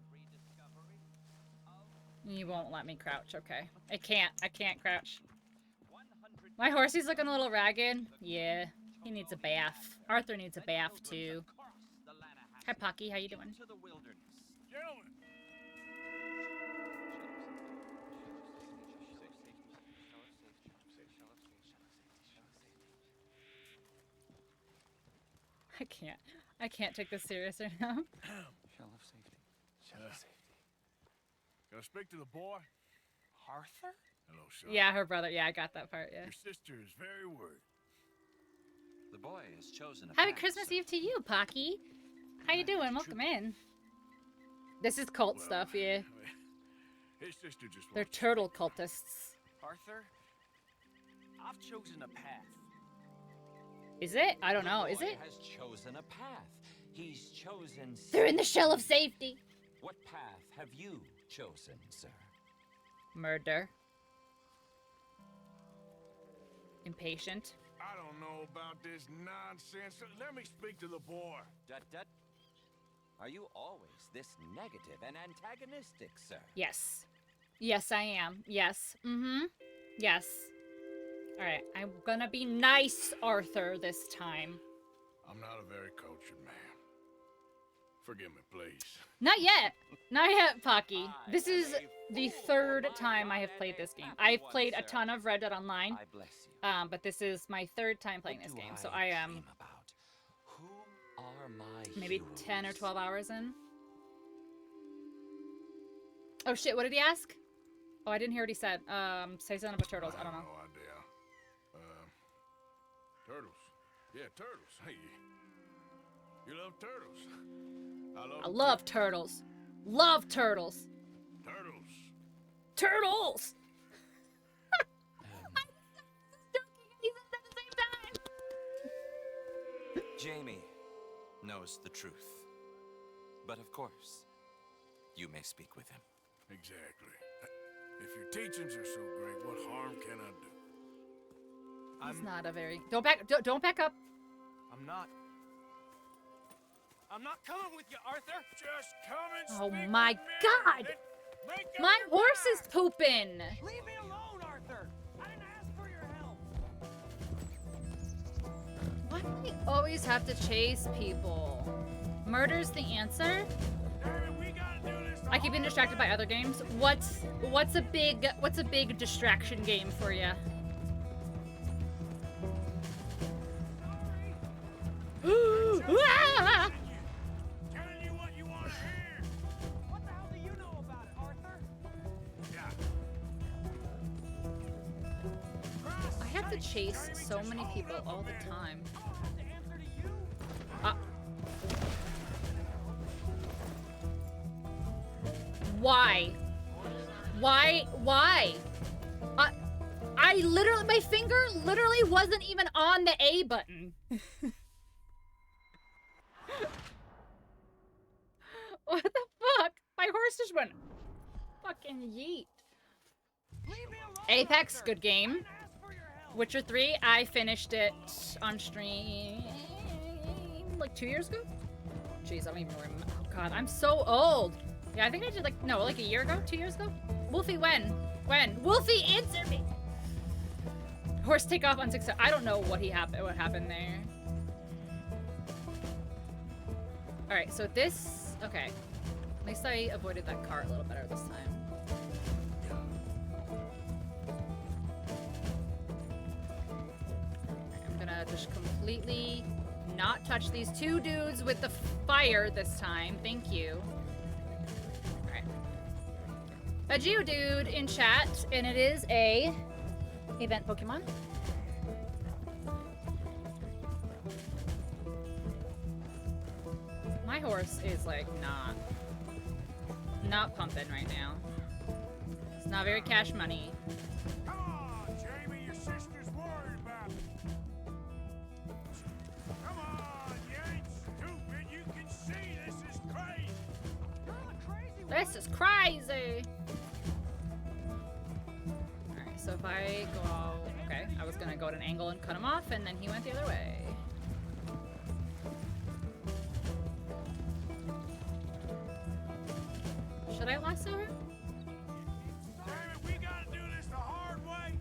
You won't let me crouch, okay. I can't crouch. My horsey's looking a little ragged. Yeah, he needs a bath. Arthur needs a bath too. Hi, Pocky, how you doing? Gentlemen. I can't take this serious right now. Shell of safety. Shell of safety. Can I speak to the boy? Arthur? Hello, son. Yeah, her brother. Yeah, I got that part, yeah. Your sister is very worried. The boy has chosen a Happy path, Christmas sir. Eve to you, Pocky. How you doing? Welcome in. This is cult stuff, yeah. His sister just They're wants turtle cultists. Arthur, I've chosen a path. Is it? I don't know. The Is boy it? has chosen a path. He's chosen... They're in the shell of safety. What path have you chosen, sir? Murder. Impatient. I don't know about this nonsense. Let me speak to the boy. Dut. Are you always this negative and antagonistic, sir? Yes. Yes, I am. Yes. Mm-hmm. Yes. Alright, I'm gonna be nice, Arthur, this time. I'm not a very cultured man. Forgive me, please. Not yet. Not yet, Pocky. This is the third time I have played this game. I've played a ton of Red Dead Online. I bless you. But this is my third time playing this game, so I am Who are my maybe heroes? 10 or 12 hours in. Oh shit, what did he ask? Oh, I didn't hear what he said. Say something about turtles. I don't know. No idea. Turtles. Yeah, turtles. Hey, you love turtles. I love turtles. Love turtles. Turtles. Turtles! Jamie knows the truth. But of course, you may speak with him. Exactly. If your teachings are so great, what harm can I do? He's not a very... Don't back up. I'm not coming with you, Arthur. Just come and Oh speak my with me god! and make up My your horse is pooping! Leave me alone, Arthur. I didn't ask for your help. Why do we always have to chase people? Murder's the answer? I keep getting distracted by other games. What's a big distraction game for you? Ah! Telling you what you want to hear. What the hell do you know about it, Arthur? I have to chase so many people all the time. Why? Why? I literally, my finger literally wasn't even on the A button. What the fuck? My horse just went fucking yeet. Apex, good game. Witcher 3, I finished it on stream like 2 years ago? Jeez, I don't even remember. Oh god, I'm so old. Yeah, I think I did like, no, like a year ago? 2 years ago? Wolfie, when? When? Wolfie, answer me! Horse take off on 6. I don't know what happened there. Alright, so this, okay. At least I avoided that car a little better this time. I'm gonna just completely not touch these 2 dudes with the fire this time. Thank you. Alright. A Geodude in chat, and it is a event Pokemon. My horse is like not pumping right now. It's not very cash money. Come on, Jamie, your sister's worried about it. Come on, you ain't stupid. You can see this is crazy. You're a crazy one. This is crazy. Alright, so if I go, okay, I was gonna go at an angle and cut him off, and then he went the other way. Should I lasso him? Damn it, we gotta do this the hard way.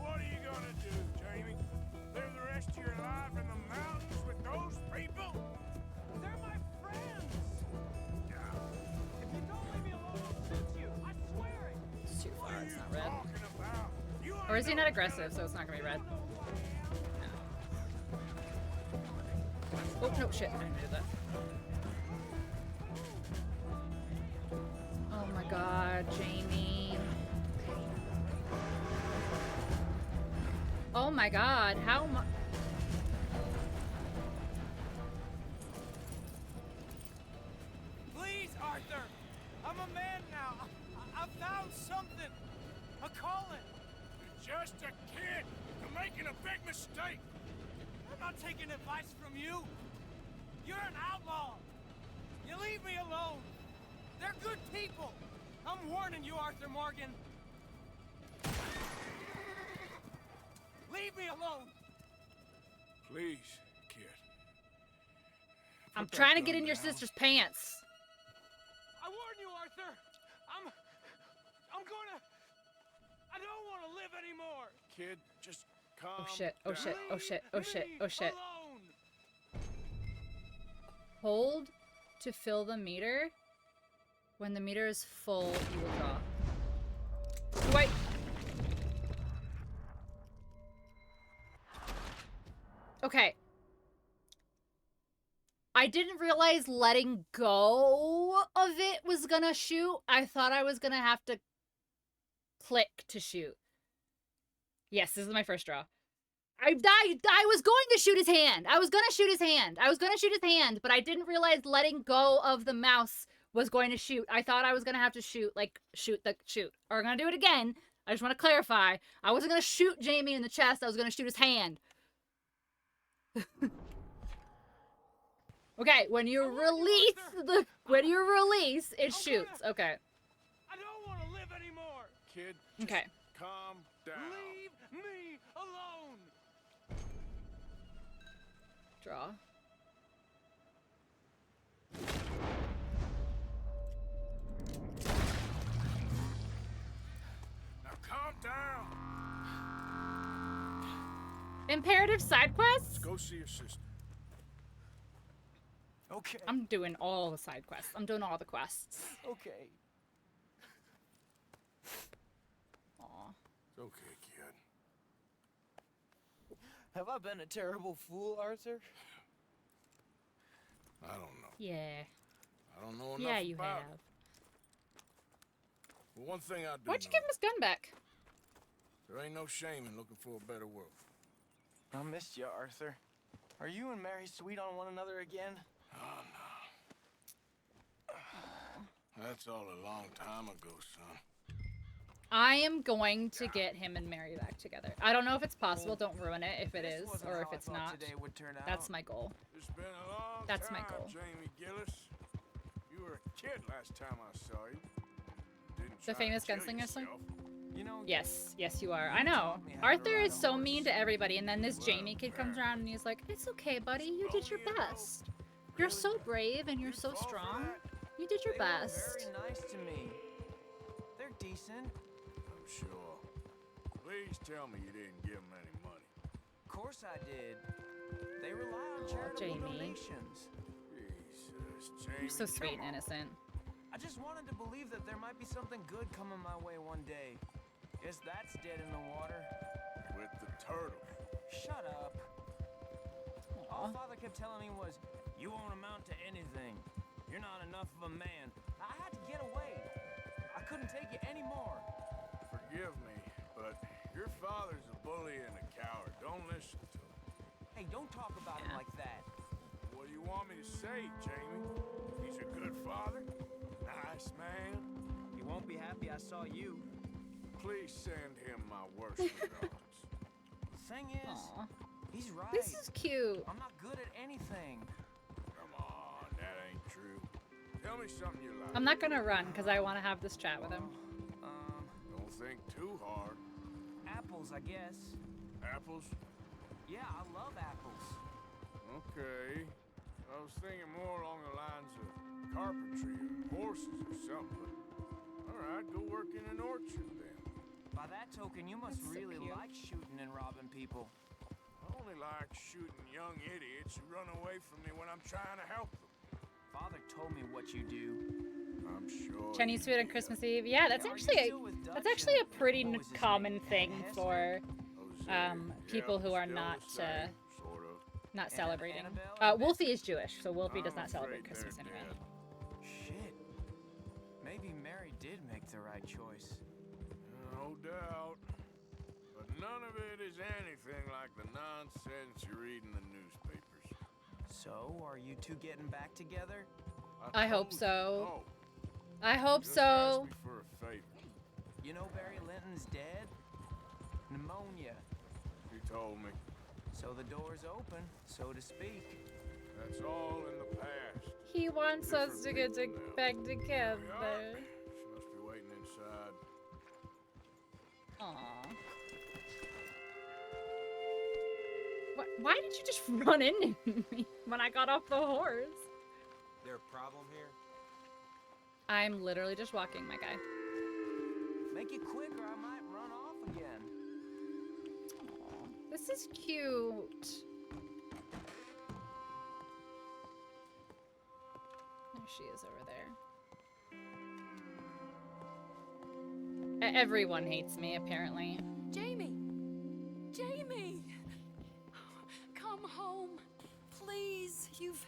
What are you gonna do, Jamie? Live the rest of your life in the mountains with those people? They're my friends. If you don't leave me alone, I'll shoot you. I swear it. It's too far, it's not red. Or is he not aggressive, so it's not gonna be red? No. Oh, no, shit, I didn't do that. Oh my god, Jamie. Oh my god, how much? Please, Arthur! I'm a man now. I found something. A calling. You're just a kid. You're making a big mistake. I'm not taking advice from you. You're an outlaw. You leave me alone. They're good people. I'm warning you, Arthur Morgan. Leave me alone. Please, kid. I'm trying to get in your sister's pants. I warn you, Arthur. I'm gonna. I don't want to live anymore. Kid, just calm Oh shit, oh down. shit, oh shit, oh shit, oh shit. Alone. Hold to fill the meter. When the meter is full, you will draw. Wait. Okay. I didn't realize letting go of it was gonna shoot. I thought I was gonna have to click to shoot. Yes, this is my first draw. I was going to shoot his hand. I was gonna shoot his hand, but I didn't realize letting go of the mouse was going to shoot. I thought I was gonna have to shoot. Or I'm gonna do it again. I just want to clarify. I wasn't gonna shoot Jamie in the chest. I was gonna shoot his hand. Okay, when you release it shoots. Okay. I don't want to live anymore. Kid, just Okay. calm down. Leave me alone. Draw. Now calm down. Imperative side quests? Go see your sister. Okay. I'm doing all the side quests. I'm doing all the quests. Okay. Aw. It's okay, kid. Have I been a terrible fool, Arthur? I don't know. Yeah. I don't know enough Yeah, you about have. it. But one thing I do Why'd you know, give him his gun back? there ain't no shame in looking for a better world. I missed you, Arthur. Are you and Mary sweet on one another again? Oh, no. That's all a long time ago, son. I am going to get him and Mary back together. I don't know if it's possible. Don't ruin it if it is, or if it's not. That's my goal. It's been a long That's my time, goal. Jamie Gillis. You were a kid last time I saw you. Didn't The try to famous kill gunslinger song? yourself. You know, Yes, yes you are. I know. Arthur is so mean to everybody, and then this Jamie kid comes around and he's like, "It's okay, buddy. You did your best." You're so brave and you're so strong. You did your They were best. very nice to me. They're decent. I'm sure. Please tell me you didn't give them any money. Of course I did. They rely on charitable Jamie. donations. Jesus, You're Jamie. so sweet and innocent. I just wanted to believe that there might be something good coming my way one day. Guess that's dead in the water. With the turtle. Shut up. All Father kept telling me was, you won't amount to anything. You're not enough of a man. I had to get away. I couldn't take it anymore. Forgive me, but your father's a bully and a coward. Don't listen to him. Hey, don't talk about him like that. What do you want me to say, Jamie? He's a good father? Nice man? He won't be happy I saw you. Please send him my worst regards. Thing is, he's right. This is cute. I'm not good at anything. Come on, that ain't true. Tell me something you like. I'm not gonna run because I want to have this chat with him. Don't think too hard. Apples, I guess. Apples? Yeah, I love apples. Okay. I was thinking more along the lines of carpentry or horses or something. All right, go work in an orchard then. By that token, you must really like shooting and robbing people. I only like shooting young idiots who run away from me when I'm trying to help them. Father told me what you do. I'm sure. Chinese food on Christmas Eve. Yeah, that's actually a pretty common thing for people who are not not celebrating. Wolfie is Jewish, so Wolfie does not celebrate Christmas anyway. Shit. Maybe Mary did make the right choice. No doubt. But none of it is anything like the nonsense you read in the newspapers. So, are you two getting back together? I hope so. No. I hope Just so. ask me for a favor. You know Barry Linton's dead? Pneumonia. He told me. So the door's open, so to speak. That's all in the past. He wants us to get back together. She must be waiting inside. Aww. Why did you just run into me when I got off the horse? There a problem here? I'm literally just walking, my guy. Make it quick or I might run off again. Aww, this is cute. There she is over there. Everyone hates me, apparently. Jamie! Jamie! Come home. Please, you've...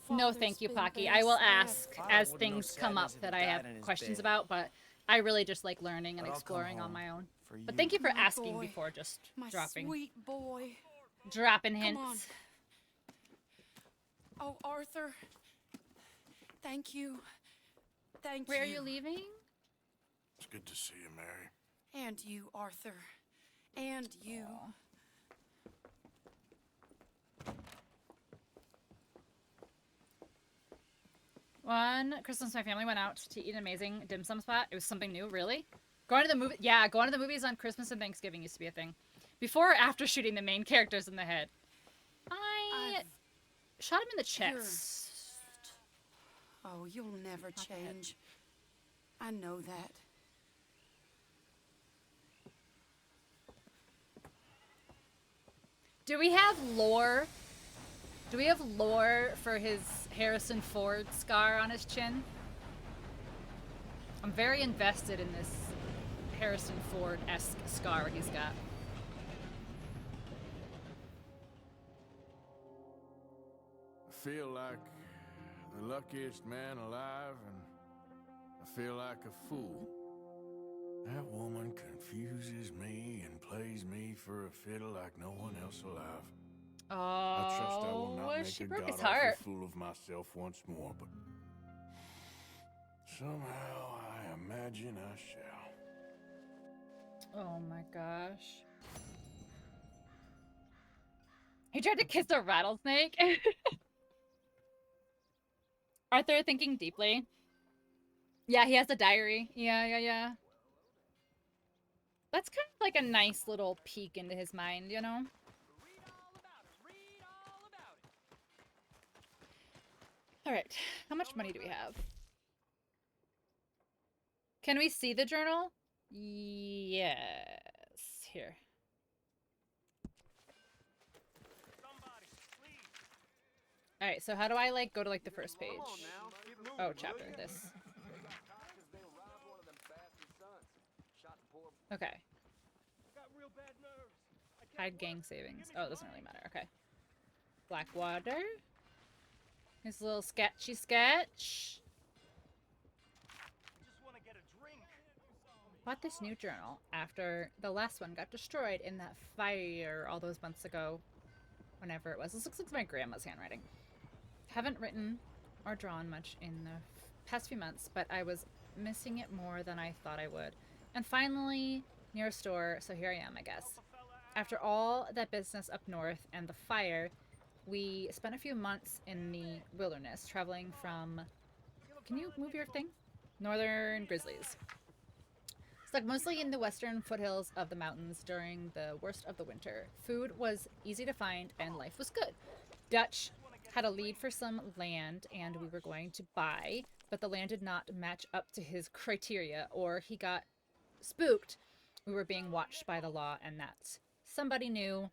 No, thank you, Pocky. I will ask as things come up that I have questions about, but I really just like learning and exploring on my own. But thank you for asking before just dropping. My sweet boy. Dropping Come on. hints. Oh, Arthur. Thank you. Thank you. Where are you leaving? It's good to see you, Mary. And you, Arthur. And you. Aww. One Christmas, my family went out to eat an amazing dim sum spot. It was something new, really. Going to the movie, yeah, going to the movies on Christmas and Thanksgiving used to be a thing. Before or after shooting the main characters in the head? I shot him in the chest. Oh, you'll never change. I know that. Do we have lore? Do we have lore for his Harrison Ford scar on his chin? I'm very invested in this Harrison Ford-esque scar he's got. I feel like the luckiest man alive, and I feel like a fool. That woman confuses me and plays me for a fiddle like no one else alive. I trust I will not make she a broke his god-awful heart. fool of myself once more, but somehow I imagine I shall. Oh my gosh. He tried to kiss a rattlesnake. Arthur thinking deeply. Yeah, he has a diary. Yeah. That's kind of like a nice little peek into his mind, you know? All right. How much money do we have? Can we see the journal? Yes. Here. All right. So how do I like go to like the first page? Oh, chapter. This. Okay. Hide gang savings. Oh, it doesn't really matter. Okay. Blackwater. His little sketchy sketch. Bought this new journal after the last one got destroyed in that fire all those months ago. Whenever it was. This looks like my grandma's handwriting. Haven't written or drawn much in the past few months, but I was missing it more than I thought I would. And finally, near a store, so here I am, I guess. After all that business up north and the fire, we spent a few months in the wilderness, traveling from... Can you move your thing? Northern grizzlies. Stuck mostly in the western foothills of the mountains during the worst of the winter. Food was easy to find and life was good. Dutch had a lead for some land and we were going to buy, but the land did not match up to his criteria, or he got spooked. We were being watched by the law, and that somebody knew.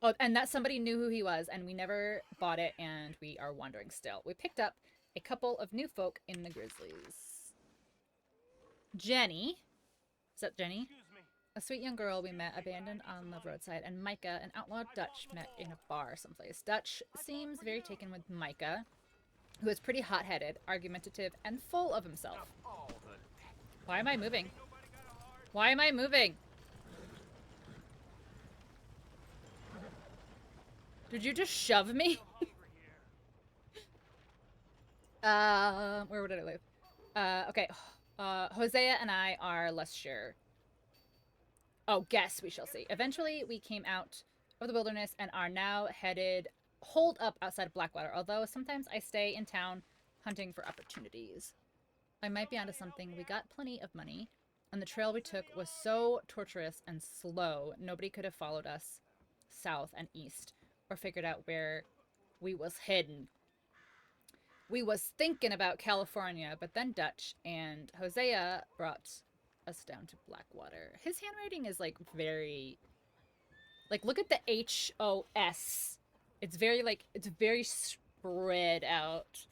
Oh, and that somebody knew who he was, and we never bought it, and we are wandering still. We picked up a couple of new folk in the Grizzlies. Jenny. Is that Jenny? A sweet young girl we met abandoned on the roadside, and Micah, an outlaw Dutch, met in a bar someplace. Dutch seems very taken with Micah, who is pretty hot-headed, argumentative, and full of himself. Why am I moving? Why am I moving? Did you just shove me? Where did I live? Okay. Hosea and I are less sure. Oh, guess we shall see. Eventually, we came out of the wilderness and are now holed up outside of Blackwater, although sometimes I stay in town hunting for opportunities. I might be onto something. We got plenty of money, and the trail we took was so torturous and slow, nobody could have followed us south and east or figured out where we was heading. We was thinking about California, but then Dutch and Hosea brought us down to Blackwater. His handwriting is like very, like, look at the H-O-S. It's very like, it's very spread out.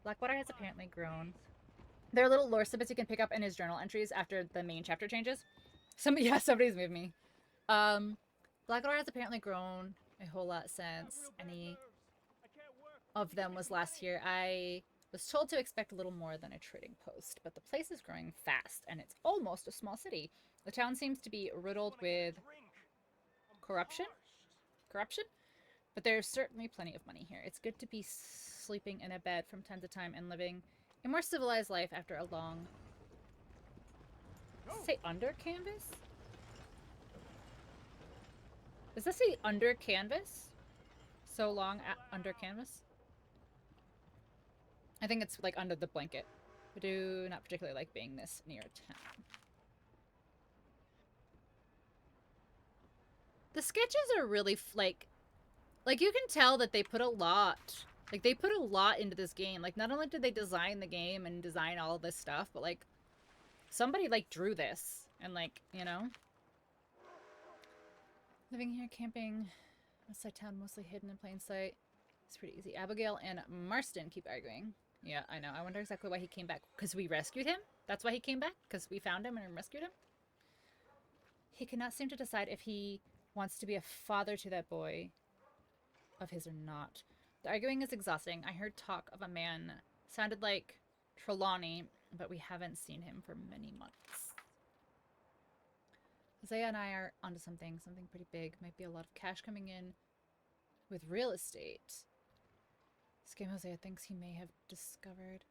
Blackwater has apparently grown. There are little lore snippets you can pick up in his journal entries after the main chapter changes. Somebody's moved me. Blackwater has apparently grown a whole lot since any of them was last here. I was told to expect a little more than a trading post, but the place is growing fast, and it's almost a small city. The town seems to be riddled with corruption? But there's certainly plenty of money here. It's good to be sleeping in a bed from time to time and living a more civilized life after a long... Say under canvas? Does this say under canvas? So long under canvas? I think it's like under the blanket. I do not particularly like being this near town. The sketches are really like you can tell that they put a lot. Like, they put a lot into this game. Like, not only did they design the game and design all this stuff, but, like, somebody, like, drew this. And, like, you know? Living here, camping, outside town, mostly hidden in plain sight. It's pretty easy. Abigail and Marston keep arguing. Yeah, I know. I wonder exactly why he came back. Because we rescued him? That's why he came back? Because we found him and rescued him? He cannot seem to decide if he wants to be a father to that boy of his or not. The arguing is exhausting. I heard talk of a man. Sounded like Trelawney, but we haven't seen him for many months. Hosea and I are onto something pretty big. Might be a lot of cash coming in with real estate. Scam Hosea thinks he may have discovered.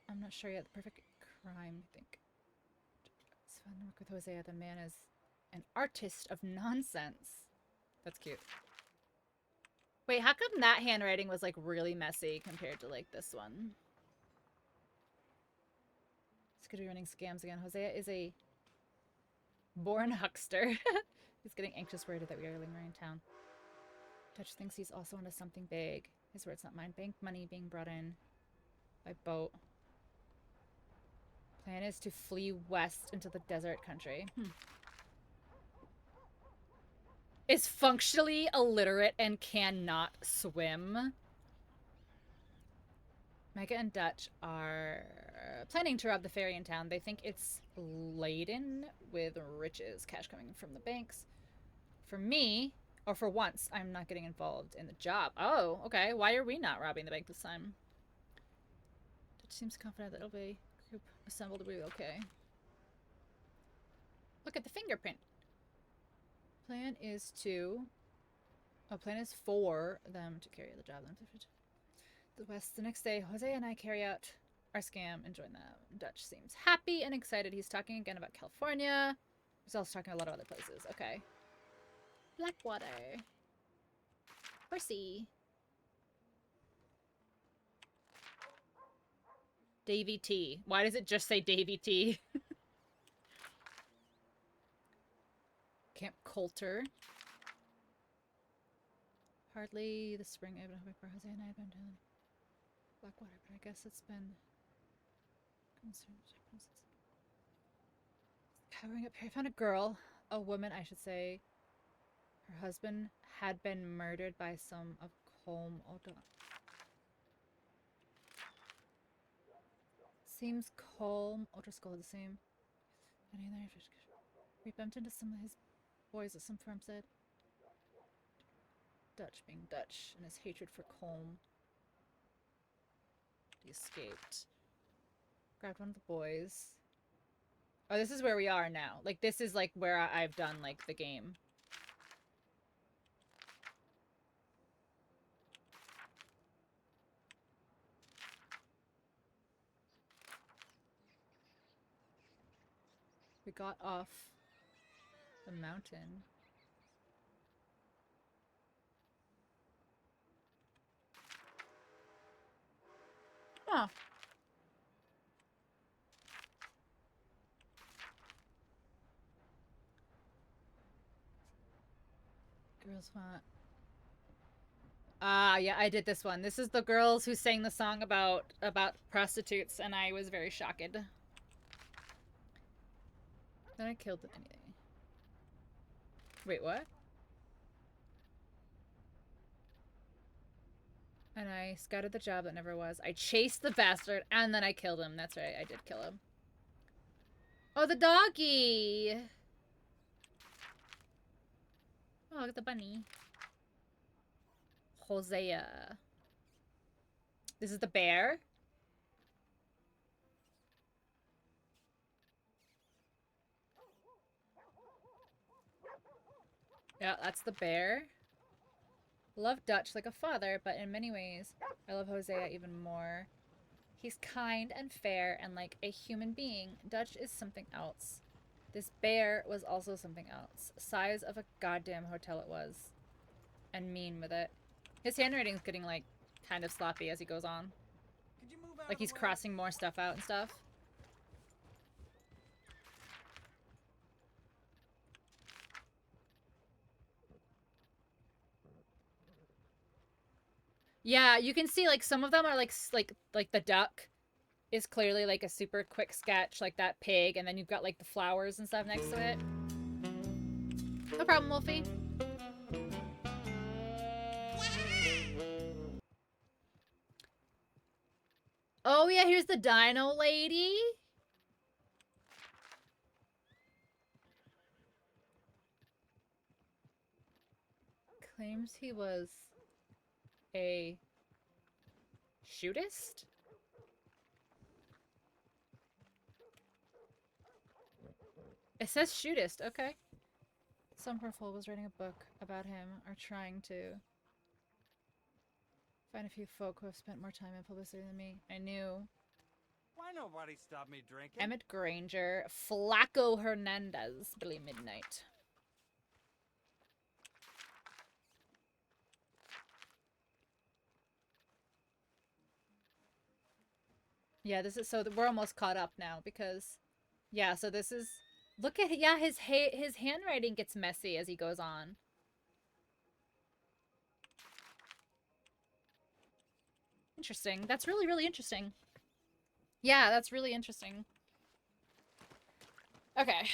I'm not sure yet. The perfect crime, I think. It's fun to work with Hosea. The man is an artist of nonsense. That's cute. Wait, how come that handwriting was, like, really messy compared to, like, this one? It's good to be running scams again. Hosea is a Born huckster. He's getting anxious, worried that we are lingering in town. Dutch thinks he's also onto something big. His words, not mine. Bank money being brought in by boat. Plan is to flee west into the desert country. Is functionally illiterate and cannot swim. Mega and Dutch are planning to rob the ferry in town. They think it's laden with riches, cash coming from the banks. For me, or for once, I'm not getting involved in the job. Oh, okay. Why are we not robbing the bank this time? Dutch seems confident that it'll be group assembled will be okay. Look at the fingerprint. Plan is for them to carry the job. The West. The next day, Jose and I carry out our scam and join them. Dutch seems happy and excited. He's talking again about California. He's also talking a lot of other places. Okay. Blackwater. Horsey. Davy T. Why does it just say Davy T? Camp Coulter. Hardly the spring I've been hoping for. Jose and I have been doing Blackwater, but I guess it's been covering up here. I found a girl, a woman, I should say. Her husband had been murdered by some of Colm Oda. Seems Colm Oda the same. We bumped into some of his boys at some farm said. Dutch being Dutch and his hatred for Colm. He escaped. Grabbed one of the boys. Oh, this is where we are now. Like, this is, like, where I've done, like, the game. We got off the mountain. Huh. Girls want... yeah, I did this one. This is the girls who sang the song about prostitutes, and I was very shocked. Then I killed them anyway. Wait, what? And I scouted the job that never was. I chased the bastard, and then I killed him. That's right, I did kill him. Oh, the doggy! Oh, look at the bunny. Hosea. This is the bear? Yeah, that's the bear. Love Dutch like a father, but in many ways, I love Hosea even more. He's kind and fair and like a human being. Dutch is something else. This bear was also something else. Size of a goddamn hotel it was. And mean with it. His handwriting's getting like kind of sloppy as he goes on. Like he's crossing more stuff out and stuff. Yeah, you can see like some of them are like the duck is clearly like a super quick sketch, like that pig, and then you've got like the flowers and stuff next to it. No problem, Wolfie. Oh yeah, here's the dino lady. Claims he was a shootist? It says shootist, okay. Some poor fool was writing a book about him or trying to find a few folk who have spent more time in publicity than me. I knew. Why nobody stop me drinking? Emmett Granger, Flaco Hernandez, Billy Midnight. Yeah, this is so we're almost caught up now because, yeah. So this is Look at, yeah, his handwriting gets messy as he goes on. Interesting. That's really, really interesting. Yeah, that's really interesting. Okay.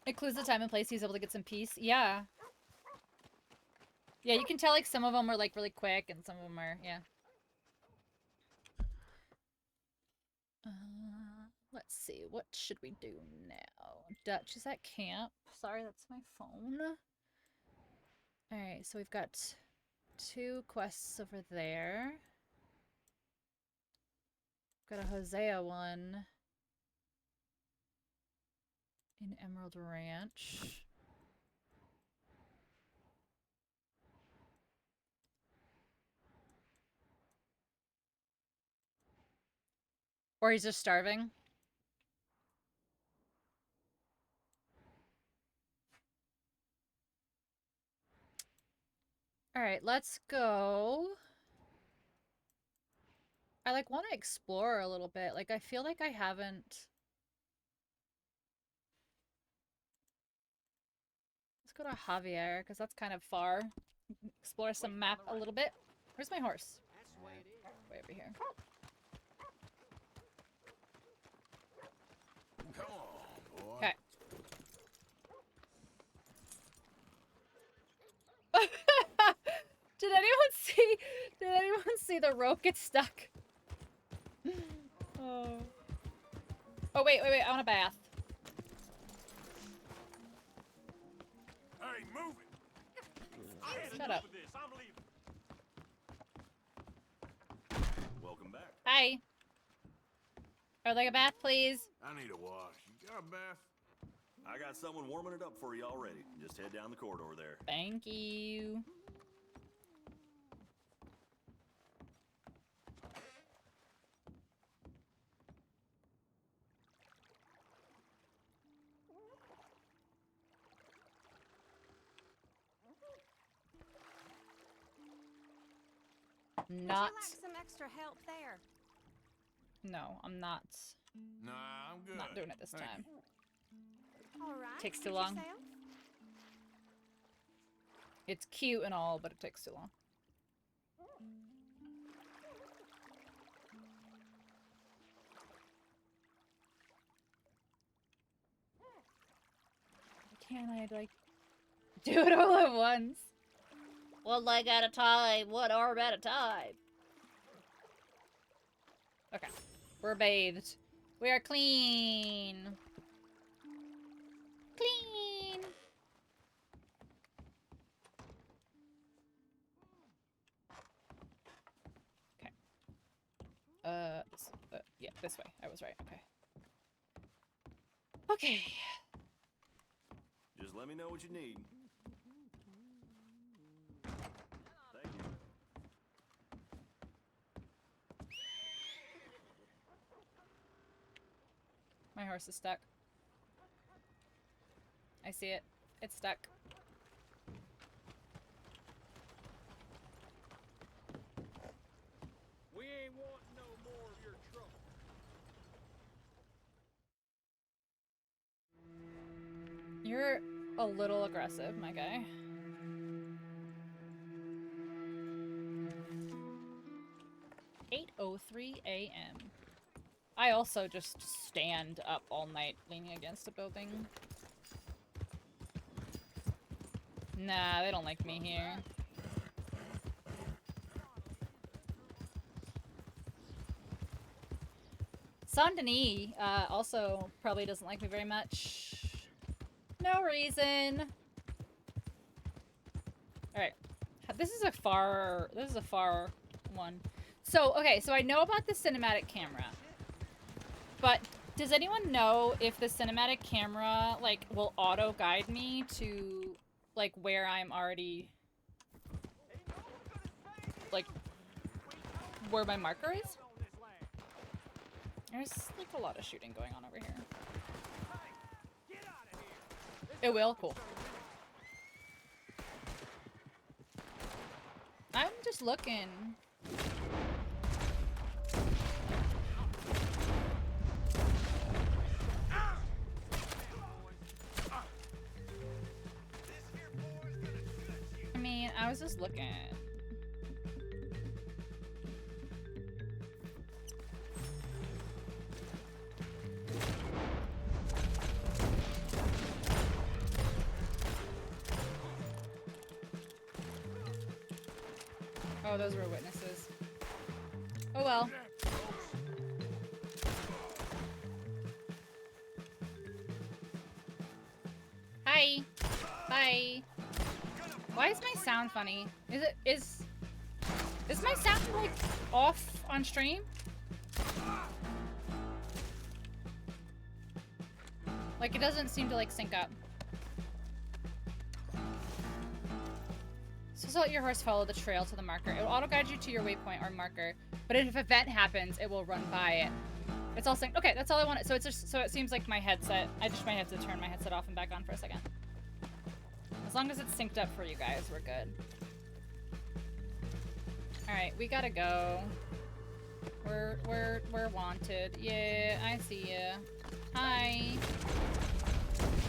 Includes the time and place he's able to get some peace. Yeah. Yeah, you can tell, like, some of them are, like, really quick, and some of them are, yeah. Let's see. What should we do now? Dutch is at camp. Sorry, that's my phone. Alright, so we've got 2 quests over there. Got a Hosea one in Emerald Ranch. Or he's just starving. Alright, let's go. I, like, want to explore a little bit. Like, I feel like I haven't... Let's go to Javier, because that's kind of far. Explore some map a little bit. Where's my horse? Way over here. Come on, boy. Okay. Did anyone see the rope get stuck? Oh. Oh, wait, I want a bath. Hey, move it! Shut up. I'm leaving. Welcome back. Hi. I would like a bath, please. I need a wash. You got a bath? I got someone warming it up for you already. Just head down the corridor there. Thank you. Not. Would you like some extra help there? No, I'm not. Nah, I'm good. Not doing it this Thank time. All right. Takes too suit long. yourself? It's cute and all, but it takes too long. Can I, like, do it all at once? One leg at a time, one arm at a time. Okay. We're bathed. We are clean. Clean. Okay. Yeah, this way. I was right. Okay. Okay. Just let me know what you need. Thank you. My horse is stuck. I see it. It's stuck. We ain't wanting no more of your trouble. You're a little aggressive, my guy. "8:03 a.m. I also just stand up all night leaning against a building. Nah, they don't like me here. Saint Denis also probably doesn't like me very much. No reason. Alright. This is a far one. So, okay, so I know about the cinematic camera. But does anyone know if the cinematic camera, like, will auto-guide me to, like, where I'm already... Like, where my marker is? There's, like, a lot of shooting going on over here. It will? Cool. I'm just looking. I was just looking. Oh, those were witnesses. Oh well. Hi. Bye. Why is my sound funny? Is my sound like off on stream? Like it doesn't seem to like sync up. So let your horse follow the trail to the marker. It will auto-guide you to your waypoint or marker, but if an event happens, it will run by it. It's all synced. Okay, that's all I wanted. So it's just, so it seems like my headset, I just might have to turn my headset off and back on for a second. As long as it's synced up for you guys, we're good. Alright, we gotta go. We're wanted. Yeah, I see ya. Hi.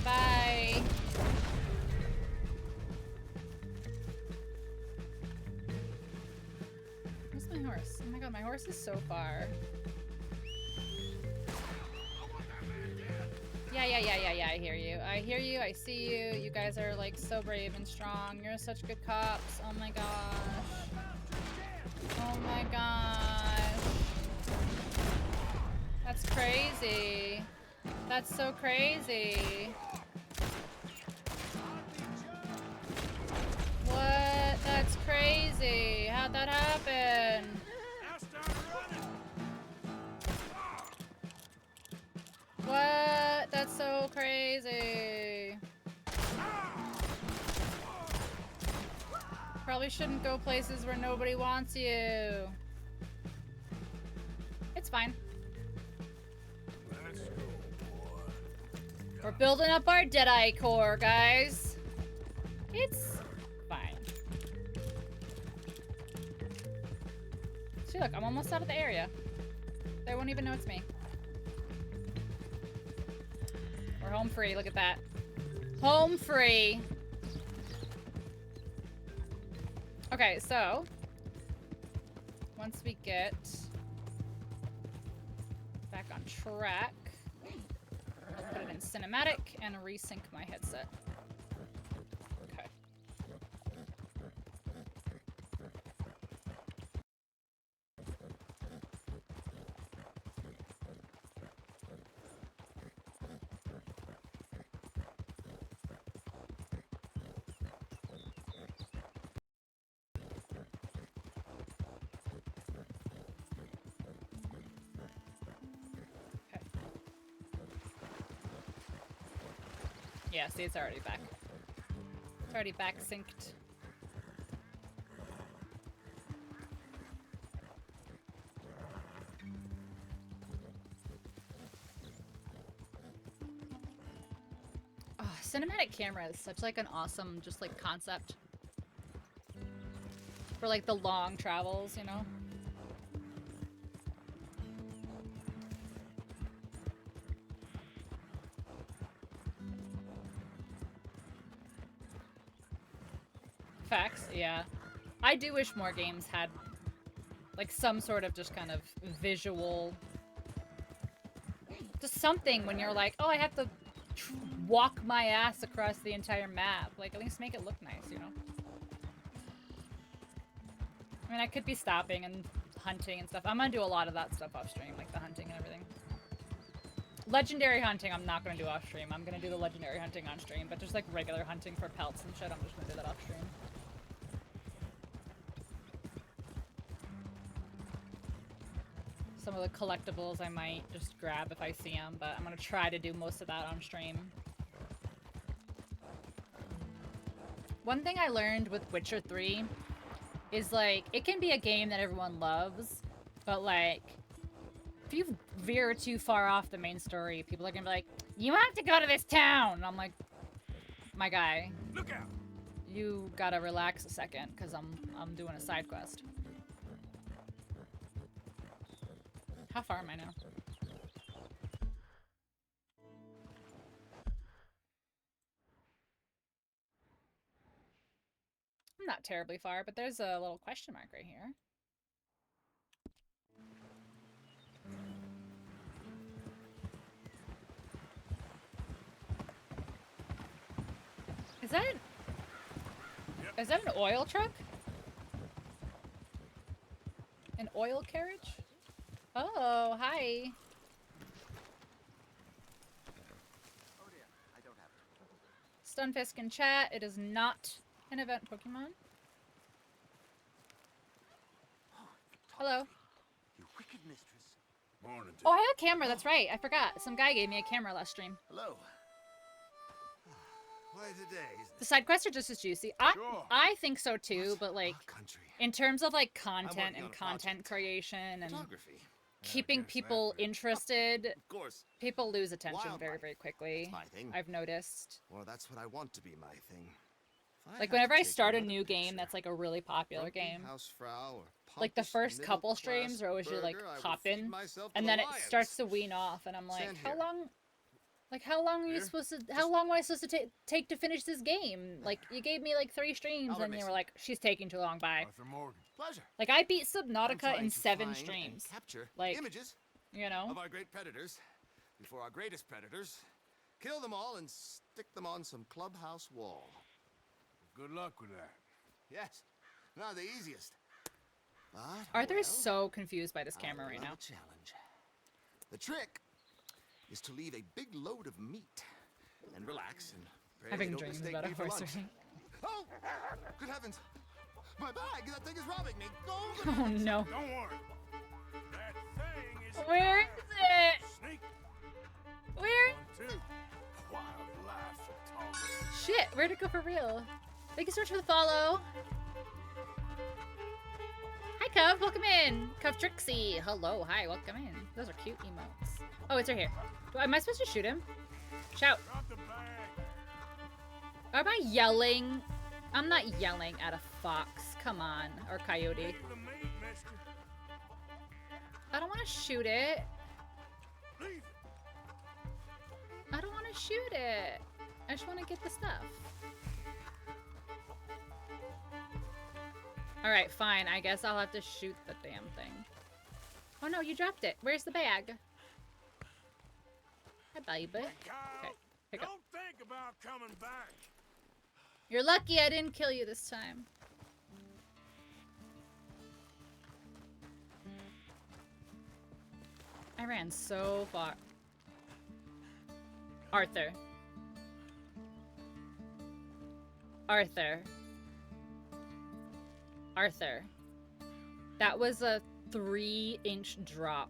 Bye. Where's my horse? Oh my god, my horse is so far. Yeah, I hear you. I hear you, I see you. You guys are like so brave and strong. You're such good cops. Oh my gosh. Oh my gosh. That's crazy. That's so crazy. What? That's crazy. How'd that happen? What? That's so crazy. Probably shouldn't go places where nobody wants you. It's fine. We're building up our Deadeye core, guys. It's fine. See, look, I'm almost out of the area. They won't even know it's me. We're home free, look at that. Home free. Okay, so once we get back on track, I'll put it in cinematic and resync my headset. Okay. Yeah, see, it's already back. It's already back synced. Oh, cinematic camera is such like an awesome just like concept for like the long travels, you know? Facts, yeah. I do wish more games had like some sort of just kind of visual, just something when you're like, oh, I have to walk my ass across the entire map. Like, at least make it look nice, you know? I mean, I could be stopping and hunting and stuff. I'm gonna do a lot of that stuff off stream, like the hunting and everything. Legendary hunting, I'm not gonna do off stream. I'm gonna do the legendary hunting on stream, but just like regular hunting for pelts and shit, I'm just gonna do that off stream. Some of the collectibles I might just grab if I see them, but I'm gonna try to do most of that on stream. One thing I learned with Witcher 3 is like, it can be a game that everyone loves, but like, if you veer too far off the main story, people are gonna be like, you have to go to this town! And I'm like, my guy, look out! You gotta relax a second, cause I'm doing a side quest. How far am I now? I'm not terribly far, but there's a little question mark right here. Is that an oil truck? An oil carriage? Oh, hi. Stunfisk in chat. It is not an event Pokemon. Hello. You wicked mistress. Morning. Oh, I have a camera. That's right. I forgot. Some guy gave me a camera last stream. Hello. Why today? The side quests are just as juicy. I think so too, but like in terms of like content and content creation and keeping people interested, Of course. people lose attention very, very quickly. my thing. I've noticed. Well, that's what I want to be my thing. If Like had whenever to I take start a another new game that's like a really popular grumpy game, Hausfrau or like the pompous first couple middle-class streams are always you like burgher, I will pop feed in, myself to and the then it lions. starts to wean off, and I'm like, Stand how here. long? Like how long are you supposed to? How long am I supposed to take to finish this game? Like you gave me like 3 streams, Albert and you were Mason. like, she's taking too long. Bye. Arthur Morgan. Pleasure. Like I beat I'm Subnautica trying in to 7 find streams. and capture Like images you know. of our great predators before our greatest predators. Kill them all and stick them on some clubhouse wall. Good luck with that. Yes, not the easiest. But, Arthur is well, so confused by this camera right love now. a challenge. The trick is to leave a big load of meat and relax and pray they Having don't dreams mistake about a me for horse lunch. ring. Oh, good heavens! My bag! That thing is robbing me! Go! Oh no. Don't worry. That thing is. Where is it? Sneak. Where? Two. Wildlife photography. Shit, where'd it go for real? Thank you so much for the follow. Hi, Cove. Welcome in. Cove Trixie. Hello. Hi. Welcome in. Those are cute emotes. Oh, it's right here. Am I supposed to shoot him? Shout. Drop the bag. Am I yelling? I'm not yelling at a fox. Come on. Or coyote. Leave the meat, mister. I don't want to shoot it. Leave it. I don't want to shoot it. I just want to get the stuff. Alright, fine. I guess I'll have to shoot the damn thing. Oh no, you dropped it. Where's the bag? Hi, baby. Kyle, Okay, pick up. don't think about coming back. You're lucky I didn't kill you this time. I ran so far. Arthur. Arthur. Arthur. That was a 3-inch drop.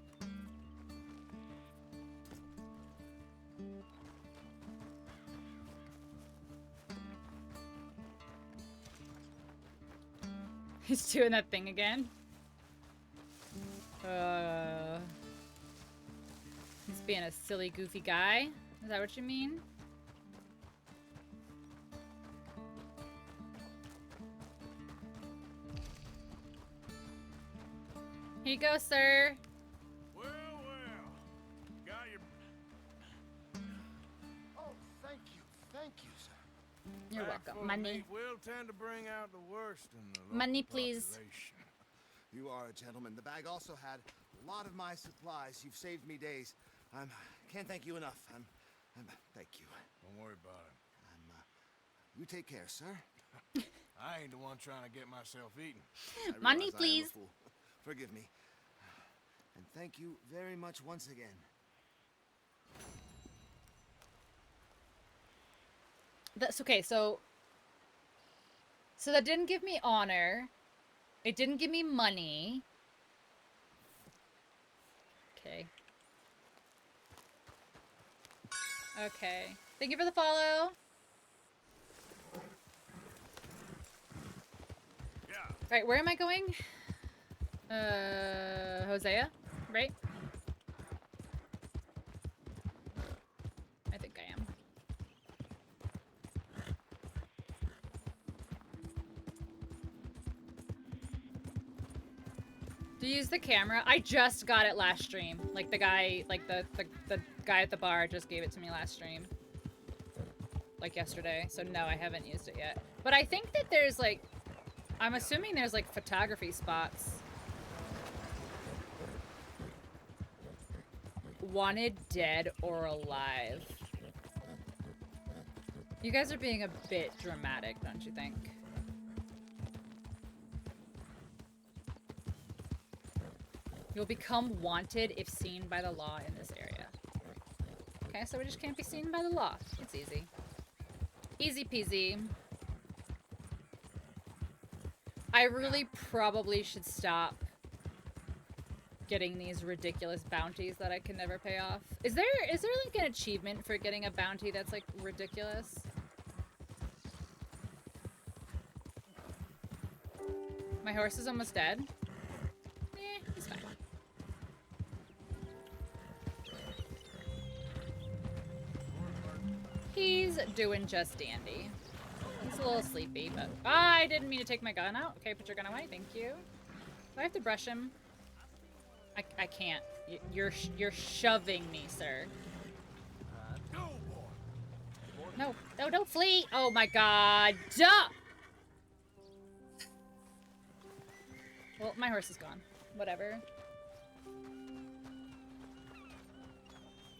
He's doing that thing again. He's being a silly, goofy guy. Is that what you mean? Here you go, sir. Well, well. Got your. Oh, thank you, sir. You're Bag welcome. full of Money. meat will tend to bring out the worst in the local Money, please. population. You are a gentleman. The bag also had a lot of my supplies. You've saved me days. Can't thank you enough. Thank you. Don't worry about it. You take care, sir. I ain't the one trying to get myself eaten. I Money, realize I am a please. fool. Forgive me. And thank you very much once again. That's okay. So that didn't give me honor. It didn't give me money. Okay. Okay. Thank you for the follow. Yeah. Right, where am I going? Hosea, right? I think I am. To use the camera, I just got it last stream. Like the guy, like the guy at the bar just gave it to me last stream. Like yesterday. So no, I haven't used it yet. But I think that there's like I'm assuming there's like photography spots. Wanted dead or alive. You guys are being a bit dramatic, don't you think? You'll become wanted if seen by the law in this area. Okay, so we just can't be seen by the law. It's easy. Easy peasy. I really probably should stop getting these ridiculous bounties that I can never pay off. Is there like an achievement for getting a bounty that's like ridiculous? My horse is almost dead. He's fine. He's doing just dandy. He's a little sleepy, but I didn't mean to take my gun out. Okay, put your gun away. Thank you. Do I have to brush him? I can't. You're shoving me, sir. No, don't flee. Oh my god. Duh! Well, my horse is gone. Whatever.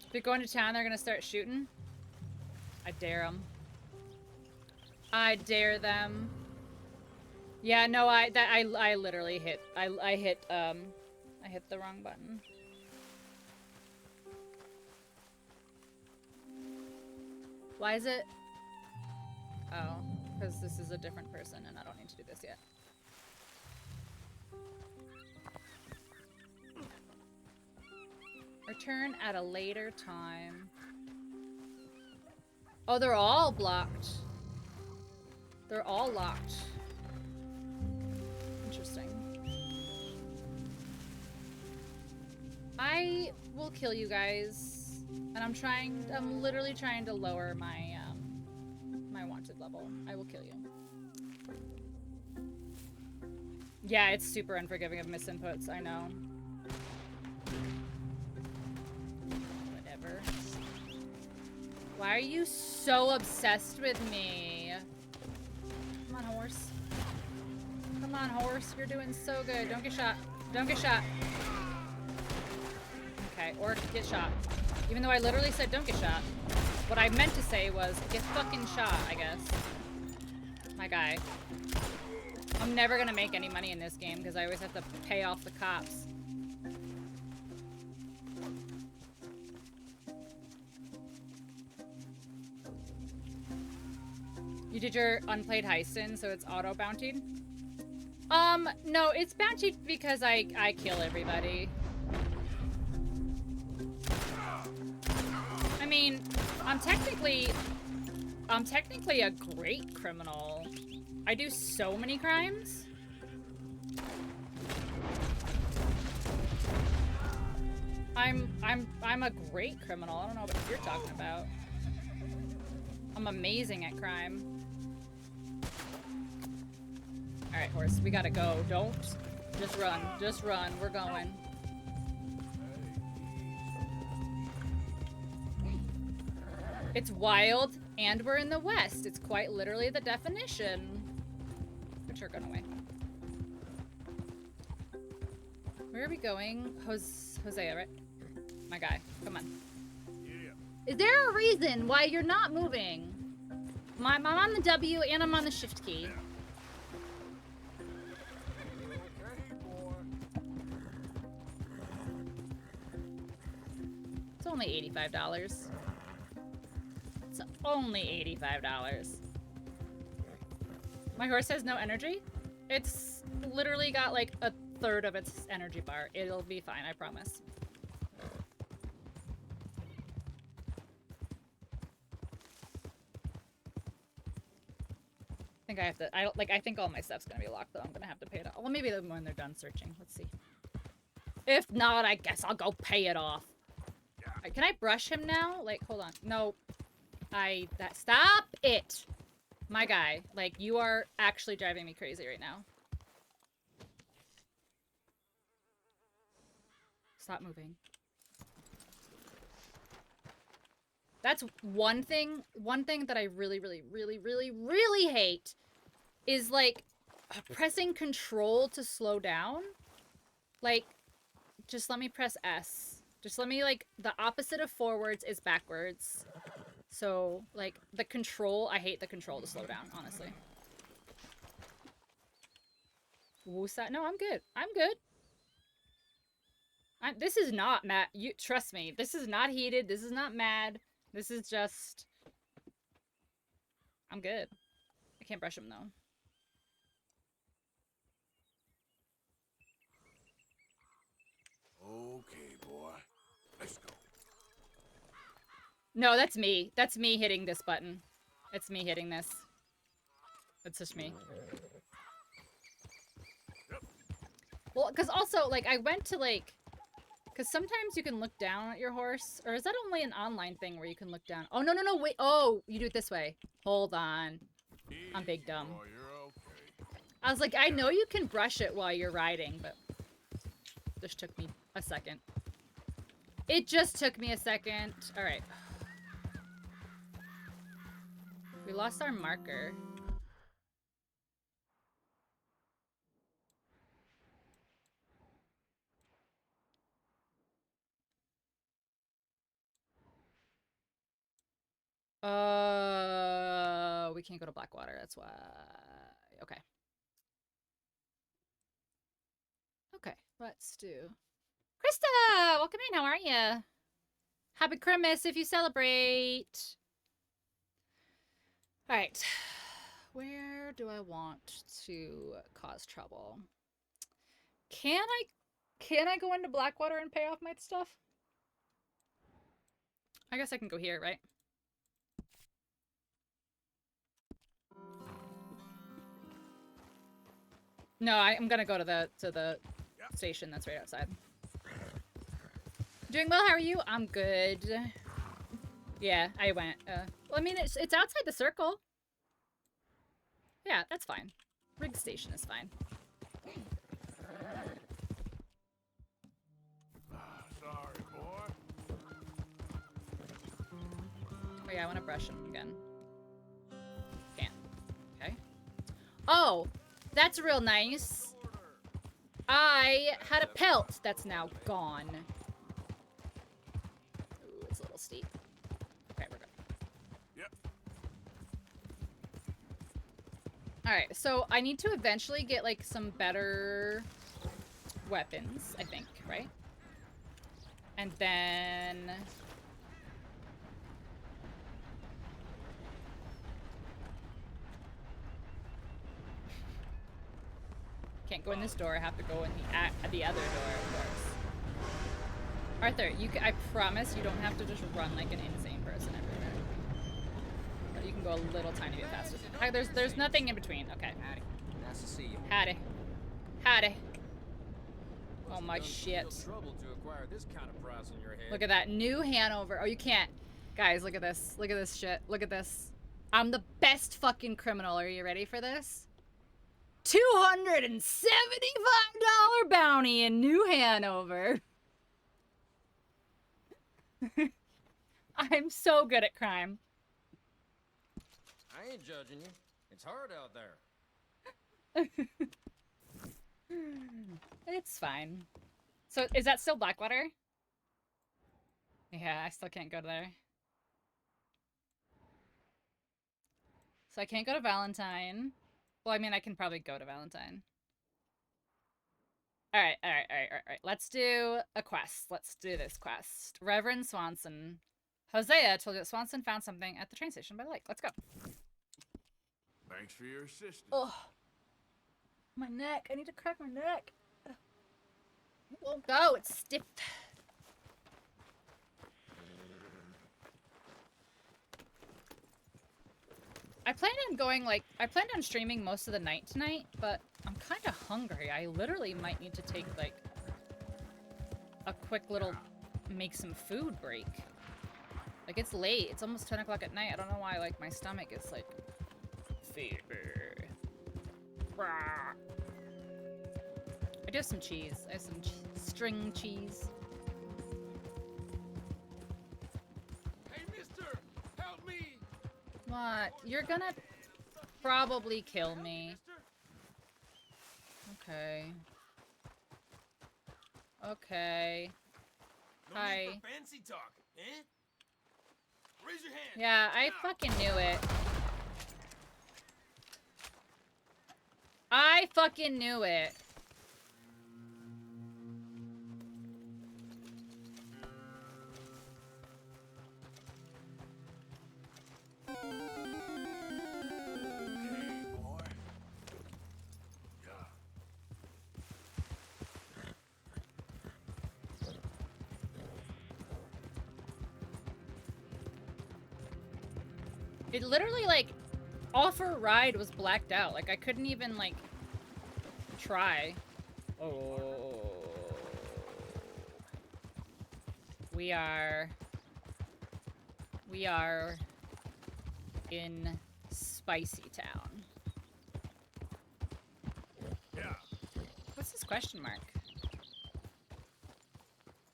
If they're going to town, they're gonna start shooting. I dare them. I dare them. Yeah, no, I literally hit. I hit the wrong button. Why is it? Oh, because this is a different person and I don't need to do this yet. Return at a later time. Oh, they're all blocked. They're all locked. Interesting. I will kill you guys. And I'm literally trying to lower my, my wanted level. I will kill you. Yeah, it's super unforgiving of misinputs, I know. Whatever. Why are you so obsessed with me? Come on, horse. Come on, horse. You're doing so good. Don't get shot. Don't get shot. Okay, or get shot. Even though I literally said don't get shot. What I meant to say was get fucking shot, I guess. My guy. I'm never gonna make any money in this game because I always have to pay off the cops. You did your unplayed heist in, so it's auto bountied? No, it's bountied because I kill everybody. I mean, I'm technically a great criminal. I do so many crimes. I'm a great criminal. I don't know what you're talking about. I'm amazing at crime. Alright, horse, we gotta go. Don't. Just run. Just run. We're going. It's wild, and we're in the West. It's quite literally the definition. Put your gun away. Where are we going? Hosea, right? My guy. Come on. Yeah. Is there a reason why you're not moving? I'm on the W and I'm on the shift key. It's only $85. It's only $85. My horse has no energy. It's literally got like a third of its energy bar. It'll be fine, I promise. I think I have to, I think all my stuff's gonna be locked though. I'm gonna have to pay it off. Well, maybe when they're done searching. Let's see. If not, I guess I'll go pay it off. Right, can I brush him now? Like, hold on. No. Stop it! My guy. Like, you are actually driving me crazy right now. Stop moving. That's one thing that I really hate is, like, pressing control to slow down? Like, just let me press S. Just let me, like, the opposite of forwards is backwards. So, like, the control, I hate the control to slow down, honestly. Woosah? No, I'm good. I'm good. This is not mad. You trust me. This is not heated. This is not mad. This is just... I'm good. I can't brush him, though. Okay, boy. Let's go. No, that's me. That's me hitting this button. It's me hitting this. That's just me. Well, because also, like, I went to, like... Because sometimes you can look down at your horse. Or is that only an online thing where you can look down? Oh, no, no, no, wait. Oh, you do it this way. Hold on. I'm big dumb. Boy, you're okay. I was like, I know you can brush it while you're riding, but... This took me a second. It just took me a second. Alright. We lost our marker. We can't go to Blackwater, that's why. Okay. Okay, let's do... Krista! Welcome in, how are you? Happy Christmas if you celebrate! Alright. Where do I want to cause trouble? Can I go into Blackwater and pay off my stuff? I guess I can go here, right? No, I'm gonna go to the station that's right outside. Doing well, how are you? I'm good. Yeah, I went. Well, I mean, it's outside the circle. Yeah, that's fine. Rig station is fine. Sorry, boy. Oh yeah, I want to brush him again. Can't. Okay. Oh, that's real nice. I had a pelt that's now gone. Ooh, it's a little steep. Okay, we're good. Yep. Alright, so I need to eventually get, like, some better weapons, I think, right? And then... Can't go in this door, I have to go in the other door, of course. Arthur, I promise you don't have to just run like an insane person everywhere. But you can go a little tiny bit faster. There's nothing in between, okay. Howdy. Nice to see you. Howdy. Howdy. Oh my shit. Trouble to acquire this kind of price on your head. Look at that. New Hanover. Oh, you can't. Guys, look at this. Look at this shit. Look at this. I'm the best fucking criminal. Are you ready for this? $275 bounty in New Hanover. I'm so good at crime. I ain't judging you. It's hard out there. It's fine. So, is that still Blackwater? Yeah, I still can't go there. So I can't go to Valentine. Well, I mean, I can probably go to Valentine. Alright. Let's do a quest. Let's do this quest. Reverend Swanson. Hosea told you that Swanson found something at the train station by the lake. Let's go. Thanks for your assistance. Oh. My neck. I need to crack my neck. It won't go. It's stiff. I planned on streaming most of the night tonight, but I'm kind of hungry. I literally might need to take, like, a quick little make some food break. Like, it's late. It's almost 10 o'clock at night. I don't know why, like, my stomach is, like, fever. I do have some cheese. I have some string cheese. Hey, mister! Help me! What? You're gonna probably kill me. Okay. Okay. No Hi. need for fancy talk, eh? Raise your hand. Yeah, I fucking knew it. I fucking knew it. It literally, like, offer ride was blacked out. Like, I couldn't even, like, try. Oh. We are in Spicy Town. Yeah. What's this question mark?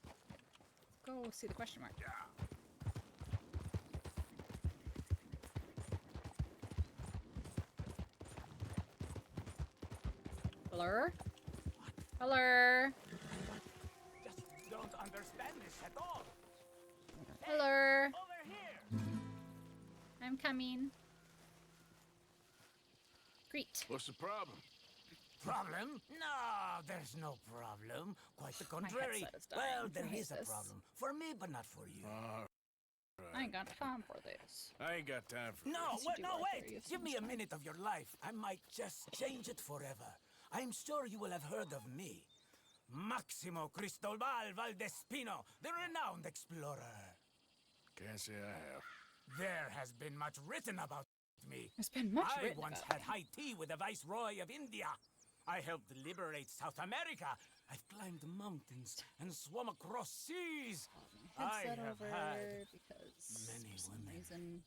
Let's go see the question mark. Yeah. Hello? Hello? Just don't understand this at all. Hello? Over here. I'm coming. Greet. What's the problem? Problem? No, there's no problem. Quite the contrary. headset is dying. Well, there I hate is a this. problem. For me, but not for you. I ain't got time for this. I ain't got time for No, Yes, you do, no, Arthur. wait! You have so Give me much a time. minute of your life. I might just change it forever. I'm sure you will have heard of me. Maximo Cristobal Valdespino, the renowned explorer. Can't say I have. There has been much written about me. There's been much I written once about had high tea with the Viceroy of India. I helped liberate South America. I've climbed mountains and swum across seas. I Headset have over had because many for some women. reason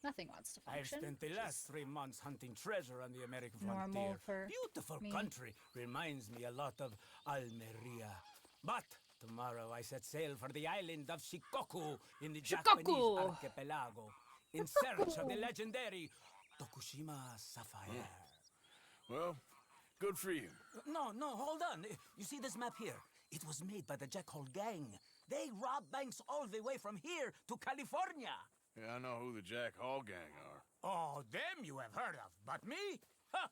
nothing wants to I've function. spent the last 3 months hunting treasure on the American normal frontier. for Beautiful me. country. Reminds me a lot of Almeria. But tomorrow I set sail for the island of Shikoku in the Japanese Shikoku. archipelago in search of the legendary Tokushima sapphire. Well, good for you. No, hold on. You see this map here? It was made by the Jackhole gang. They rob banks all the way from here to California. Yeah, I know who the Jack Hall gang are. Oh, them you have heard of, but me? Huh.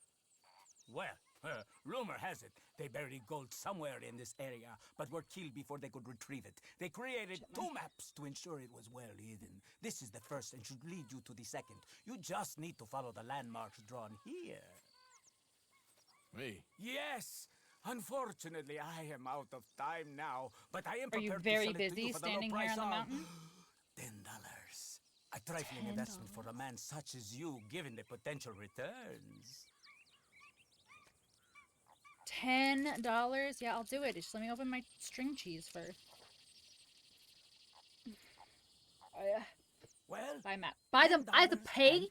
Well, rumor has it they buried gold somewhere in this area, but were killed before they could retrieve it. They created 2 maps to ensure it was well hidden. This is the first and should lead you to the second. You just need to follow the landmarks drawn here. Me? Yes! Unfortunately, I am out of time now, but I am Are you prepared very to sell it to busy you for the low standing here price on the of mountain? $10. A trifling investment for a man such as you, given the potential returns. $10? Yeah, I'll do it. Just let me open my string cheese first. Oh yeah. Well, buy map. Buy them. I have to pay $10?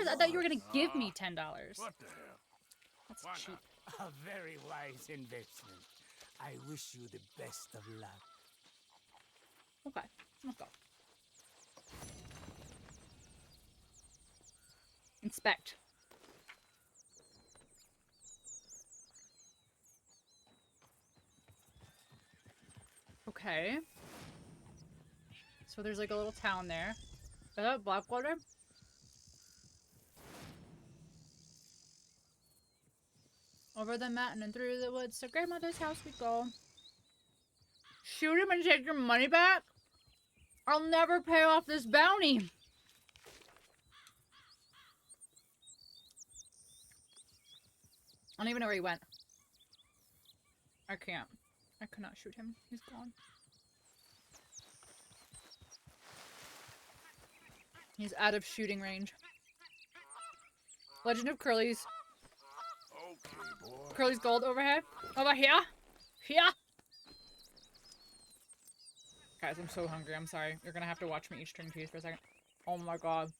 I thought you were gonna give me $10. What the hell? That's Why cheap. A very wise investment. I wish you the best of luck. Okay, let's go. Inspect. Okay. So there's like a little town there. Is that Blackwater? Over the mountain and through the woods to grandmother's house we go. Shoot him and take your money back? I'll never pay off this bounty. I don't even know where he went. I can't. I cannot shoot him. He's gone. He's out of shooting range. Legend of Curly's. Okay, boy. Curly's gold overhead. Over here. Here. Guys, I'm so hungry. I'm sorry. You're gonna have to watch me eat string cheese for a second. Oh my god.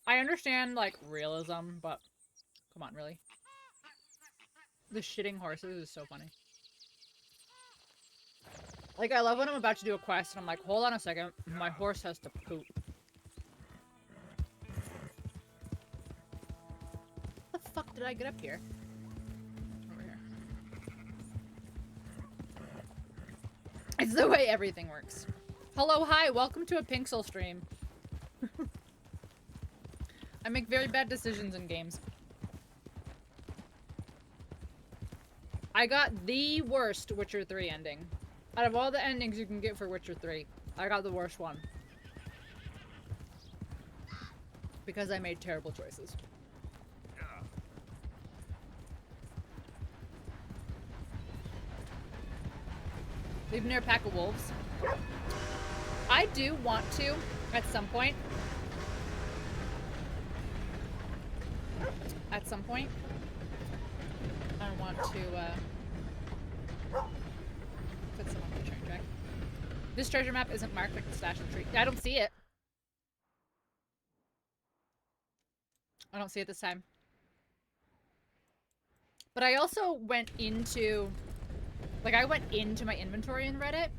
I understand, like, realism, but come on, really? The shitting horses is so funny. Like, I love when I'm about to do a quest and I'm like, hold on a second. My horse has to poop. How the fuck did I get up here? It's the way everything works. Hello, hi, welcome to a Pinxel stream. I make very bad decisions in games. I got the worst Witcher 3 ending. Out of all the endings you can get for Witcher 3, I got the worst one. Because I made terrible choices. Leave near a pack of wolves. I do want to, at some point. At some point. I want to, put some on the train track. This treasure map isn't marked like the stash of tree. I don't see it. I don't see it this time. But I also went into... Like, I went into my inventory and read it,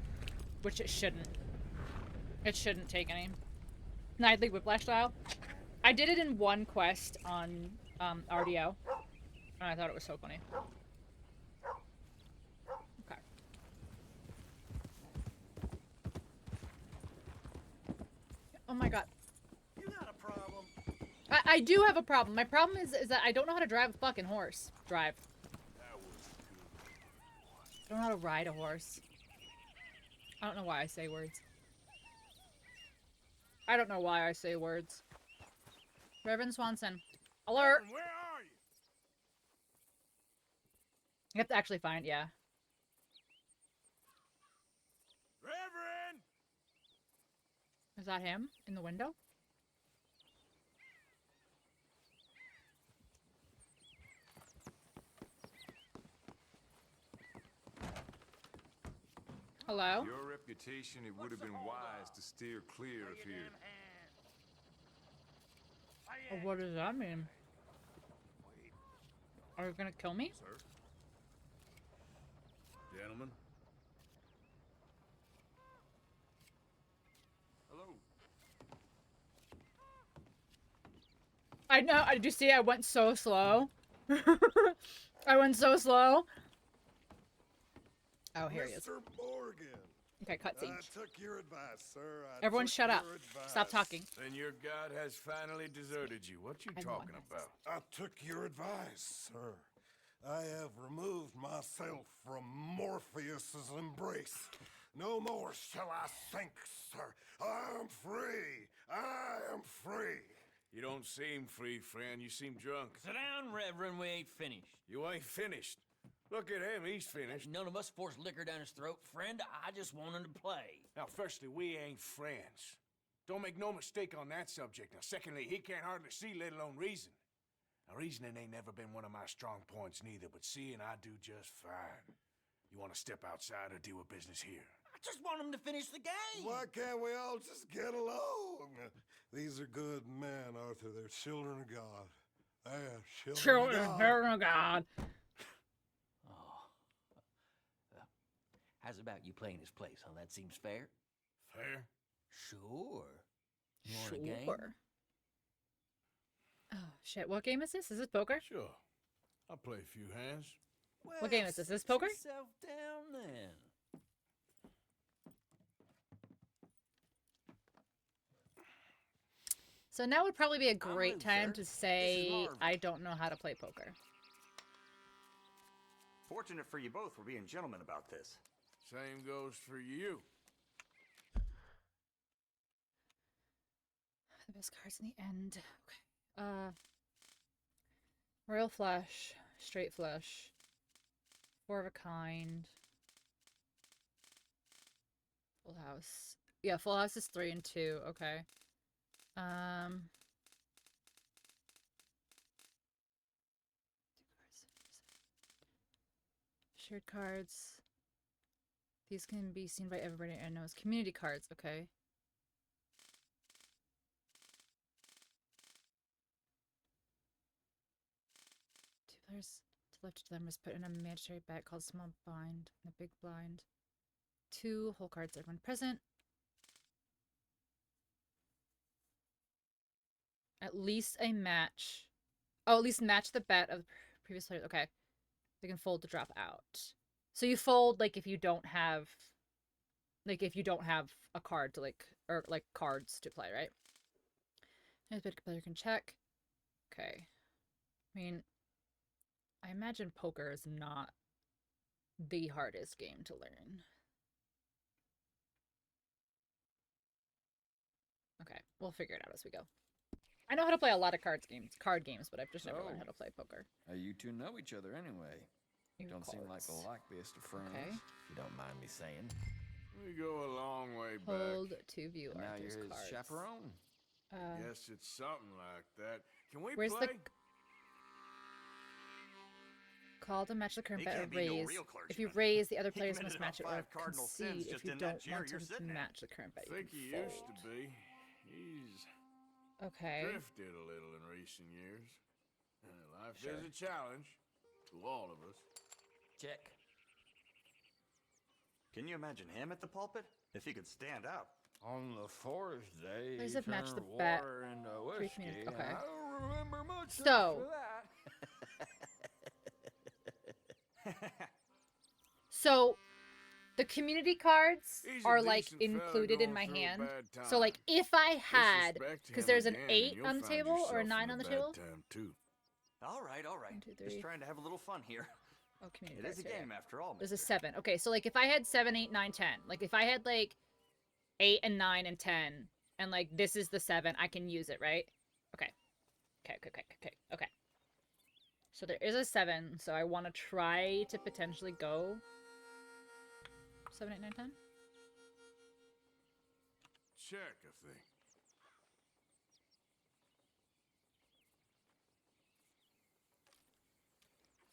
which it shouldn't. It shouldn't take any. Nightly Whiplash style. I did it in one quest on RDO, and I thought it was so funny. Okay. Oh my god. You got a problem. I do have a problem. My problem is that I don't know how to drive a fucking horse. Drive. I don't know how to ride a horse. I don't know why I say words. I don't know why I say words. Reverend Swanson. Alert! Where are you? You have to actually find, yeah. Reverend! Is that him? In the window? Hello? Your reputation, it would have been wise to steer clear of here. Oh, what does that mean? Are you gonna kill me? Sir? Gentlemen? Hello? I know, did you see I went so slow? I went so slow. Oh, here he is. Mr. Morgan. Okay, cutscene. I took your advice, sir. Everyone shut up. Stop talking. Then your god has finally deserted you. What you talking about? I took your advice, sir. I have removed myself from Morpheus's embrace. No more shall I sink, sir. I am free. I am free. You don't seem free, friend. You seem drunk. Sit down, Reverend. We ain't finished. You ain't finished. Look at him. He's finished. None of us forced liquor down his throat. Friend, I just wanted to play. Now, firstly, we ain't friends. Don't make no mistake on that subject. Now, secondly, he can't hardly see, let alone reason. Now, reasoning ain't never been one of my strong points neither, but seeing I do just fine. You want to step outside or deal with business here? I just want him to finish the game. Why can't we all just get along? These are good men, Arthur. They're children of God. They're children Children of of God. God. How's about you playing his place, huh? That seems fair? Fair? Sure. You want a game? Oh, shit. What game is this? Is this poker? Sure. I'll play a few hands. Well, What game is this? Is this poker? sit yourself down then. So now would probably be a great Luke, time sir. to say Marvin. I don't know how to play poker. Fortunate for you both for being gentlemen about this. Same goes for you. The best cards in the end. Okay. Royal Flush, Straight Flush, Four of a Kind, Full House. Yeah, Full House is 3 and 2. Okay. Shared cards. These can be seen by everybody and knows. Community cards. Okay. Two players to left to them must put in a mandatory bet called small blind and a big blind. 2 whole cards, everyone present. At least a match. Oh, at least match the bet of the previous players. Okay. They can fold to drop out. So you fold, like, if you don't have Like, if you don't have a card to, like, or, like, cards to play, right? As a player can check. Okay. I mean, I imagine poker is not the hardest game to learn. Okay, we'll figure it out as we go. I know how to play a lot of card games, but I've just never learned how to play poker. You two know each other anyway. You don't seem like the likeliest of friends. Okay. If you don't mind me saying. We go a long way back. Hold to view And now Arthur's you're his cards. chaperone. Guess it's something like that. Can we Where's play? the call to match the current He bet or can't be no raise? real If you clergyman. raise, the other He players committed must match it about or 5 cardinal concede. sins If just you in that don't chair want you're him to sitting in. match the current bet, you Think can he fold. used to be. He's Okay. drifted a little in recent years. Life Sure. is a challenge to all of us. Check. Can you imagine him at the pulpit? If he could stand up. On the fourth day, Please he have matched the turned bet. water into 3 whiskey. community. and Okay. I don't remember much So- after that. So, the community cards He's a are like decent fella included in going my through a hand. bad So, like, time. if I had, Disrespect because him there's an again, and 8 you'll on the find table or a yourself in 9 a on the bad table. time, too. All right, all right. 1, 2, 3. Just trying to have a little fun here. Oh, community It is a cards, game after all. There's a 7. Okay, so like if I had 7, 8, 9, 10. Like if I had like 8 and 9 and 10, and like this is the 7, I can use it, right? Okay. Okay. So there is a 7, so I want to try to potentially go 7, 8, 9, 10. Check, I think.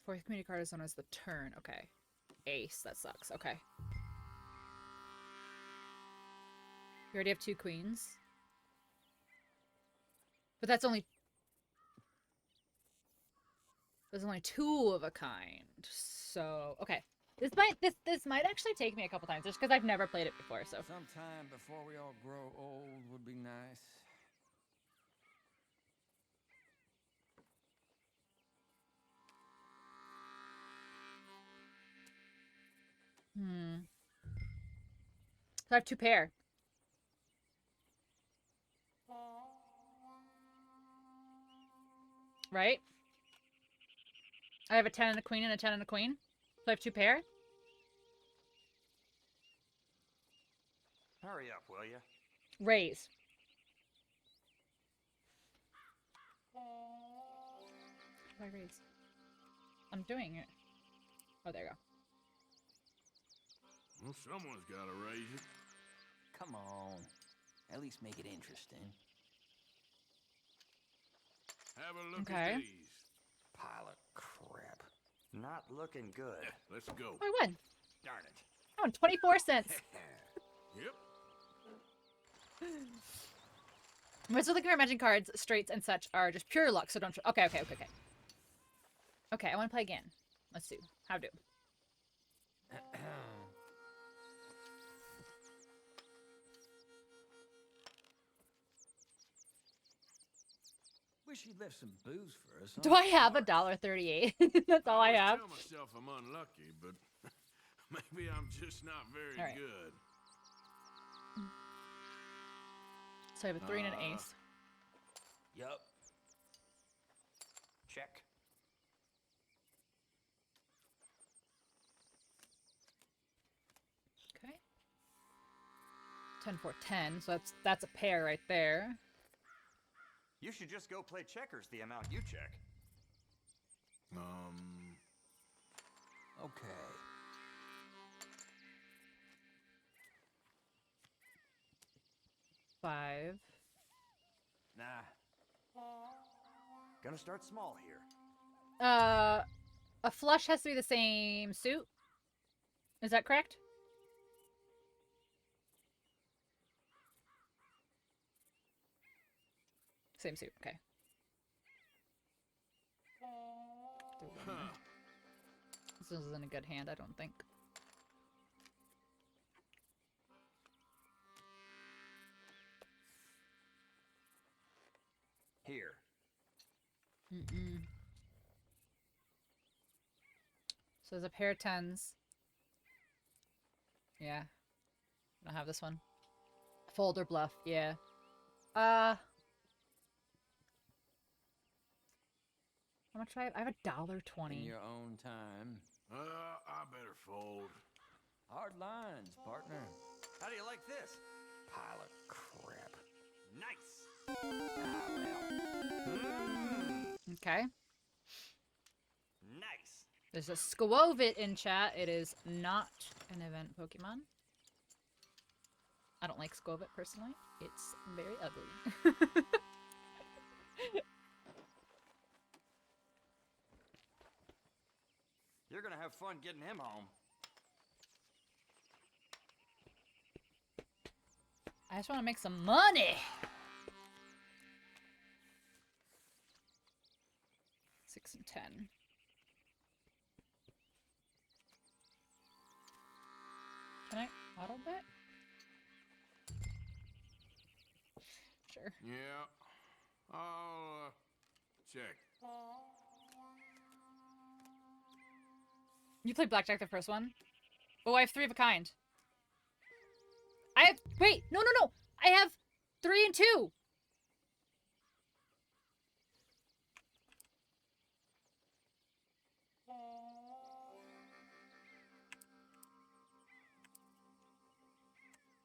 Fourth community card is known as the turn. Okay. Ace. That sucks. Okay. You already have 2 queens. But that's only... There's only 2 of a kind. So, okay. This might actually take me a couple times, just because I've never played it before, so... Sometime before we all grow old would be nice. So I have 2 pair. Right? I have a 10 and a queen and a 10 and a queen. So I have 2 pair. Hurry up, will you? Raise. How do I raise? I'm doing it. Oh, there you go. Well, someone's got to raise it. Come on. At least make it interesting. Have a look Okay. at these. Pile of crap. Not looking good. Let's go. I won. Darn it. I won 24 cents. Yep. Most of the matching cards, straights and such, are just pure luck, so don't... Okay. Okay, I want to play again. Let's see. How do? Wish you'd left some booze for us. Do I have $1.38? That's all I have. tell myself I'm unlucky, but maybe I'm just not very All right. good. So I have a 3 and an ace. Yup. Check. Okay. 10, 4, 10. So that's a pair right there. You should just go play checkers the amount you check. Okay. Five. Nah. Gonna start small here. A flush has to be the same suit. Is that correct? Same suit. Okay. This isn't a good hand, I don't think. Here. So there's a pair of 10s. Yeah. I don't have this one. Folder Bluff, yeah. How much do I have? I have $1.20. In your own time. I better fold. Hard lines, partner. How do you like this? Pile of crap. Nice. Okay. Nice. There's a Squovit in chat. It is not an event Pokemon. I don't like Squovit personally. It's very ugly. You're gonna have fun getting him home. I just want to make some money. 6 and 10. Can I auto bet? Sure. Yeah. I'll, check. You played Blackjack the first one? Oh, I have 3 of a kind. I have... Wait! No, no, no! I have 3 and 2!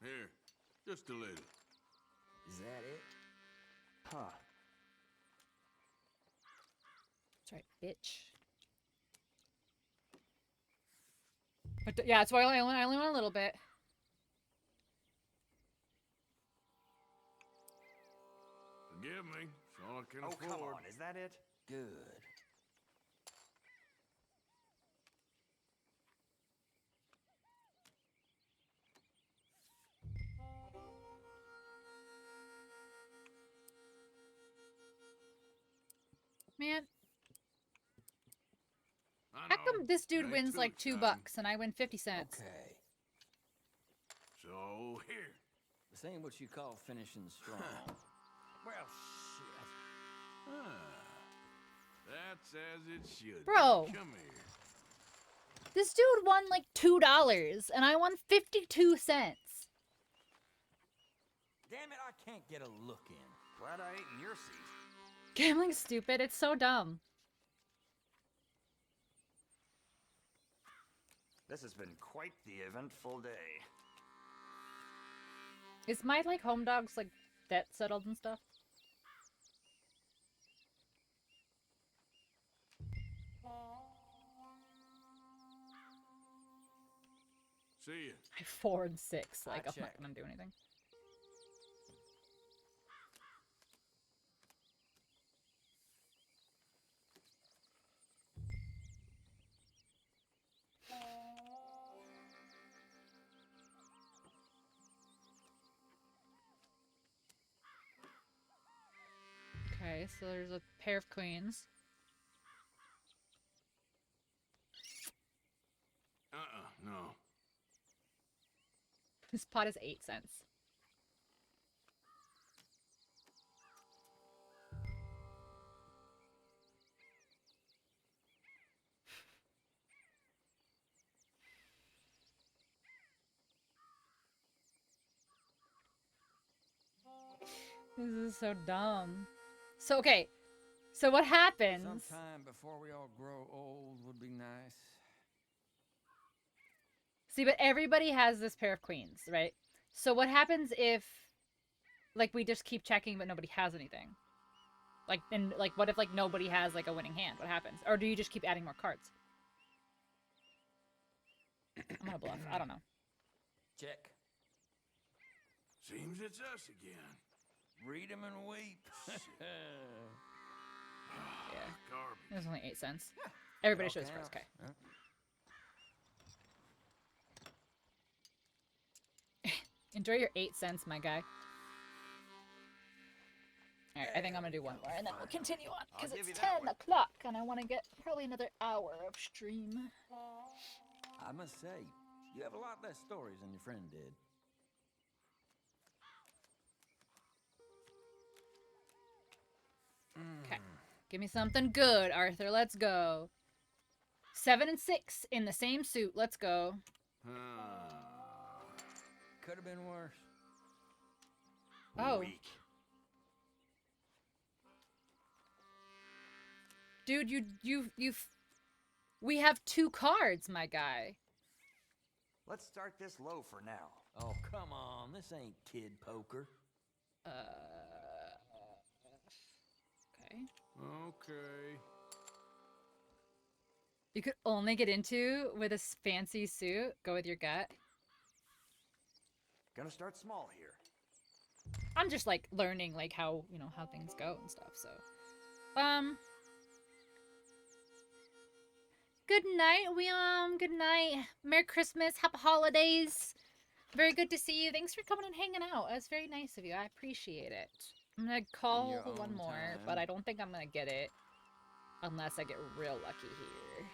Here, just a little. Is that it? Huh. That's right, bitch. But yeah, that's why I only want a little bit. Forgive me. It's all I can Oh, afford. come on. Is that it? Good. Man. How come this dude Ain't wins too like $2 exciting. and I win 50 cents? Okay. So, here. This ain't what you call finishing strong. Well, shit. That's as it should. Bro. Be. Come here. This dude won like $2 and I won 52 cents. Damn it, I can't get a look in. Glad I ain't in your seat. Gambling's stupid. It's so dumb. This has been quite the eventful day. Is my like home dogs like debt settled and stuff? See ya. I have 4 and 6. Like I'm not check. gonna do anything. Okay, so there's a pair of queens. No. This pot is 8 cents. This is so dumb. So, okay. So what happens? Sometime before we all grow old would be nice. See, but everybody has this pair of queens, right? So what happens if, like, we just keep checking but nobody has anything? Like, and, like, what if, like, nobody has, like, a winning hand? What happens? Or do you just keep adding more cards? I'm gonna bluff. I don't know. Check. Seems it's us again. Read 'em and weep. Yeah. Garbage. It was only 8 cents. Everybody All shows price. counts, Okay. huh? Enjoy your 8 cents, my guy. Alright, I think I'm gonna do one more and then we'll continue on. Because I'll give it's you that 10 o'clock and I want to get probably another hour of stream. I must say, you have a lot less stories than your friend did. Okay. Give me something good, Arthur. Let's go. 7 and 6 in the same suit. Let's go. could have been worse. Oh. Weak. Dude, we have 2 cards, my guy. Let's start this low for now. Oh, come on. This ain't kid poker. Okay. Okay. You could only get into with a fancy suit. Go with your gut. Gonna start small here. I'm just like learning like how, you know, how things go and stuff. So, good night, William. Good night. Merry Christmas. Happy holidays. Very good to see you. Thanks for coming and hanging out. That's very nice of you. I appreciate it. I'm gonna call your one own more, time. but I don't think I'm gonna get it unless I get real lucky here.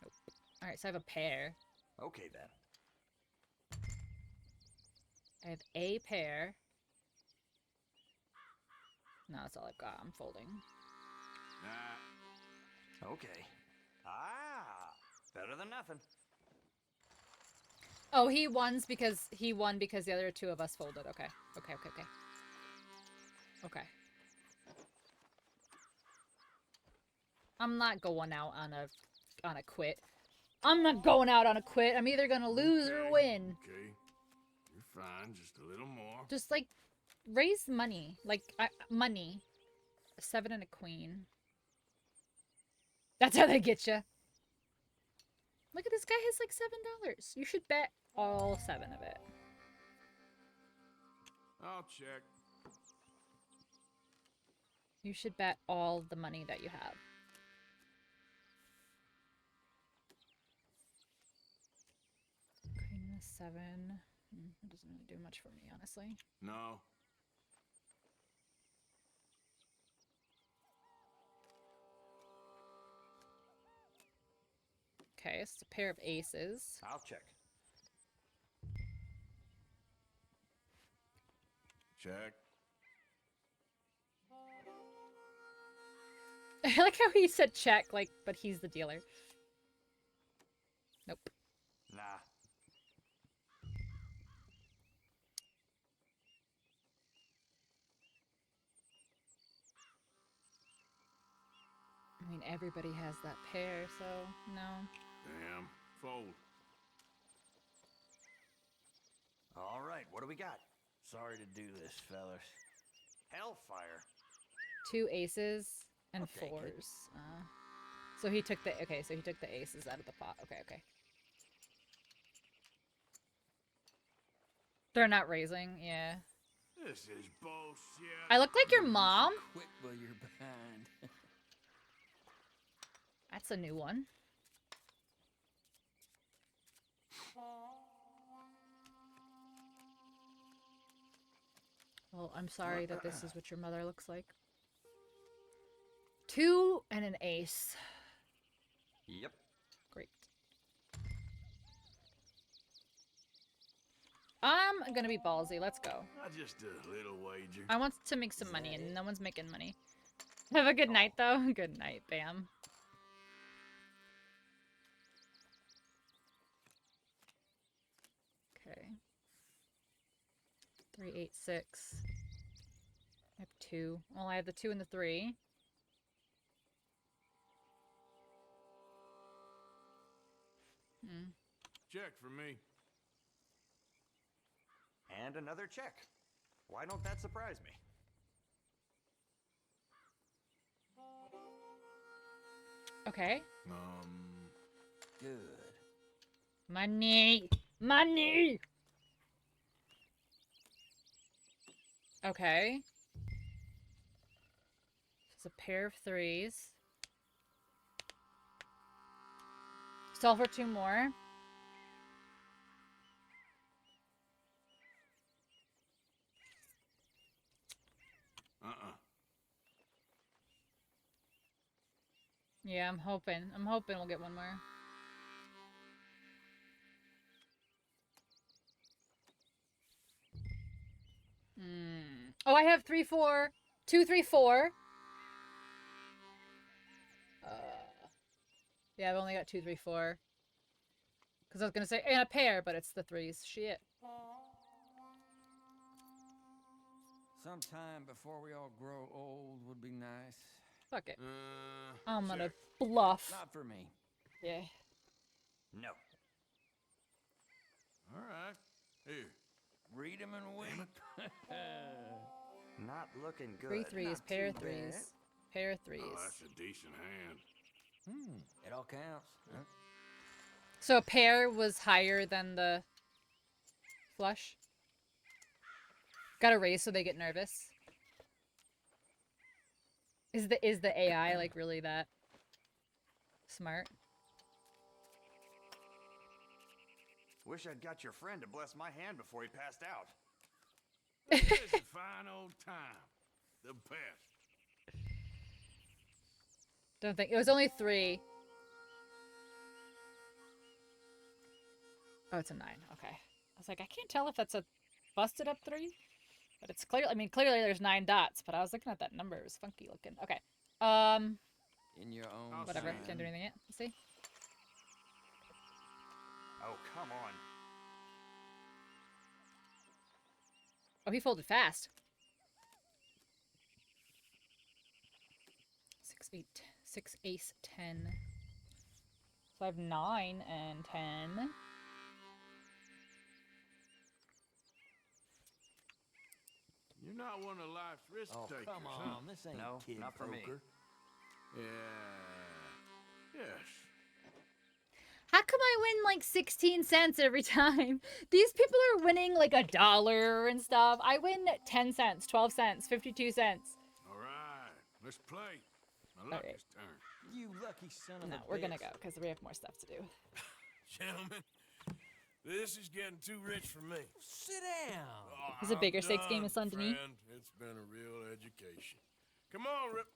Nope. All right, so I have a pair. Okay then. I have a pair. No, that's all I've got. I'm folding. Nah. Okay. Ah, better than nothing. Oh, he won because the other 2 of us folded. Okay. Okay. I'm not going out on a quit. I'm not going out on a quit. I'm either gonna lose or win. Okay. You're fine. Just a little more. Just like raise money, like money. A 7 and a queen. That's how they get you. Look at this guy has like $7. You should bet all 7 of it. I'll check. You should bet all the money that you have. Queen of 7. It doesn't really do much for me, honestly. No. Okay, it's a pair of aces. I'll check. Check. I like how he said check, like, but he's the dealer. Nope. Nah. I mean, everybody has that pair, so no. Damn. Fold. All right, what do we got? Sorry to do this, fellas. Hellfire. 2 aces and I'll take it. 4s. So he took the so he took the aces out of the pot. Okay. They're not raising, yeah. This is bullshit. I look like your mom. Quit while you're behind. That's a new one. Well, I'm sorry that this is what your mother looks like. 2 and an ace. Yep. Great. I'm gonna be ballsy. Let's go. Just a little wager. I want to make some money, and no one's making money. Have a good night, though. Good night, Bam. Okay. 3, 8, 6. I have 2. Well, I have the 2 and the 3. Check for me. And another check. Why don't that surprise me? Okay. Good. Money! Money! Okay. It's a pair of 3s. Sell for 2 more. Yeah, I'm hoping. I'm hoping we'll get one more. Oh, I have 3, 4. 2, 3, 4. Yeah, I've only got 2, 3, 4. Because I was gonna say in a pair, but it's the threes. Shit. Sometime before we all grow old would be nice. Fuck it. I'm gonna bluff. Not for me. Yeah. No. All right. Here. Read 'em and weep. Not looking good. Three threes, Not pair of too threes. bad. Pair of threes. Oh, that's a decent hand. It all counts. Huh? So a pair was higher than the flush. Gotta raise so they get nervous. Is the AI like really that smart? Wish I'd got your friend to bless my hand before he passed out. This is a fine old time. The best. Don't think it was only 3. Oh, it's a 9. Okay. I was like, I can't tell if that's a busted up 3, but it's clear. I mean, clearly there's 9 dots, but I was looking at that number. It was funky looking. Okay. In your own Whatever. time. Can't do anything yet. Let's see. Oh, come on. Oh, he folded fast. 6 ace 10. So I have 9 and 10. You're not one of life's risk Oh, takers, come huh? on. This ain't No, kid not for me. poker. Yeah. Yes. How come I win like 16 cents every time? These people are winning like $1 and stuff. I win 10 cents, 12 cents, 52 cents. All right. Let's play. My lucky's turn. You lucky son of a No, we're gonna go because we have more stuff to do. Gentlemen, this is getting too rich for me. Sit down. Is it bigger stakes game in Saint Denis? Friend. It's been a real education. Come on, Rip.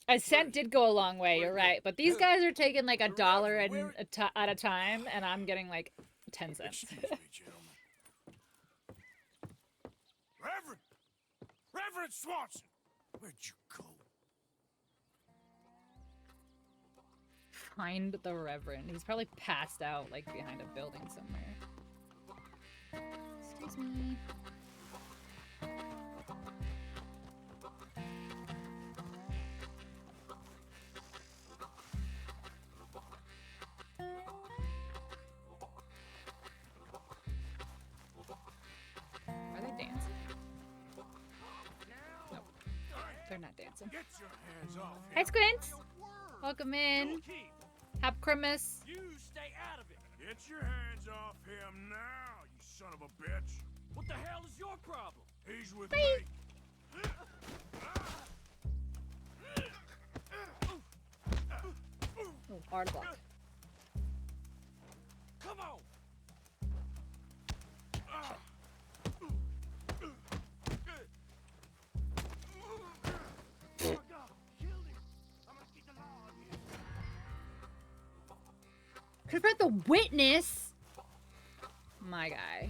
A cent did go a long way, you're right. But these guys are taking like $1 at a time, and I'm getting like 10 cents. Excuse me, gentlemen. Reverend Swanson, where'd you go? Find the Reverend. He's probably passed out like behind a building somewhere. Excuse me. Are they dancing? Nope. They're not dancing. Get your hands off him. Hi, Squint. Welcome in. Happy Christmas. You stay out of it. Get your hands off him now, you son of a bitch. What the hell is your problem? He's with Bye. me. Oh, hard block. Come on. Could have read the witness. My guy.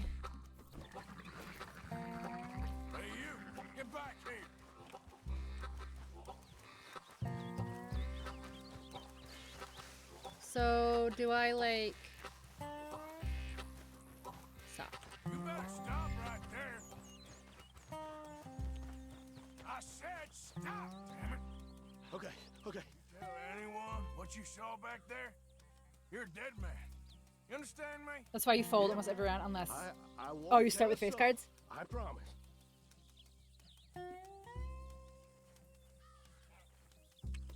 Hey, you. Get back here. So, do I like... Stop. You better stop right there. I said stop, damn it. Okay, okay. Tell anyone what you saw back there? You're a dead man. You understand me? That's why you fold almost every round, unless... I won't Oh, you start with tell face a cards? soul. I promise.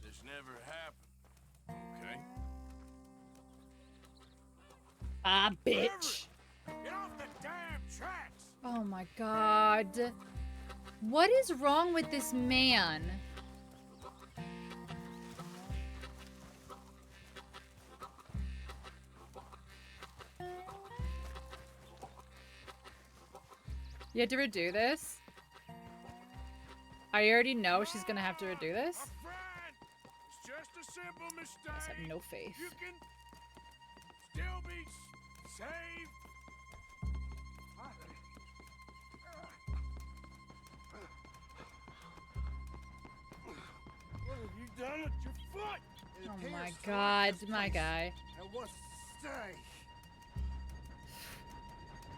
This never happened. Okay. Ah, bitch. Get off the damn tracks. Oh my god. What is wrong with this man? You had to redo this? I already know she's gonna have to redo this? It's just a simple mistake. I just have no faith. You can still be saved. What have you done with your foot? It Oh appears my fluid god, has my placed guy. And was say?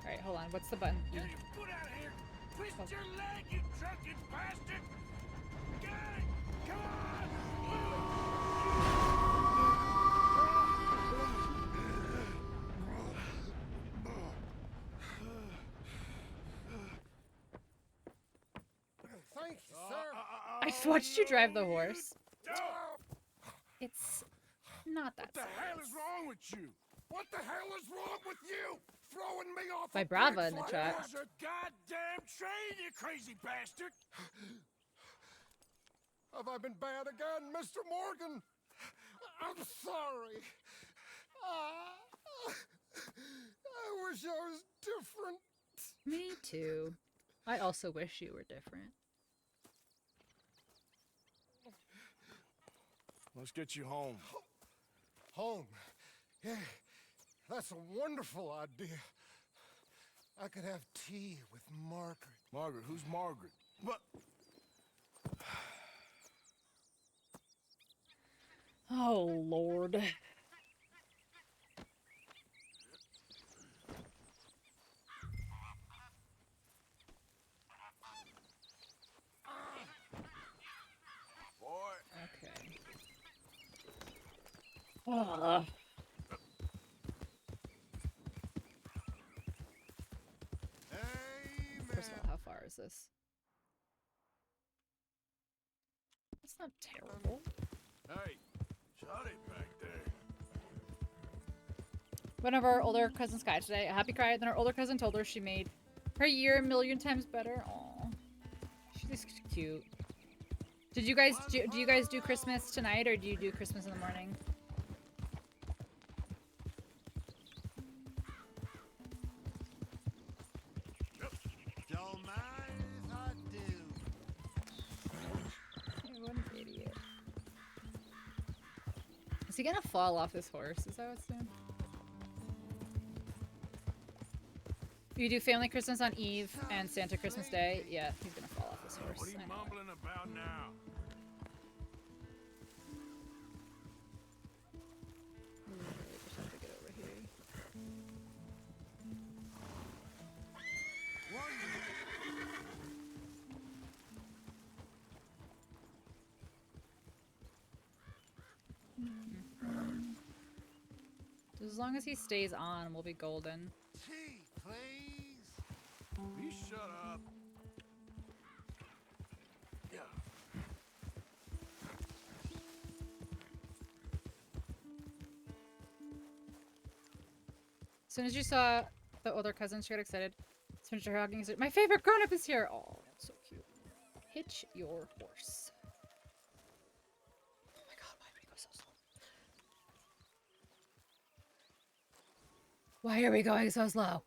Alright, hold on. What's the button? Get your foot out of here! Twist your leg, you drunken bastard! Get it! Come on! Thank you, sir. I watched you drive the horse. It's not that What the hell is wrong with you? What the hell is wrong with you? Throwing me off By a Brava in the bridge chat. like a goddamn train, you crazy bastard! Have I been bad again, Mr. Morgan? I'm sorry. I wish I was different. Me too. I also wish you were different. Let's get you home. Home? Yeah, that's a wonderful idea. I could have tea with Margaret. Margaret? Who's Margaret? But Oh, Lord. Okay. Ugh. First of all, how far is this? That's not terrible. Hey, shut it back there. One of our older cousins died today. A happy cry. Then our older cousin told her she made her year a million times better. Aw. She's cute. Did you guys do you guys do Christmas tonight, or do you do Christmas in the morning? don't mind if I do. What an idiot. Is he gonna fall off his horse? Is that what's doing? You do family Christmas on Eve and Santa Christmas Day? Yeah, he's gonna fall off his horse. What are you mumbling about now? Just have to get over here. As long as he stays on, we'll be golden. Tea, please. You shut up. Yeah. As soon as you saw the older cousin, she got excited. As soon as you're hugging, my favorite grown-up is here. Oh, that's so cute. Hitch your horse. Oh my god, why did we go so slow? Why are we going so slow?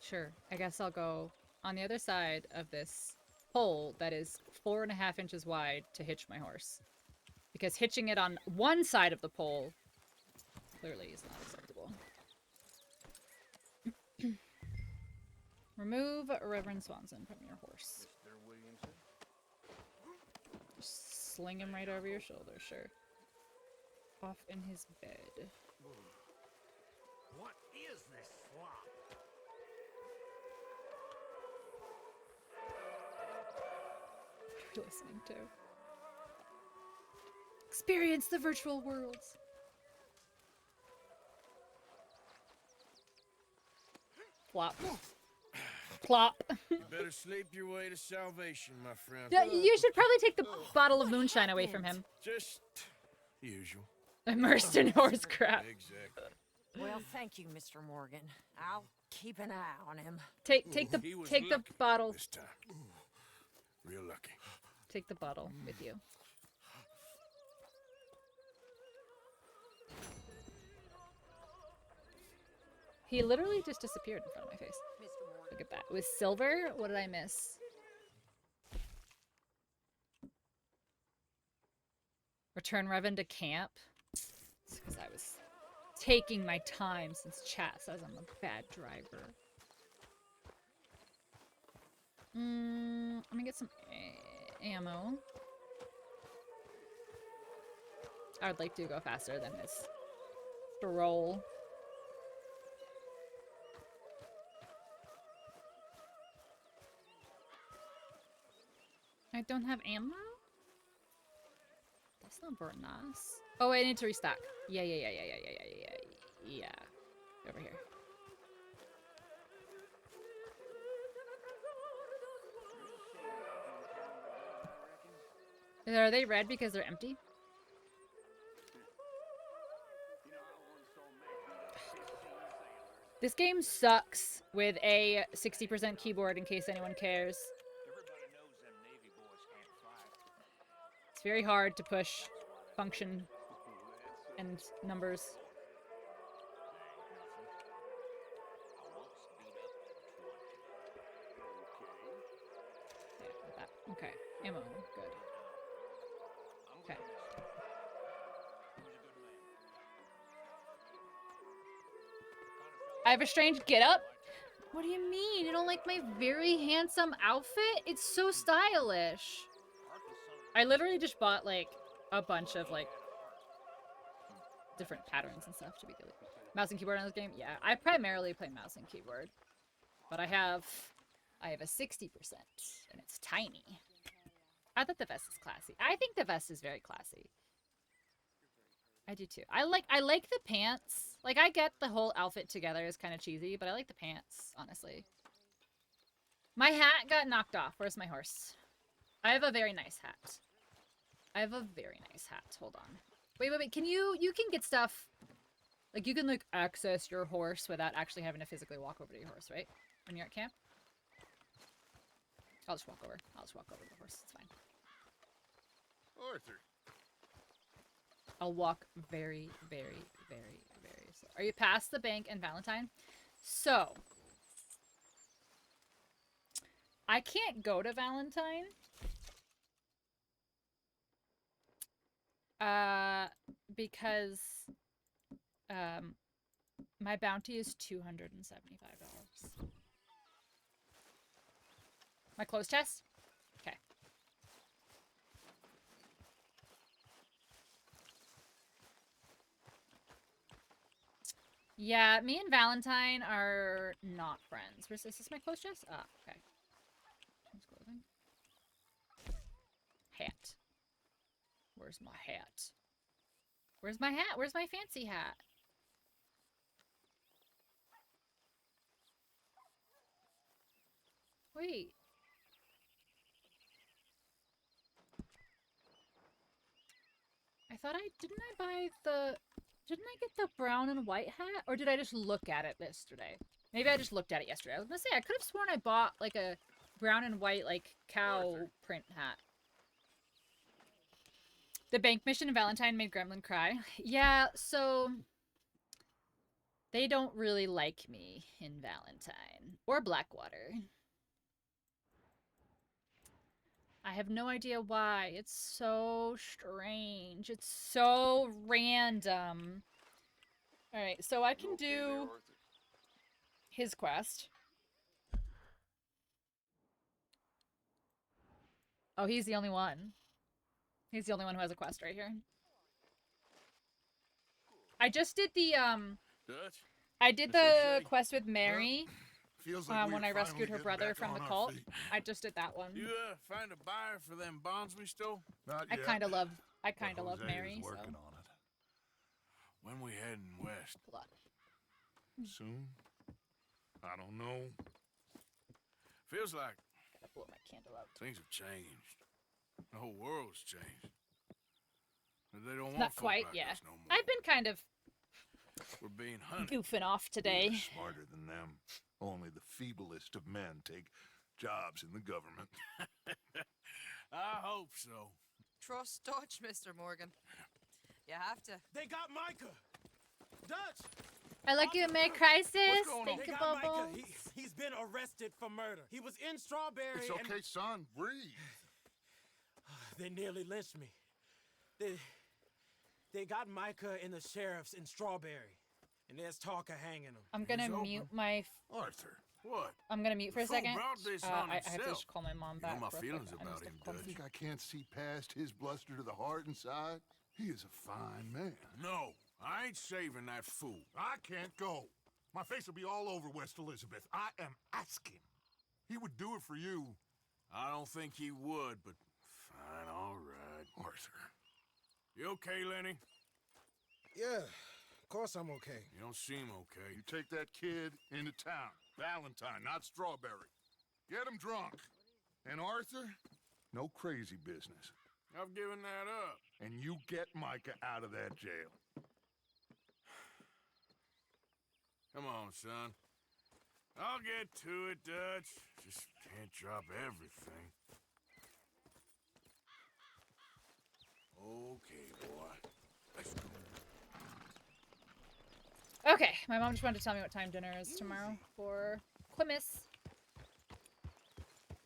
Sure, I guess I'll go on the other side of this pole that is 4.5 inches wide to hitch my horse. Because hitching it on one side of the pole clearly is not acceptable. Remove Reverend Swanson from your horse. Mr. Williamson? Just sling him right over your shoulder, sure. Off in his bed. What is this slop? What are you listening to? Experience the virtual worlds. Flop. Plop. You better sleep your way to salvation, my friend. Yeah, you should probably take the bottle of moonshine away from him. Just usual. Immersed in horse crap. Exactly. Well, thank you, Mr. Morgan. I'll keep an eye on him. Take He the was take the lucky bottle. this time. Real lucky. Take the bottle with you. He literally just disappeared in front of my face. Look at that. With silver? What did I miss? Return Revan to camp? It's because I was taking my time since chat says I'm a bad driver. I'm gonna get get some ammo. I would like to go faster than this stroll. I don't have ammo? That's not very nice. Oh, I need to restock. Yeah. Over here. Are they red because they're empty? This game sucks with a 60% keyboard in case anyone cares. It's very hard to push function and numbers. Yeah, like that. Okay, ammo, good. Okay. I have a strange get-up? What do you mean? You don't like my very handsome outfit? It's so stylish. I literally just bought, like, a bunch of, like, different patterns and stuff to be good. Mouse and keyboard on this game? Yeah, I primarily play mouse and keyboard. But I have a 60%, and it's tiny. I thought the vest is classy. I think the vest is very classy. I do too. I like the pants. Like, I get the whole outfit together is kind of cheesy, but I like the pants, honestly. My hat got knocked off. Where's my horse? I have a very nice hat. I have a very nice hat. Hold on. Wait. Can you can get stuff. Like, you can, like, access your horse without actually having to physically walk over to your horse, right? When you're at camp? I'll just walk over. I'll just walk over to the horse. It's fine. Arthur. I'll walk very, very, very, very slow. Are you past the bank and Valentine? So, I can't go to Valentine. Because, my bounty is $275. My clothes chest? Okay. Yeah, me and Valentine are not friends. Where's this? Is this my clothes chest? Ah, okay. Clothing. Hat. Where's my hat? Where's my hat? Where's my fancy hat? Wait. I thought didn't I get the brown and white hat? Or did I just look at it yesterday? Maybe I just looked at it yesterday. I was gonna say, I could have sworn I bought, like, a brown and white, like, cow print hat. The bank mission in Valentine made Gremlin cry. Yeah, so they don't really like me in Valentine. Or Blackwater. I have no idea why. It's so strange. It's so random. Alright, so I can do his quest. Oh, he's the only one. He's the only one who has a quest right here. I just did the, Dutch? I did the quest with Mary. Feels like when I rescued her brother from the cult. I just did that one. You find a buyer for them bonds we stole? Not I yet. kind of love Jose Mary. is working So. on it. When we heading west? Hold on. Soon? I don't know. Feels like Gotta blow my candle out. things have changed. The whole world's changed. They don't want Not folk quite, like yeah. us no more. I've been kind of We're being hunted. goofing off today. We're smarter than them. Only the feeblest of men take jobs in the government. I hope so. Trust Dutch, Mr. Morgan. You have to. They got Micah! Dutch! I like you, May Crisis. Thank They you, got Bubbles. Micah. He's been arrested for murder. He was in Strawberry. It's okay, son. Breathe. They nearly lynched me. They got Micah and the sheriffs in Strawberry. And there's talk of hanging him. I'm gonna mute my... Arthur, What? I'm gonna mute for a The fool second. brought this I on have to himself. just call my mom You back. know my real quick. feelings I about must him, have called Dutch. some- Think I can't see past his bluster to the heart inside? He is a fine man. No, I ain't saving that fool. I can't go. My face will be all over West Elizabeth. I am asking. He would do it for you. I don't think he would, but fine, all right. Arthur. You okay, Lenny? Yeah, of course I'm okay. You don't seem okay. You take that kid into town. Valentine, not Strawberry. Get him drunk. And Arthur, no crazy business. I've given that up. And you get Micah out of that jail. Come on, son. I'll get to it, Dutch. Just can't drop everything. Okay, boy. Let's go. Okay, my mom just wanted to tell me what time dinner is tomorrow for Quimus.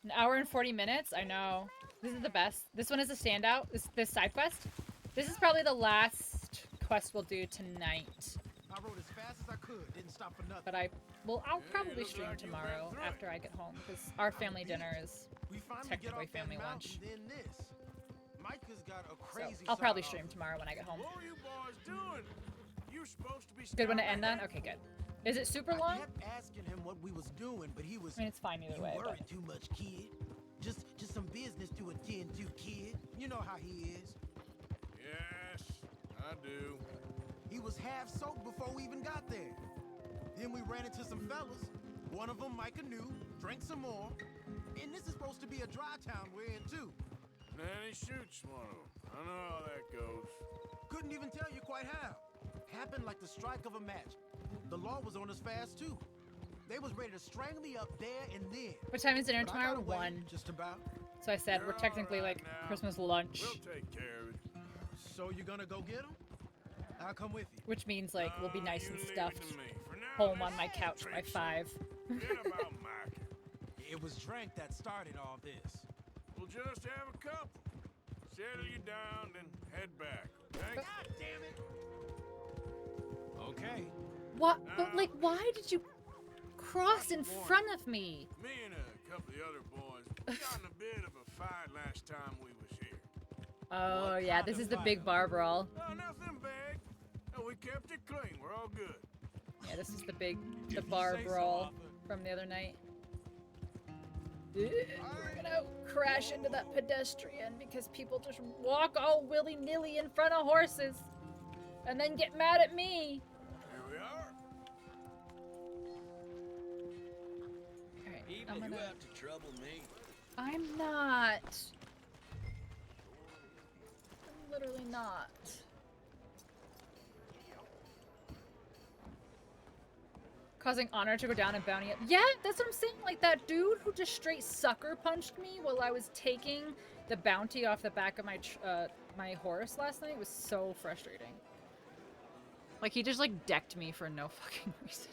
An hour and 40 minutes? I know. This is the best. This one is a standout. This side quest. This is probably the last quest we'll do tonight. I rode as fast as I could, didn't stop for nothing. But I'll probably stream tomorrow after I get home because our family dinner is technically family lunch. Then this. Micah's got a So crazy I'll probably side stream tomorrow when I get home. What are you boys doing? You're supposed to be Good one to end on? Okay, good. Is it super I long? kept asking him what we was doing, but he was. I mean, it's fine either way. You worry But... too much, kid. Just some business to attend to, kid. You know how he is. Yes, I do. He was half soaked before we even got there. Then we ran into some fellas. One of them Micah knew, drank some more. And this is supposed to be a dry town we're in too. Then he shoots one of them. I know how that goes. Couldn't even tell you quite how. Happened like the strike of a match. The law was on us fast too. They was ready to strangle me up there and then. What time is dinner But I tomorrow? got away, 1. Just about. So I said we're technically like Christmas lunch, We'll take care of it. So you're gonna go get him? I'll come with you. which means like we'll be nice you and leave it stuffed to me. For now, home on let's my couch by trace 5. Forget about Micah. It was drink that started all this. We'll just have a couple. Settle you down, then head back, okay? God damn it! Okay. What? But like, why did you cross in front of me? Me and a couple of the other boys got in a bit of a fight last time we was here. Oh yeah, this is the big bar brawl. Oh, nothing big. No, we kept it clean. We're all good. Yeah, this is the bar brawl from the other night. We're gonna crash into that pedestrian because people just walk all willy-nilly in front of horses and then get mad at me. Here we are. Alright, Even I'm you gonna... out to trouble me. I'm not. I'm literally not. Causing honor to go down and bounty up. Yeah, that's what I'm saying. Like that dude who just straight sucker punched me while I was taking the bounty off the back of my my horse last night was so frustrating. Like he just like decked me for no fucking reason.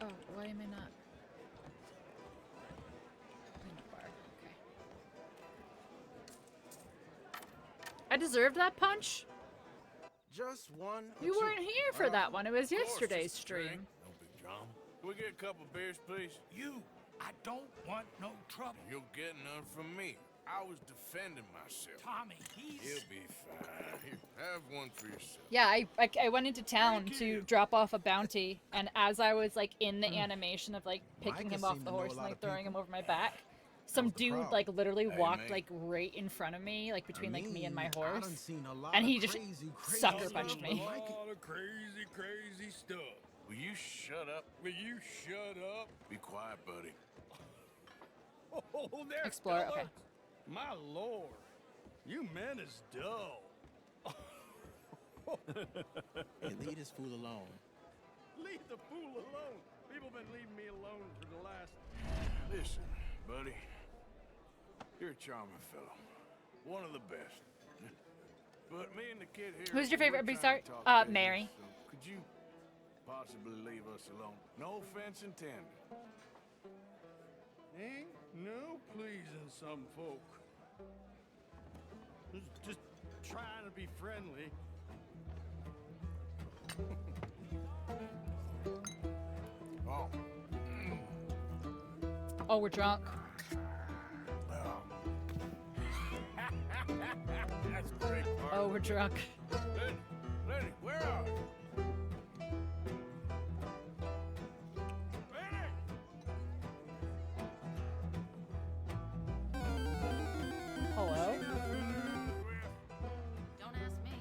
Oh, why am I not? Okay. I deserved that punch? Just one. You weren't here for that one. It was yesterday's stream. No big drama. Can we get a couple beers, please? You, I don't want no trouble. You'll get none from me. I was defending myself. Tommy, He'll be fine. Here, have one for yourself. Yeah, I went into town to drop off a bounty, and as I was like in the animation of like picking him off the horse and like throwing him over my back, some dude like literally walked like right in front of me, like between like me and my horse, and he just sucker punched me. A lot of crazy stuff. Will you shut up? Will you shut up? Be quiet, buddy. Oh, there, Explore, fella. okay. My lord, you men is dull. Hey, leave this fool alone. Leave the fool alone. People been leaving me alone for the last... Listen, buddy. You're a charming fellow. One of the best. But me and the kid here... Who's your favorite we're Beastart? trying to talk business, Mary. So could you possibly leave us alone? No offense intended. Ain't no pleasing some folk. trying to be friendly. Oh. Oh, we're drunk. That's a great part. Oh, we're drunk. Lenny, Lenny, where are you? Hello? Don't ask me.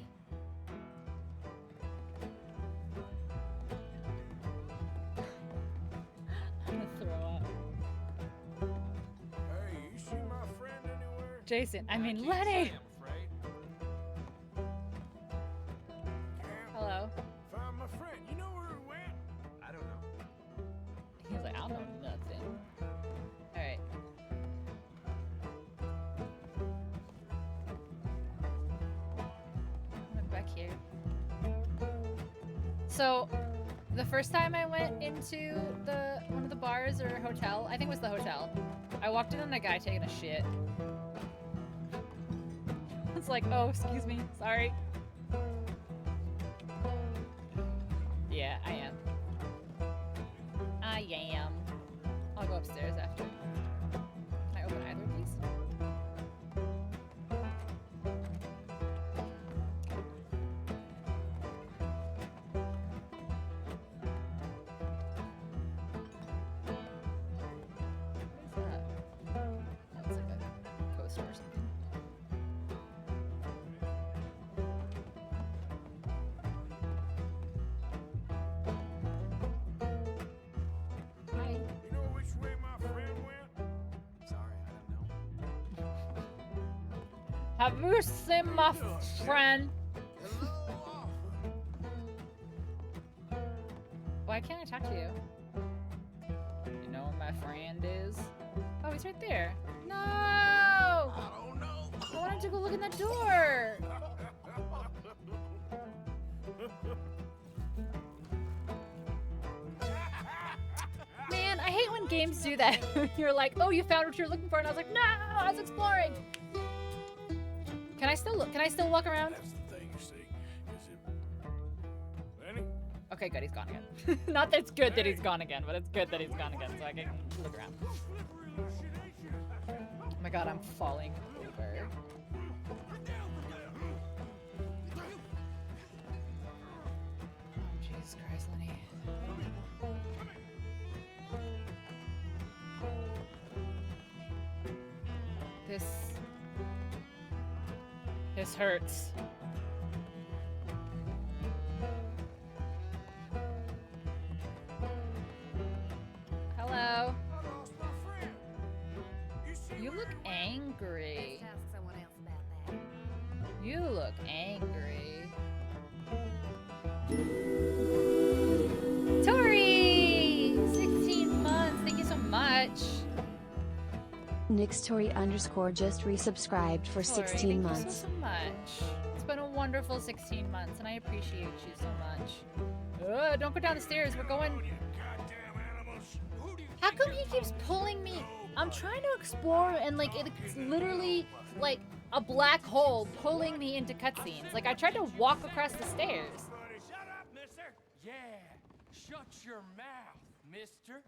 I'm gonna throw up. Hey, you see my friend anywhere? Jason, I mean can't Lenny! say, I'm afraid. Hello? Found my friend. You know where he went? I don't know. He's like, I don't know nothing. Alright. I'm back here. So, the first time I went into one of the bars or hotel, I think it was the hotel, I walked in on a guy taking a shit. It's like, oh, excuse me, sorry. Yeah, I am. I am. I'll go upstairs after. Can I open either of these? What is that? Oh, it's like a coaster or something. Hi. You know which way my friend went? Sorry, I don't know. Have you seen my friend? Why can't I talk to you? You know where my friend is? Oh, he's right there. No! I don't know. I wanted to go look in the door. Man, I hate when games do that. You're like, oh, you found what you're looking for, and I was like, no, I was exploring. Can I still look? Can I still walk around? That's the thing, you see. Lenny? Okay, good, he's gone again. Not that it's good that he's gone again, but it's good that he's gone again, so I can look around. Oh my god, I'm falling over. Jesus Christ, Lenny. This hurts. Hello. You look angry. You look angry. Tori! 16 months. Thank you so much. Nixtory_ just resubscribed for Tori, 16 thank months. you so much. It's been a wonderful 16 months, and I appreciate you so much. Don't go down the stairs. We're going. How come he keeps pulling me? I'm trying to explore, and like it's literally like a black hole pulling me into cutscenes. Like I tried to walk across the stairs. Shut up, mister! Yeah, shut your mouth, mister.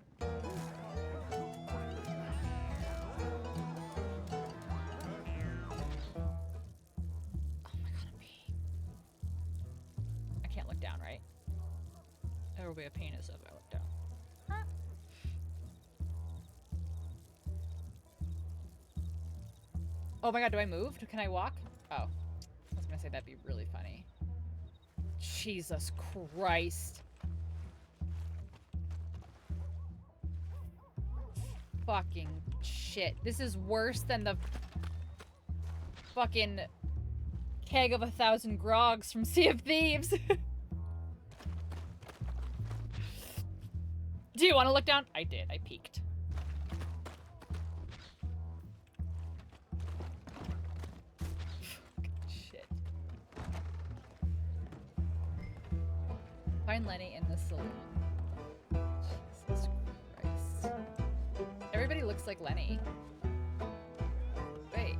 I can't look down, right? There will be a penis if I look down. Huh? Oh my god, do I move? Can I walk? Oh. I was gonna say that'd be really funny. Jesus Christ. Fucking shit. This is worse than the fucking keg of 1,000 grogs from Sea of Thieves. Do you want to look down? I did. I peeked. Shit. Find Lenny in the saloon. Jesus Christ. Everybody looks like Lenny. Wait.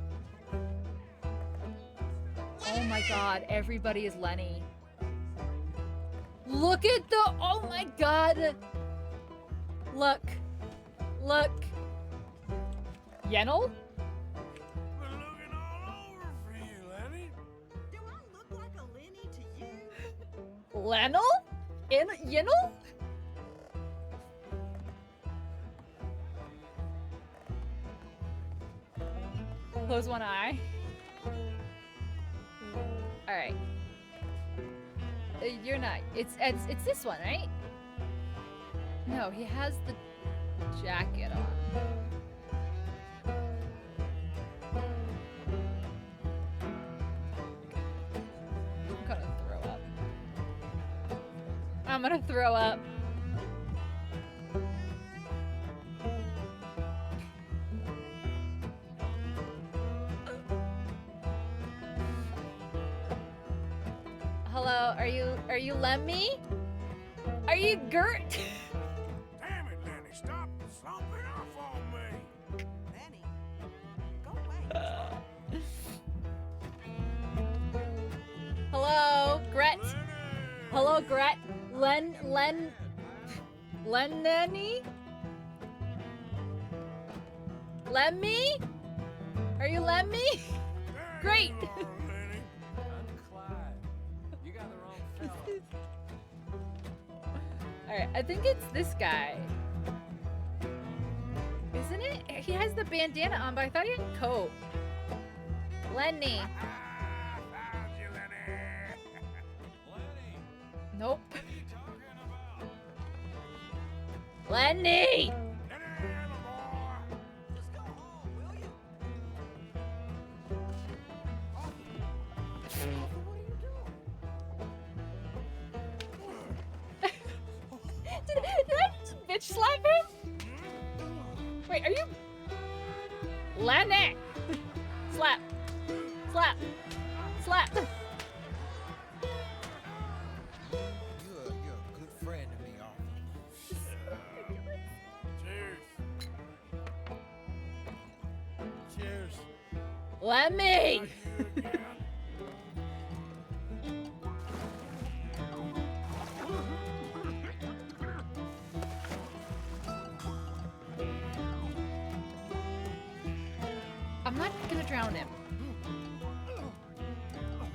Oh my god, everybody is Lenny. Look at the, oh my god. Look. Look. Yennel? We're looking all over for you, Lenny. Do I look like a Lenny to you? Lennel? Yennel? Close one eye. All right. You're not. It's this one, right? No, he has the jacket on. I'm gonna throw up. I'm gonna throw up. Hello, are you Lemmy? Are you Gert? Damn it, Lenny, stop slumping off on me. Lenny, go away. Hello, Gret. Hello, Gret. Lenny? Lemmy? Are you Lemmy? Great. You got the wrong fella. Alright, I think it's this guy. Isn't it? He has the bandana on, but I thought he had a coat. Lenny. Found you, Lenny. Nope. Lenny! Did I just bitch slap him? Wait, are you? Lenny! Slap. Slap. Slap. You're a good friend to me, Arthur. Cheers. Lemmy! I'm not gonna drown him.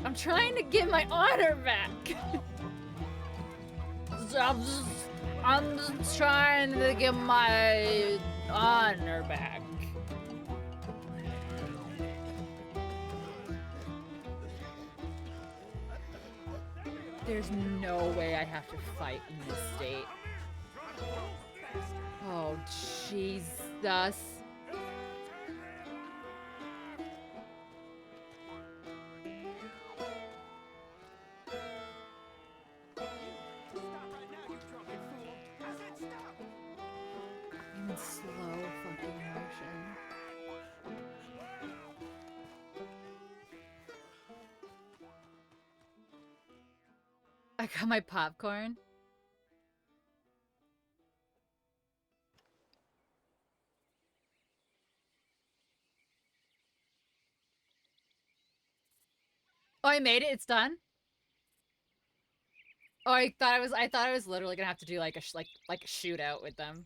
I'm trying to get my honor back. I'm just trying to get my honor back. There's no way I have to fight in this state. Oh, Jesus. I'm in slow fucking motion. I got my popcorn. Oh, I made it. It's done. Oh, I thought I was literally gonna have to do like a like a shootout with them.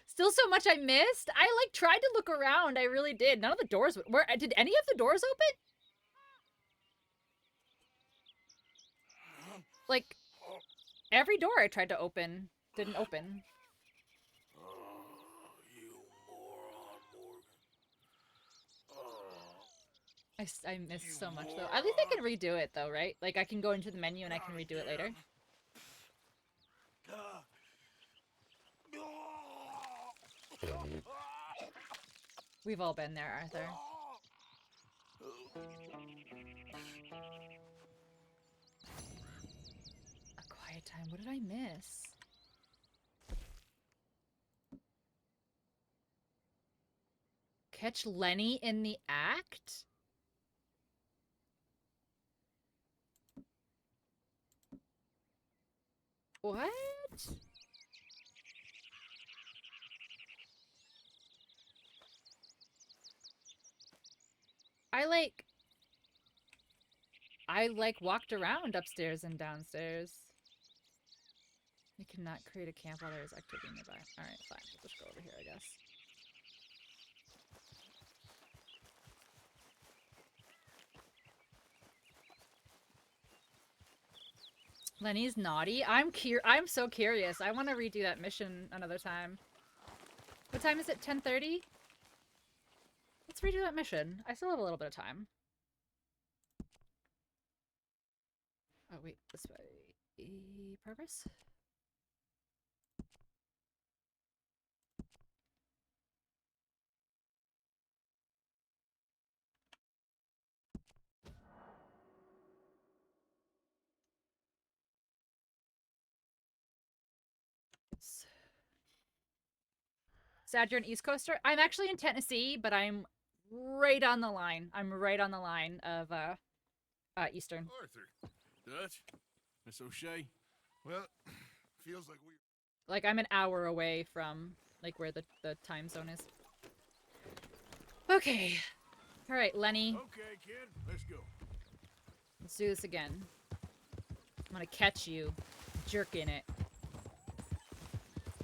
Still so much I missed. I like tried to look around. I really did. None of the doors were. Did any of the doors open? Like every door I tried to open didn't open. I missed so much though. At least I can redo it though, right? Like I can go into the menu and I can redo it later. We've all been there, Arthur. A quiet time. What did I miss? Catch Lenny in the act? What? walked around upstairs and downstairs. You cannot create a camp while there's activity nearby. Alright, fine. We'll just go over here, I guess. Lenny's naughty. I'm so curious. I want to redo that mission another time. What time is it? 10:30? Let's redo that mission. I still have a little bit of time. Oh wait, this way. Progress? Sad you're an East Coaster? I'm actually in Tennessee, but I'm right on the line. I'm right on the line of Eastern. Arthur. Dutch? Miss O'Shea? Well, feels like we... Like, I'm an hour away from, like, where the time zone is. Okay. Alright, Lenny. Okay, kid. Let's go. Let's do this again. I'm gonna catch you jerking it. I'm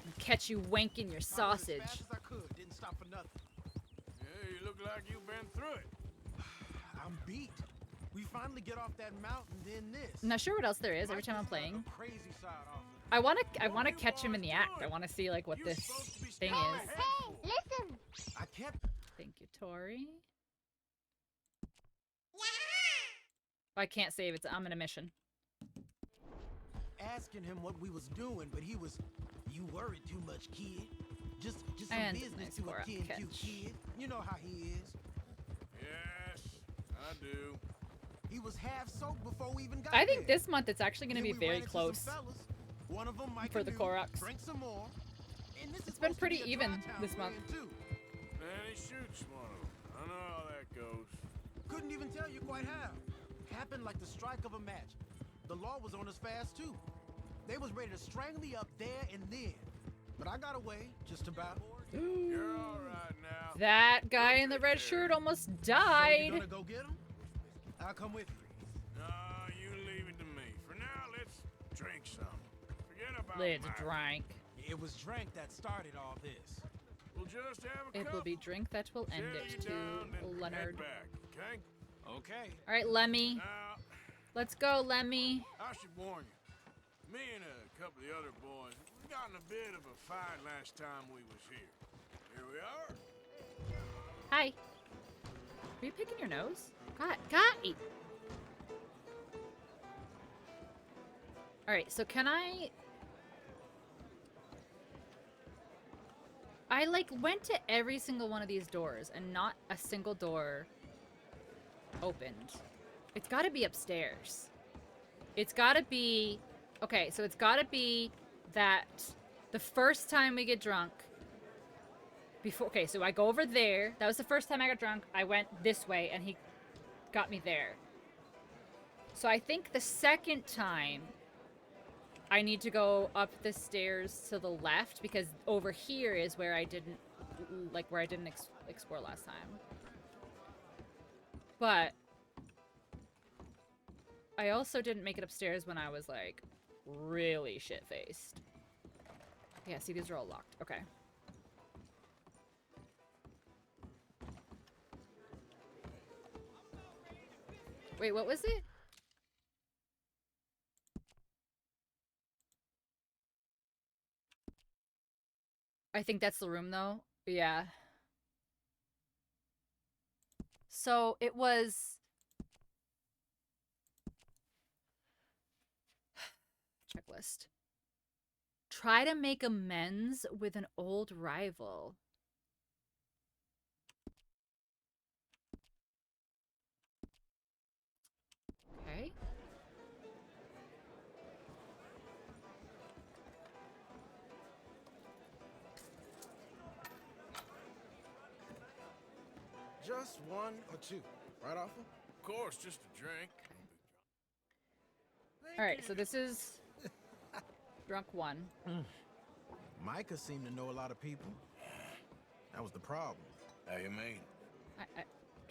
gonna catch you wanking your sausage. As fast as I could. Didn't stop for nothing. Yeah, you look like you've been through it. I'm beat. We finally get off that mountain, then this. I'm not sure what else there is every time I'm playing. Crazy side off. I wanna catch him in the act. I wanna see like what this thing is. Hey, listen! I kept. Thank you, Tori. I can't save it. I'm in a mission. Asking him what we was doing, but he was. You worried too much, kid. Just some And business nice to for a attend to, catch. kid. You know how he is. Yes, I do. He was half soaked before we even got I think there. this month it's actually going to be Then we very ran into some close fellas. One of them, Mike for the and Koroks. drank some more. And this It's is been supposed to pretty be a even dry town this we're month. in, too. And he shoots one of them. I know how that goes. Couldn't even tell you quite how. Happened like the strike of a match. The law was on us fast too. They was ready to strangle me up there and then. But I got away, just about. You're all right now. That guy in the red shirt almost died. So you gonna go get him? I'll come with you. No, you leave it to me. For now, let's drink some. Forget about Let's my... drink. It was drink that started all this. We'll just have a It will be couple. drink that will end Settle it you down, to then Leonard. head back, okay? Okay. All right, Lemmy. Now, Let's go, Lemmy. I should warn you. Me and a couple of the other boys, we got in a bit of a fight last time we was here. Here we are. Hi. Are you picking your nose? Guy. All right, so can I like went to every single one of these doors and not a single door opened. It's got to be upstairs. It's got to be okay, so it's got to be that the first time we get drunk before, okay, so I go over there. That was the first time I got drunk. I went this way and he got me there. So I think the second time I need to go up the stairs to the left because over here is where I didn't explore last time. But I also didn't make it upstairs when I was like really shit-faced. Yeah, see, these are all locked. Okay. Wait, what was it? I think that's the room, though. Yeah. So it was... Checklist. Try to make amends with an old rival. Okay. Just one or two, right, Arthur? Of course, just a drink. Alright, so this is drunk one. Micah seemed to know a lot of people. That was the problem. How you mean?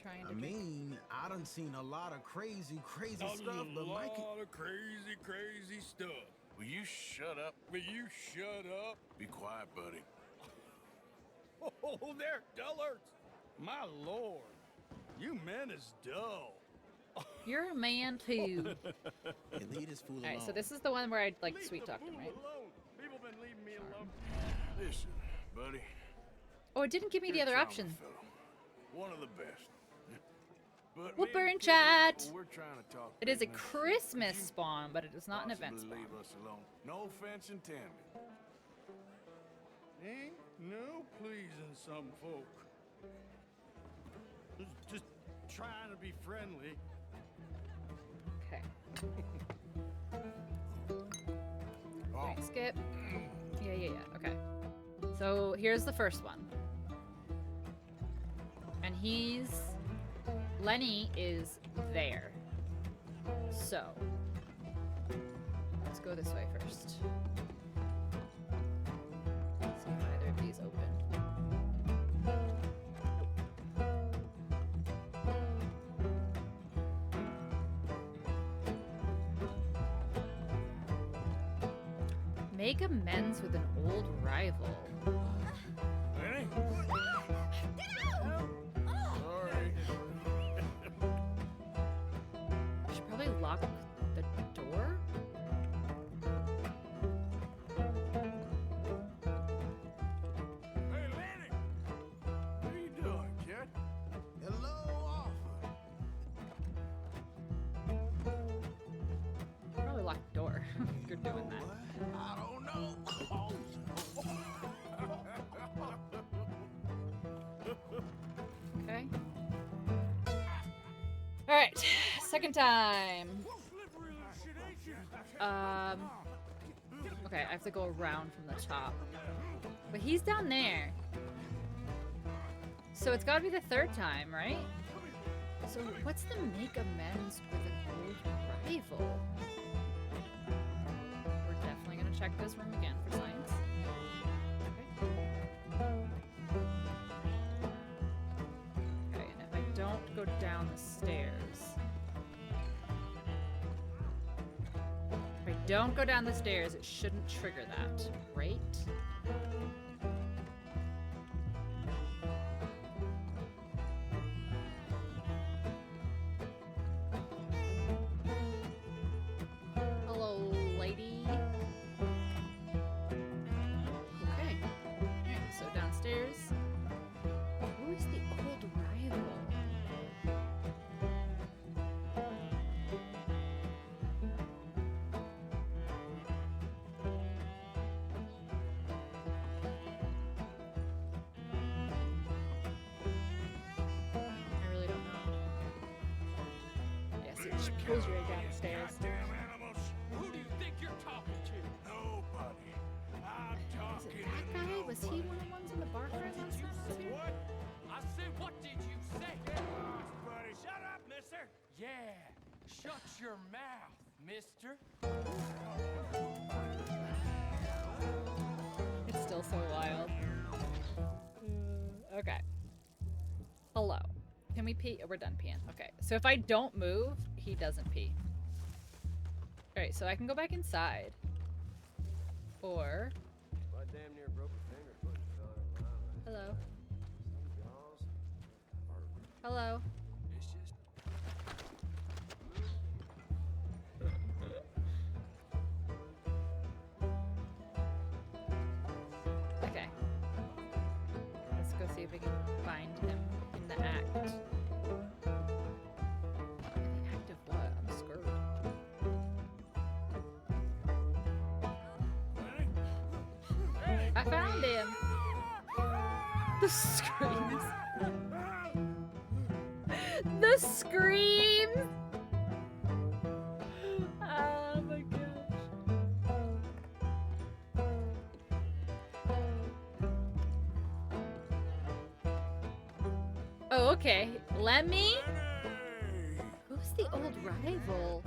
trying to I mean, I done seen a lot of crazy stuff, but Mikey... of crazy stuff. Will you shut up? Will you shut up? Be quiet, buddy. Oh, they're dullards. My lord, you men is dull. You're a man too. Hey, leave this fool alone. Alright, so this is the one where I like sweet talked him, right? People been leaving me alone. Listen, buddy. Oh, it didn't give me the You're a other charming option. fellow. One of the best. But Whooper me in and the chat. people, we're trying to talk It is a business. Christmas spawn, but it is not an event Possibly spawn. leave us alone. No offense intended. Ain't no pleasing some folk. Just trying to be friendly. Okay. Wait, skip. Yeah. Okay. So here's the first one. And Lenny is there. So let's go this way first. See if either of these open. Make amends with an old rival. Lenny? Sorry. I should probably lock the door. Hey, Lenny! What are you doing, kid? Hello, Arthur. Probably lock the door if you're doing that. I don't know. Okay. All right, second time. Okay, I have to go around from the top. But he's down there. So it's gotta be the third time, right? So what's the make amends with an old rival? We're definitely gonna check this room again for science. Okay, and if I don't go down the stairs... If I don't go down the stairs, it shouldn't trigger that, right? Hello, lady. Okay. So downstairs. Who is the old rival? I really don't know. Yes, it just pulls you right down the stairs. Damn animals! Who do you think you're talking to? Nobody. I'm Is talking it that to guy? Was he one of the ones in the bar crash last time I was here? What? I said, what did you say? buddy. Shut up, mister! Yeah, shut your mouth, mister. It's still so wild. Okay. Hello. Can we pee? Oh, we're done peeing. Okay. So if I don't move, he doesn't pee. Alright, so I can go back inside. Or... I damn near broke a finger putting a fella in my eye. Hello. Some jaws are Hello. it's just Okay. Let's go see if we can find him in the act. In the act of what? I'm screwed. I found him! The screams. The screams! Oh my gosh. Oh, okay. Lemmy? Who's the old rival?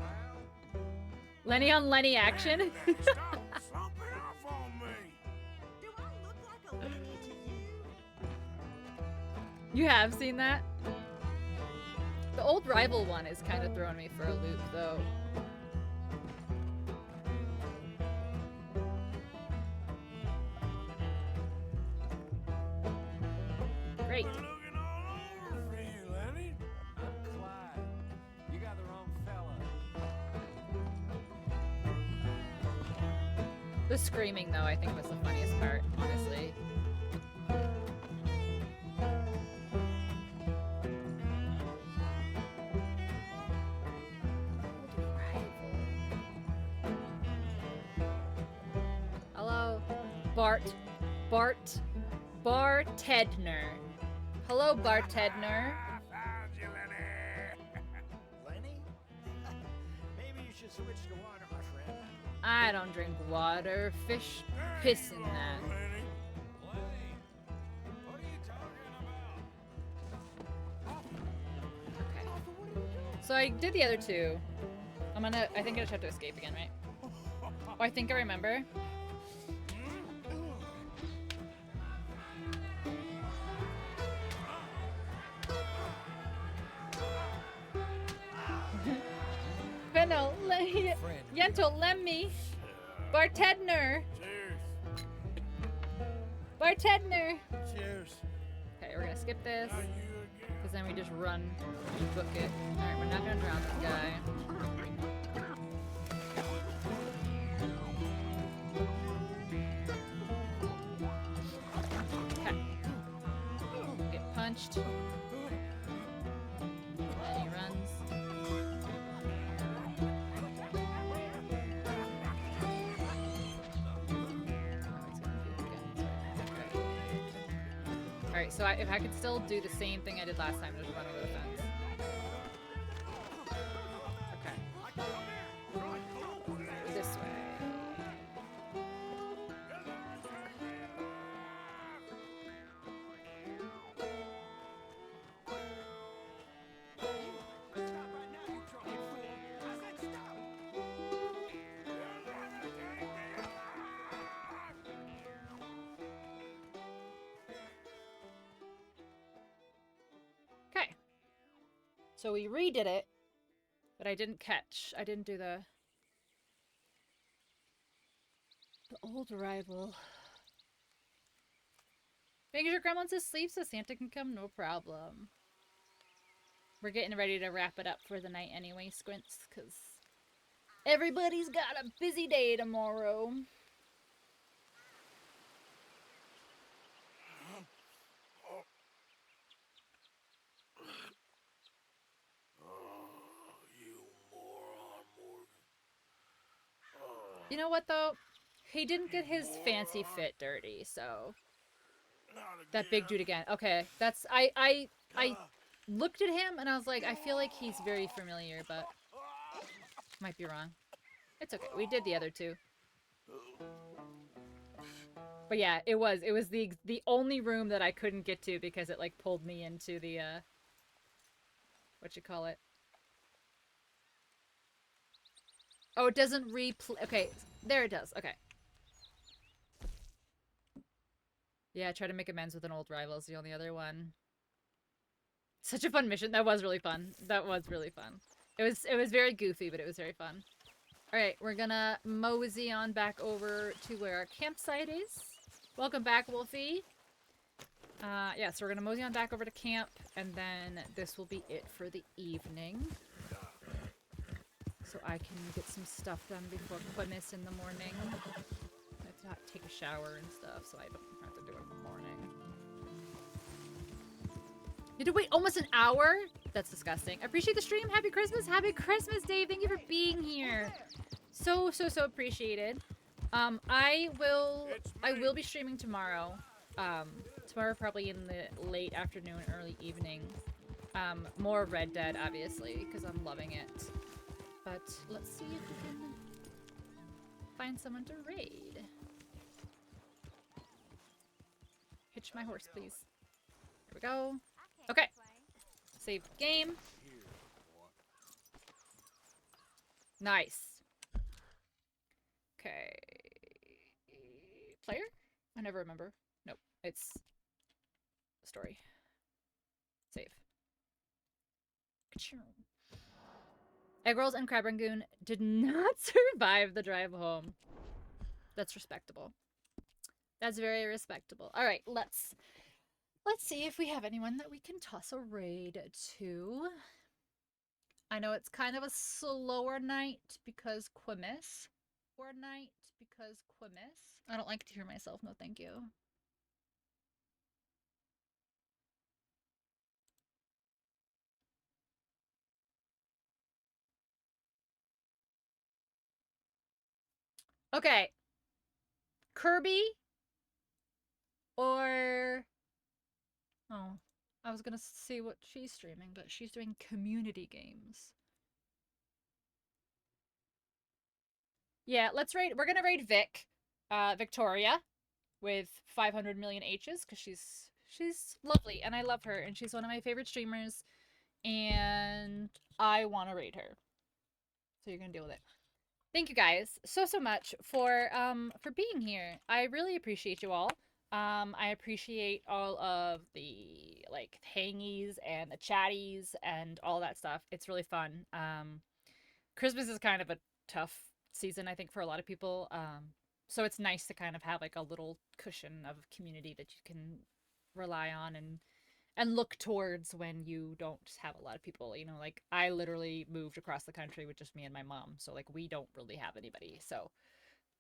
Lenny on Lenny action? You have seen that? The old rival one is kind of throwing me for a loop, though. Great. You got the wrong fella. The screaming, though, I think was the funniest part, honestly. Hello, Bartedner. Hello, Bartedner. Lenny? Maybe you should switch to water, my friend. I don't drink water. Fish piss in that. Okay. So I did the other two. I think I just have to escape again, right? Oh, I think I remember. Venno, Yento, Lemmy, Bartedner. Bartedner. Cheers. Okay, we're gonna skip this. Because then we just run, just book it. Alright, we're not gonna drown this guy. Okay. Get punched. And he runs. Alright, so if I could still do the same thing I did last time, just run over the fence. Okay. This way. Okay. So we redid it, but I didn't do the old arrival. Making sure Grandma's asleep so Santa can come, no problem. We're getting ready to wrap it up for the night anyway, Squints, because everybody's got a busy day tomorrow. You know what, though? He didn't get his fancy fit dirty, so... That big dude again. Okay, that's... I looked at him, and I was like, I feel like he's very familiar, but... Might be wrong. It's okay. We did the other two. But yeah, it was the only room that I couldn't get to because it, like, pulled me into the, whatchamacallit? Oh, it doesn't replay. Okay, there it does. Okay. Yeah, try to make amends with an old rival is the only other one. Such a fun mission. That was really fun. That was really fun. It was very goofy, but it was very fun. Alright, we're gonna mosey on back over to where our campsite is. Welcome back, Wolfie. Yeah, so we're gonna mosey on back over to camp, and then this will be it for the evening. So I can get some stuff done before Quimus in the morning. I have to take a shower and stuff, so I don't have to do it in the morning. You had to wait almost an hour? That's disgusting. I appreciate the stream. Happy Christmas. Happy Christmas, Dave. Thank you for being here. So appreciated. I will be streaming tomorrow. Tomorrow probably in the late afternoon, early evening. More Red Dead, obviously, because I'm loving it. But let's see if we can find someone to raid. Hitch my horse, please. Here we go. Okay. Save game. Nice. Okay. Player? I never remember. Nope. It's story. Save. Egg rolls and crab rangoon did not survive the drive home. That's respectable. That's very respectable. All right, let's see if we have anyone that we can toss a raid to. I know it's kind of a slower night because Quimis. I don't like to hear myself. No, thank you. Okay. Kirby or... Oh, I was gonna see what she's streaming, but she's doing community games. Yeah, let's raid. We're gonna raid Victoria, with 500 million H's because she's lovely and I love her and she's one of my favorite streamers, and I want to raid her. So you're gonna deal with it. Thank you guys so much for being here. I really appreciate you all. I appreciate all of the like hangies and the chatties and all that stuff. It's really fun. Christmas is kind of a tough season, I think, for a lot of people. So it's nice to kind of have like a little cushion of community that you can rely on and look towards when you don't have a lot of people. You know, like I literally moved across the country with just me and my mom, so like we don't really have anybody. So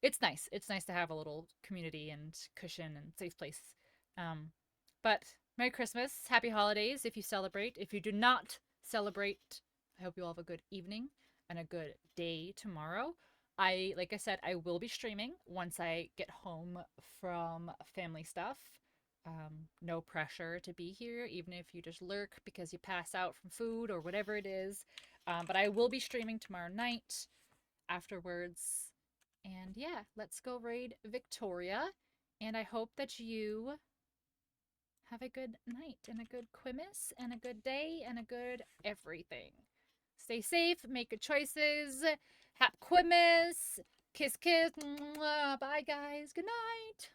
it's nice. It's nice to have a little community and cushion and safe place. But Merry Christmas, Happy Holidays if you celebrate. If you do not celebrate, I hope you all have a good evening and a good day tomorrow. Like I said, I will be streaming once I get home from family stuff. No pressure to be here, even if you just lurk because you pass out from food or whatever it is. But I will be streaming tomorrow night afterwards. And yeah, let's go raid Victoria. And I hope that you have a good night and a good Quimis and a good day and a good everything. Stay safe, make good choices. Hap Quimis. Kiss, kiss. Mwah. Bye, guys. Good night.